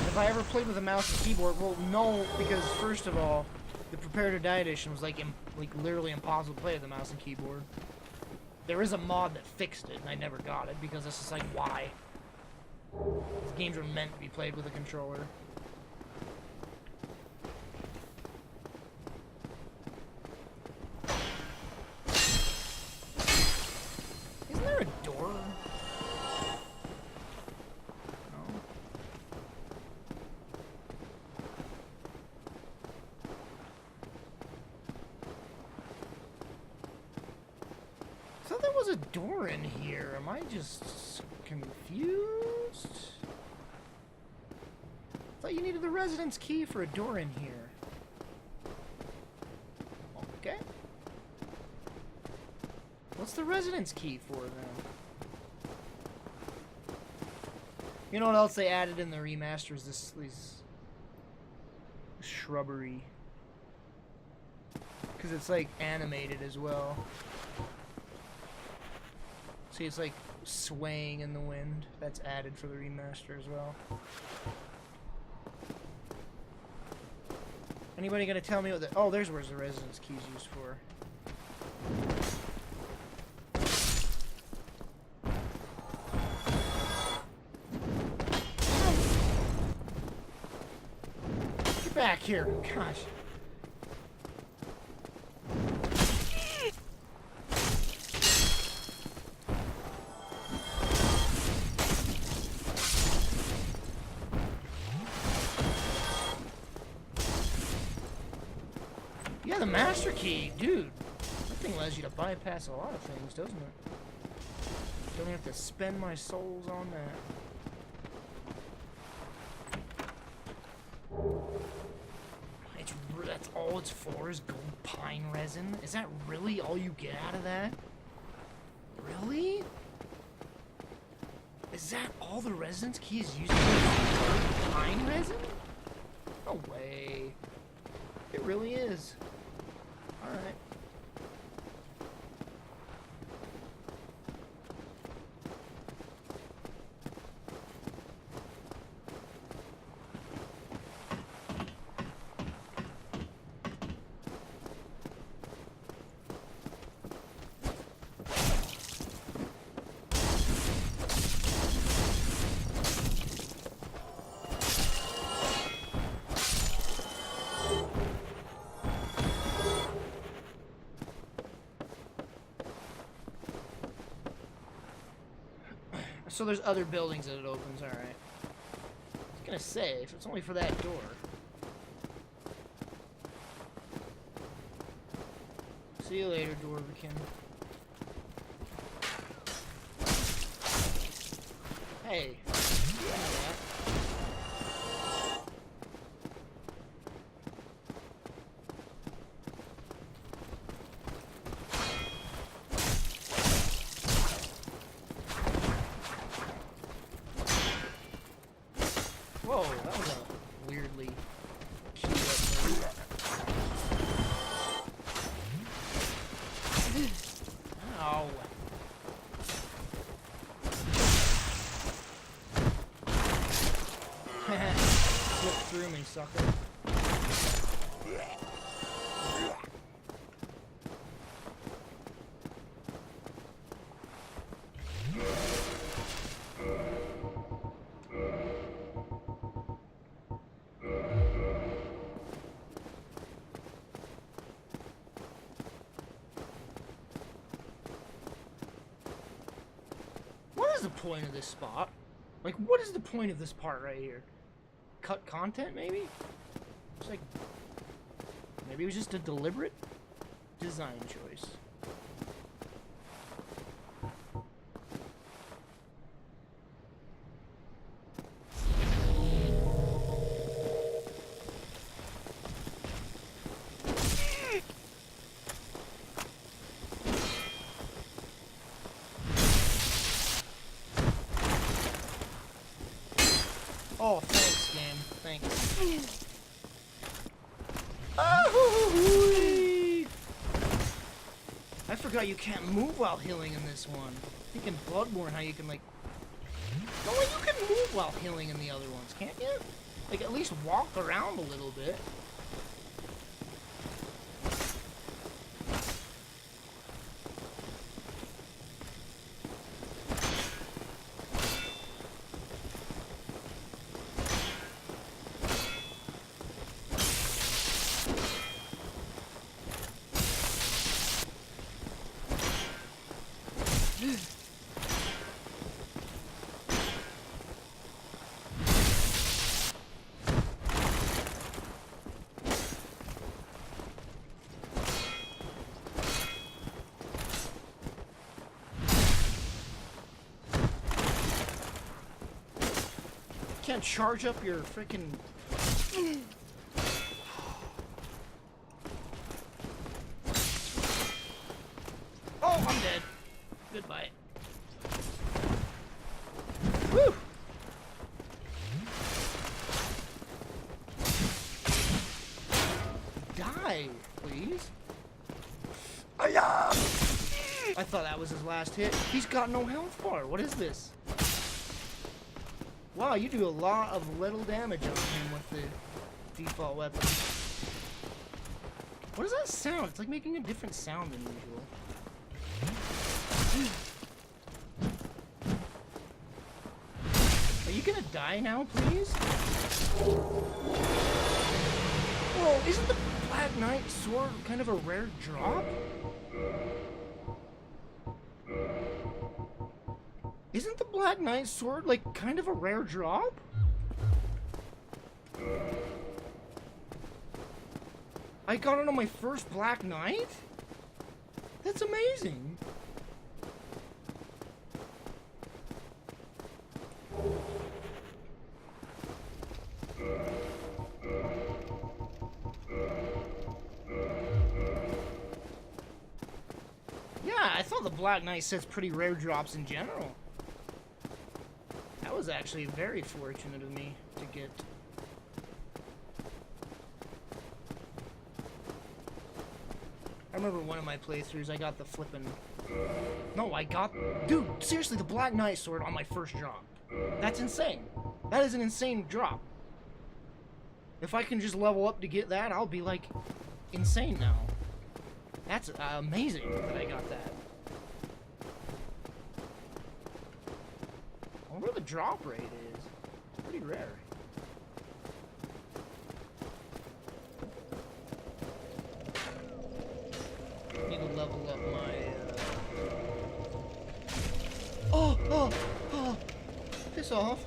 If I ever played with a mouse and keyboard, well, no, because first of all, the Prepare to Die edition was like literally impossible to play with a mouse and keyboard. There is a mod that fixed it, and I never got it because it's just like, why? These games are meant to be played with a controller. Isn't there a door? I thought there was a door in here. Am I just confused? I thought you needed the residence key for a door in here. Okay. What's the residence key for then? You know what else they added in the remasters? These shrubbery. Because it's like animated as well. See, it's like swaying in the wind. That's added for the remaster as well. Anybody gonna tell me what the... Oh, there's where's the residence key's used for. Get back here. Gosh. Yeah, the master key, dude. That thing allows you to bypass a lot of things, doesn't it? Don't have to spend my souls on that. That's all it's for is gold pine resin? Is that really all you get out of that? Really? Is that all the residence key is used for? Gold pine resin? No way. It really is. Alright. So there's other buildings that it opens, alright. I was gonna say, if it's only for that door. See you later, Dwarvikin. Hey. Whoa, that was a weirdly cute upgrade. Ow. Slip through me, sucker. What is the point of this spot? Like, what is the point of this part right here? Cut content, maybe? It's like, maybe it was just a deliberate design choice. Oh, thanks, game. Thanks. Oh, I forgot you can't move while healing in this one. I think in Bloodborne how you can, like... No, you can move while healing in the other ones, can't you? Like, at least walk around a little bit. Can't charge up your freaking. Oh, I'm dead. Goodbye. Woo! Die, please. I thought that was his last hit. He's got no health bar. What is this? Wow, you do a lot of little damage on him with the default weapon. What does that sound? It's like making a different sound than usual. Are you gonna die now, please? Whoa, isn't the Black Knight sword kind of a rare drop? Isn't the Black Knight sword, like, kind of a rare drop? I got it on my first Black Knight? That's amazing. the Black Knight set's pretty rare drops in general. That was actually very fortunate of me to get. I remember one of my playthroughs, I got the flippin'... No, I got... Dude, seriously, the Black Knight sword on my first drop. That's insane. That is an insane drop. If I can just level up to get that, I'll be, like, insane now. That's amazing that I got that. I wonder what the drop rate is. Pretty rare. Need to level up my, Oh! Piss off.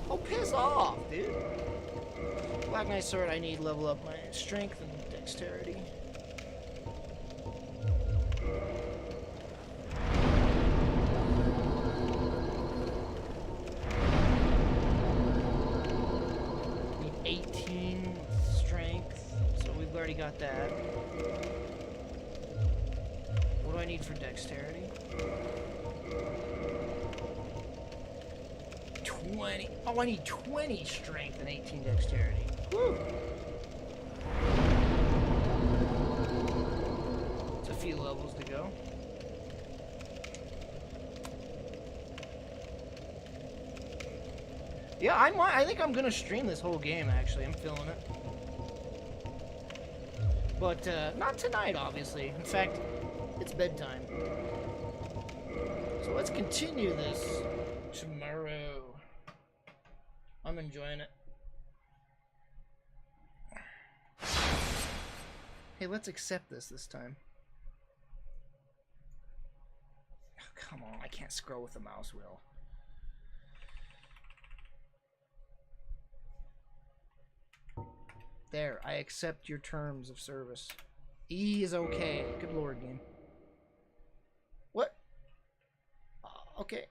Oh, piss off, dude. Black Knight Sword, I need to level up my strength and dexterity. Need 18 strength, so we've already got that. What do I need for dexterity? 20. Oh, I need 20 strength and 18 dexterity. Woo! It's a few levels to go. Yeah, I think I'm gonna stream this whole game, actually. I'm feeling it. But, not tonight, obviously. In fact, it's bedtime. So let's continue this tomorrow. I'm enjoying it. Hey, let's accept this time. Oh, come on, I can't scroll with the mouse wheel. There, I accept your terms of service. E is okay. Good lord, game. What? Okay.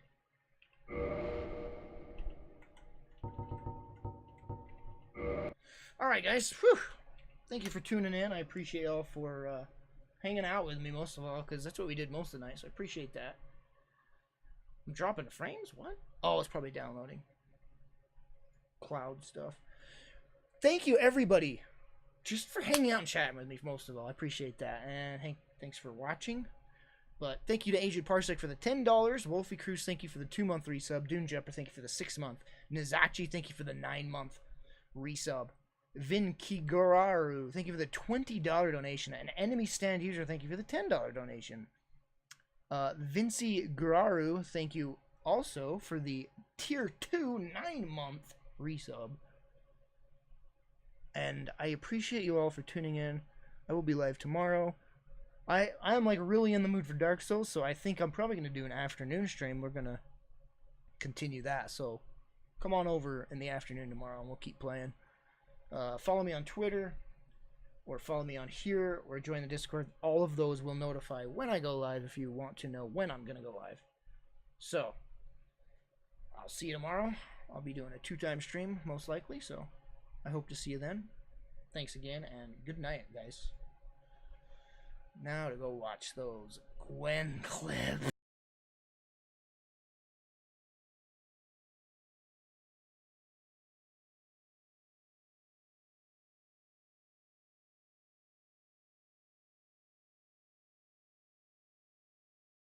Alright, guys. Whew. Thank you for tuning in. I appreciate y'all for hanging out with me most of all, because that's what we did most of the night, so I appreciate that. I'm dropping frames? What? Oh, it's probably downloading. Cloud stuff. Thank you, everybody, just for hanging out and chatting with me most of all. I appreciate that. And hey, thanks for watching. But thank you to Aged Parsec for the $10. Wolfie Cruz, thank you for the 2-month resub. Dune Jumper, thank you for the 6-month. Nizachi, thank you for the 9-month resub. Vin Kiguraru, thank you for the $20 donation. And Enemy Stand User, thank you for the $10 donation. Vinci Guraru, thank you also for the Tier 2 9-month resub. And I appreciate you all for tuning in. I will be live tomorrow. I am like really in the mood for Dark Souls, so I think I'm probably going to do an afternoon stream. We're going to continue that. So come on over in the afternoon tomorrow and we'll keep playing. Follow me on Twitter or follow me on here or join the Discord. All of those will notify when I go live if you want to know when I'm going to go live. So I'll see you tomorrow. I'll be doing a 2-time stream most likely, so I hope to see you then. Thanks again, and good night, guys. Now to go watch those Gwen clips.